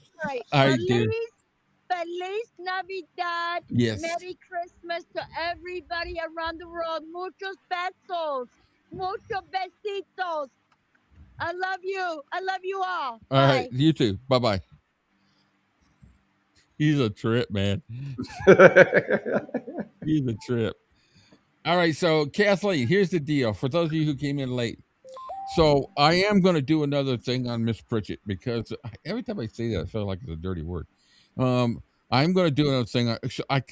All right, dear. Feliz Navidad. Yes. Merry Christmas to everybody around the world. Muchos besos. Muchos besitos. I love you. I love you all. All right. You too. Bye-bye. He's a trip, man. He's a trip. All right. So, Kathleen, here's the deal. For those of you who came in late. So, I am going to do another thing on Miss Pritchett because every time I say that, I feel like it's a dirty word. I'm going to do another thing.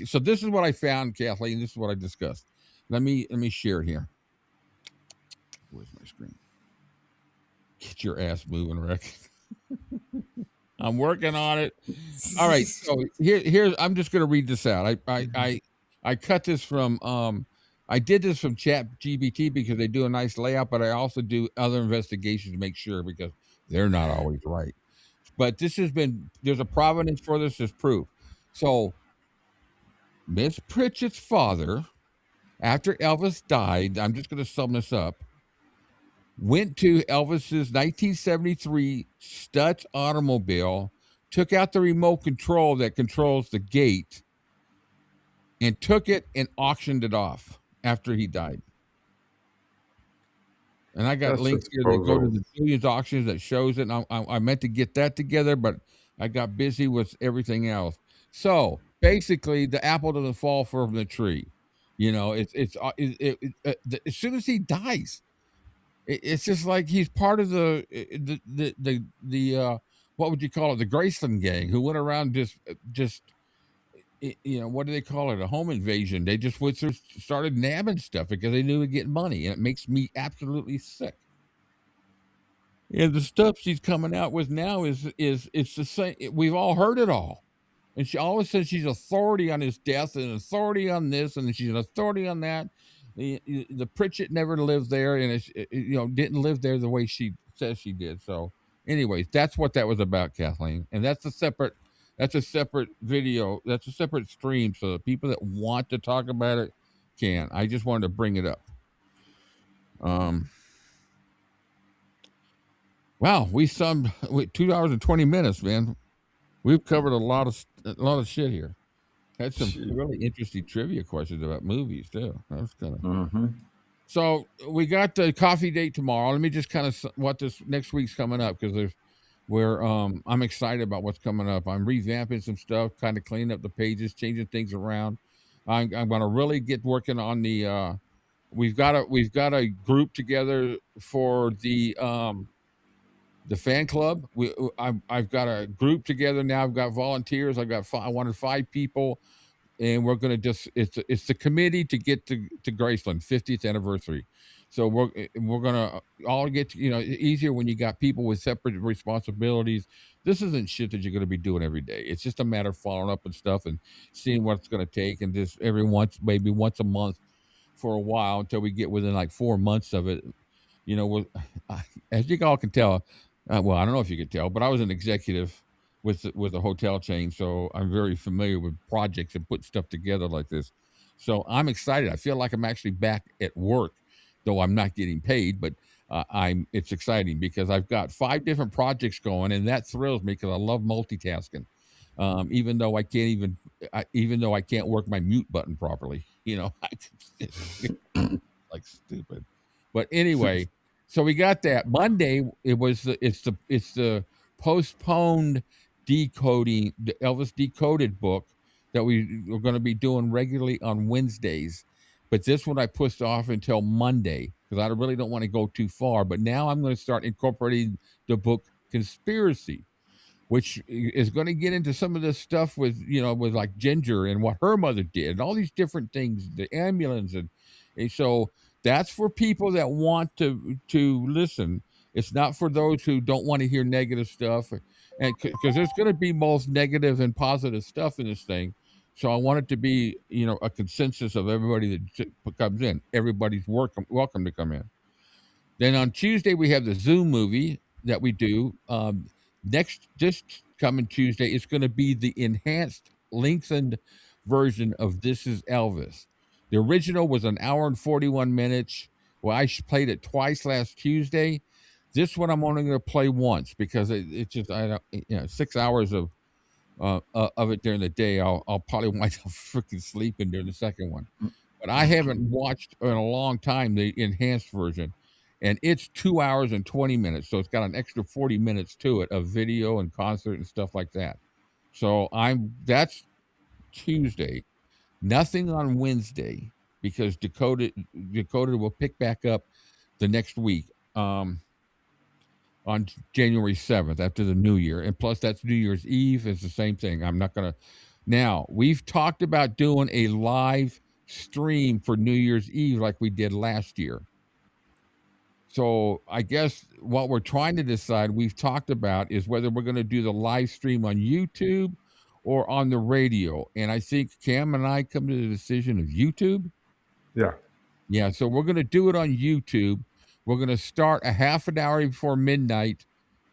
So this is what I found, Kathleen. This is what I discussed. Let me share it here. Where's my screen? Get your ass moving, Rick. I'm working on it. All right. So here's. I'm just going to read this out. I cut this from. I did this from ChatGPT because they do a nice layout, but I also do other investigations to make sure because they're not always right. But this has been. There's a provenance for this. As proof. So, Miss Pritchett's father, after Elvis died, I'm just going to sum this up, went to Elvis's 1973 Stutz automobile, took out the remote control that controls the gate, and took it and auctioned it off after he died. And I got links here that go to the Julian's auctions that shows it. And I meant to get that together, but I got busy with everything else. So basically, the apple doesn't fall from the tree. You know, as soon as he dies, it's just like he's part of the what would you call it? The Graceland gang who went around just what do they call it? A home invasion. They just went through, started nabbing stuff because they knew they'd get money, and it makes me absolutely sick. And the stuff she's coming out with now is it's the same. We've all heard it all. And she always says she's authority on his death and authority on this, and she's an authority on that. The Pritchett never lived there, and didn't live there the way she says she did. So, anyways, that's what that was about, Kathleen, and that's a separate video. That's a separate stream. So the people that want to talk about it can. I just wanted to bring it up. Wow, we summed 2 hours and 20 minutes, man. We've covered a lot of shit here. Had some really interesting trivia questions about movies too. That was kind of. So we got the coffee date tomorrow. Let me just kind of what this next week's coming up, because I'm excited about what's coming up. I'm revamping some stuff, kind of cleaning up the pages, changing things around. I'm going to really get working on the. We've got a group together for the fan club. I've got a group together now. I've got volunteers. I wanted 5 people, and we're going to it's the committee to get to Graceland 50th anniversary. So we're going to all get to, easier when you got people with separate responsibilities. This isn't shit that you're going to be doing every day. It's just a matter of following up and stuff and seeing what it's going to take, and just maybe once a month for a while until we get within like 4 months of it. As you all can tell, well, I don't know if you could tell, but I was an executive with a hotel chain, so I'm very familiar with projects and putting stuff together like this. So I'm excited. I feel like I'm actually back at work, though I'm not getting paid. But it's exciting because I've got 5 different projects going, and that thrills me because I love multitasking. Even though I can't work my mute button properly, like stupid. But anyway. So we got that Monday. It's the postponed decoding, the Elvis Decoded book that we are going to be doing regularly on Wednesdays. But this one I pushed off until Monday because I really don't want to go too far. But now I'm going to start incorporating the book Conspiracy, which is going to get into some of this stuff with like Ginger and what her mother did and all these different things, the ambulance, and so that's for people that want to listen. It's not for those who don't want to hear negative stuff, and because there's going to be both negative and positive stuff in this thing. So I want it to be a consensus of everybody that comes in. Everybody's welcome to come in. Then on Tuesday we have the Zoom movie that we do. This coming Tuesday is going to be the enhanced, lengthened version of This Is Elvis. The original was an hour and 41 minutes. Well, I played it twice last Tuesday. This one I'm only going to play once because it's just 6 hours of it during the day. I'll probably wind up freaking sleeping during the second one. But I haven't watched in a long time the enhanced version, and it's 2 hours and 20 minutes. So it's got an extra 40 minutes to it of video and concert and stuff like that. So that's Tuesday. Nothing on Wednesday because Decoded will pick back up the next week on January 7th after the New Year. And plus that's New Year's Eve. It's the same thing. I'm not going to. Now, we've talked about doing a live stream for New Year's Eve like we did last year. So I guess what we're trying to decide, we've talked about, is whether we're going to do the live stream on YouTube or on the radio. And I think Cam and I come to the decision of YouTube. Yeah. So we're going to do it on YouTube. We're going to start a half an hour before midnight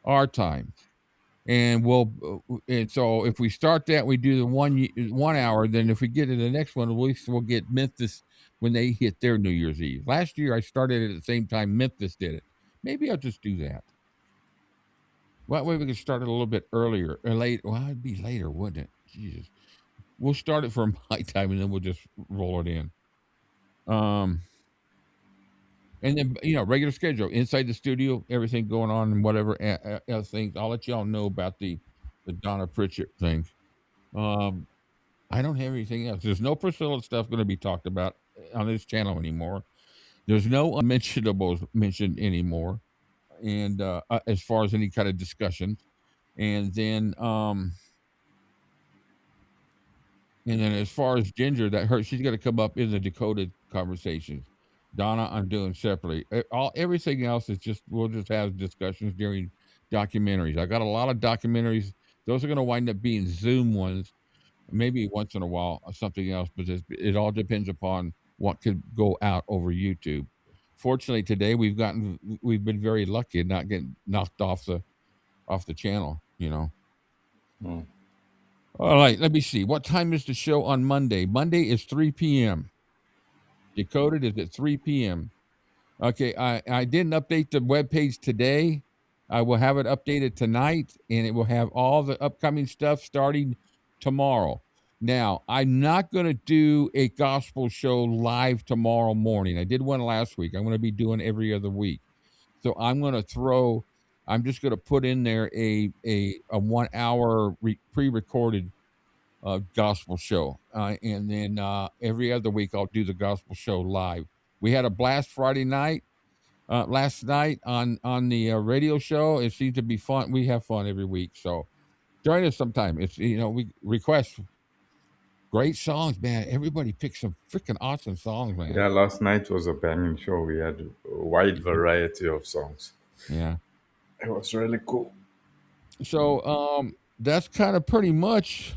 our time. And so if we start that, we do the 1 hour. Then if we get to the next one, at least we'll get Memphis when they hit their New Year's Eve. Last year I started it at the same time Memphis did it. Maybe I'll just do that. That way we can start it a little bit earlier or late. Well, it'd be later, wouldn't it? Jesus. We'll start it for my time and then we'll just roll it in. And then, regular schedule inside the studio, everything going on and whatever else things. I'll let y'all know about the Donna Pritchett thing. I don't have anything else. There's no Priscilla stuff going to be talked about on this channel anymore. There's no unmentionables mentioned anymore. And as far as any kind of discussion. And then as far as Ginger, she's got to come up in the Decoded conversations. Donna, I'm doing separately. Everything else is we'll just have discussions during documentaries. I got a lot of documentaries. Those are going to wind up being Zoom ones, maybe once in a while or something else, but it all depends upon what could go out over YouTube. Fortunately, today we've been very lucky in not getting knocked off the channel. All right, let me see. What time is the show on Monday? Monday is 3 p.m. Decoded is at 3 p.m. Okay, I didn't update the webpage today. I will have it updated tonight, and it will have all the upcoming stuff starting tomorrow. Now, I'm not going to do a gospel show live tomorrow morning. I did one last week. I'm going to be doing every other week. So I'm just going to put in there a 1 hour pre-recorded gospel show. And then every other week, I'll do the gospel show live. We had a blast Friday night. Last night on the radio show. It seems to be fun. We have fun every week, so join us sometime. It's we request great songs, man. Everybody picks some freaking awesome songs, man. Yeah, last night was a banging show. We had a wide variety of songs. Yeah, it was really cool. So that's kind of pretty much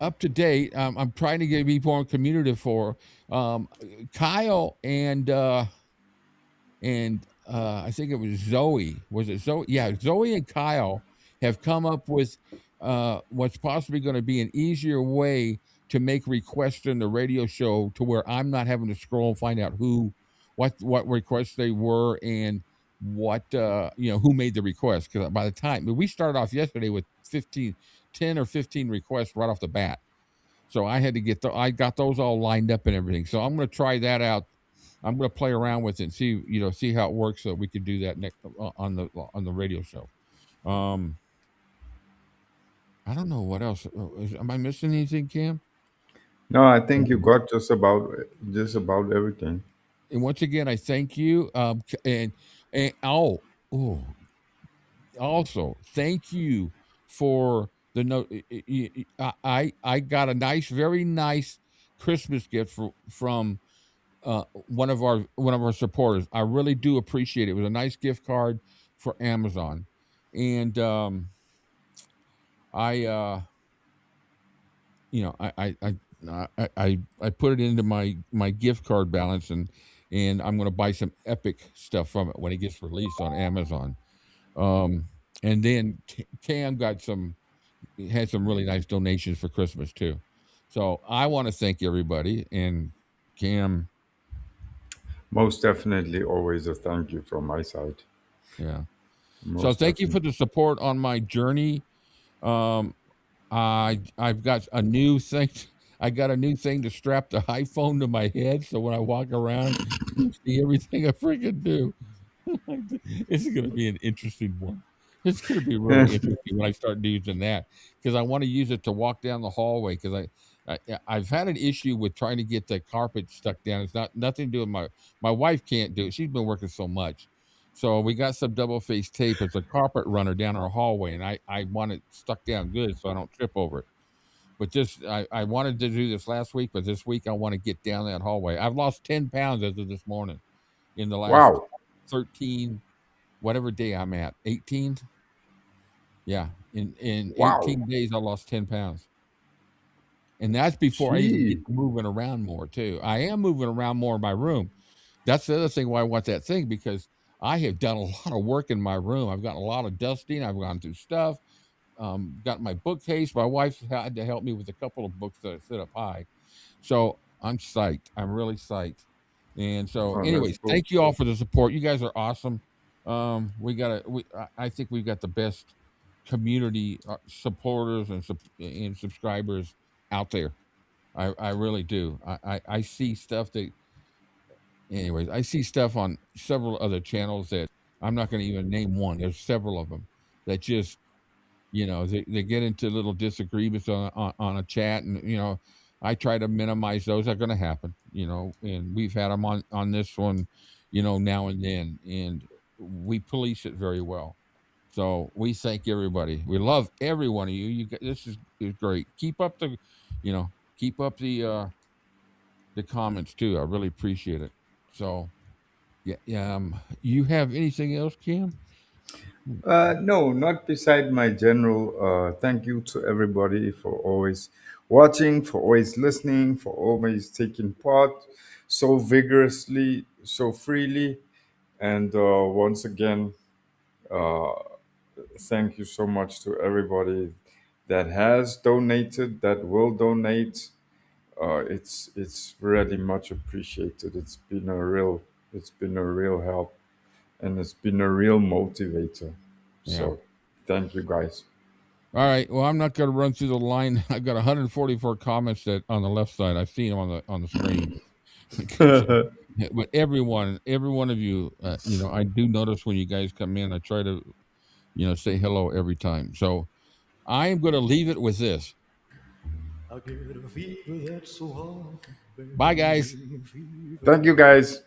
up to date. I'm trying to be more communicative for Kyle and I think it was Zoe. Was it Zoe? Yeah, Zoe and Kyle have come up with what's possibly going to be an easier way to make requests in the radio show to where I'm not having to scroll and find out what requests they were and what who made the request. Because by the time we started off yesterday with 10 or 15 requests right off the bat. So I had to I got those all lined up and everything. So I'm going to try that out. I'm going to play around with it and see how it works, so we can do that next on the radio show. I don't know what else. Am I missing anything, Cam? No, I think you got just about everything. And once again, I thank you. And also thank you for the note. I got a very nice Christmas gift from one of our supporters. I really do appreciate it. It was a nice gift card for Amazon, and I put it into my gift card balance, and I'm going to buy some epic stuff from it when it gets released on Amazon. And then Cam had some really nice donations for Christmas too. So I want to thank everybody, and Cam. Most definitely, always a thank you from my side. Yeah. So thank you for the support on my journey. I've got a new thing. I got a new thing to strap the iPhone to my head, so when I walk around, you see everything I freaking do. This is going to be an interesting one. It's going to be really interesting when I start using that, because I want to use it to walk down the hallway. Because I've had an issue with trying to get the carpet stuck down. It's nothing to do with my wife can't do it. She's been working so much. So we got some double-faced tape as a carpet runner down our hallway, and I want it stuck down good so I don't trip over it. But I wanted to do this last week, but this week I want to get down that hallway. I've lost 10 pounds as of this morning in the last 13, whatever day I'm at, 18. Yeah, in 18 days I lost 10 pounds. And that's before I even get moving around more too. I am moving around more in my room. That's the other thing why I want that thing, because I have done a lot of work in my room. I've gotten a lot of dusting. I've gone through stuff. Got my bookcase. My wife had to help me with a couple of books that I sit up high. So I'm psyched. I'm really psyched. And so, anyways, thank you all for the support. You guys are awesome. I think we've got the best community supporters and subscribers out there. I really do. I see stuff that. Anyways, I see stuff on several other channels that I'm not going to even name one. There's several of them that just, they get into little disagreements on a chat, and I try to minimize those. They're going to happen, and we've had them on this one, now and then, and we police it very well. So we thank everybody. We love every one of you. This is great. Keep up the comments too. I really appreciate it. So, yeah. You have anything else, Cam? No, not beside my general thank you to everybody for always watching, for always listening, for always taking part so vigorously, so freely. And once again, uh, thank you so much to everybody that has donated, that will donate. It's really much appreciated. It's been a real help, and it's been a real motivator. So thank you guys. All right. Well, I'm not going to run through the line. I've got 144 comments that on the left side. I see them on the screen. But every one of you, I do notice when you guys come in. I try to, say hello every time. So I am going to leave it with this. Bye, guys. Thank you, guys.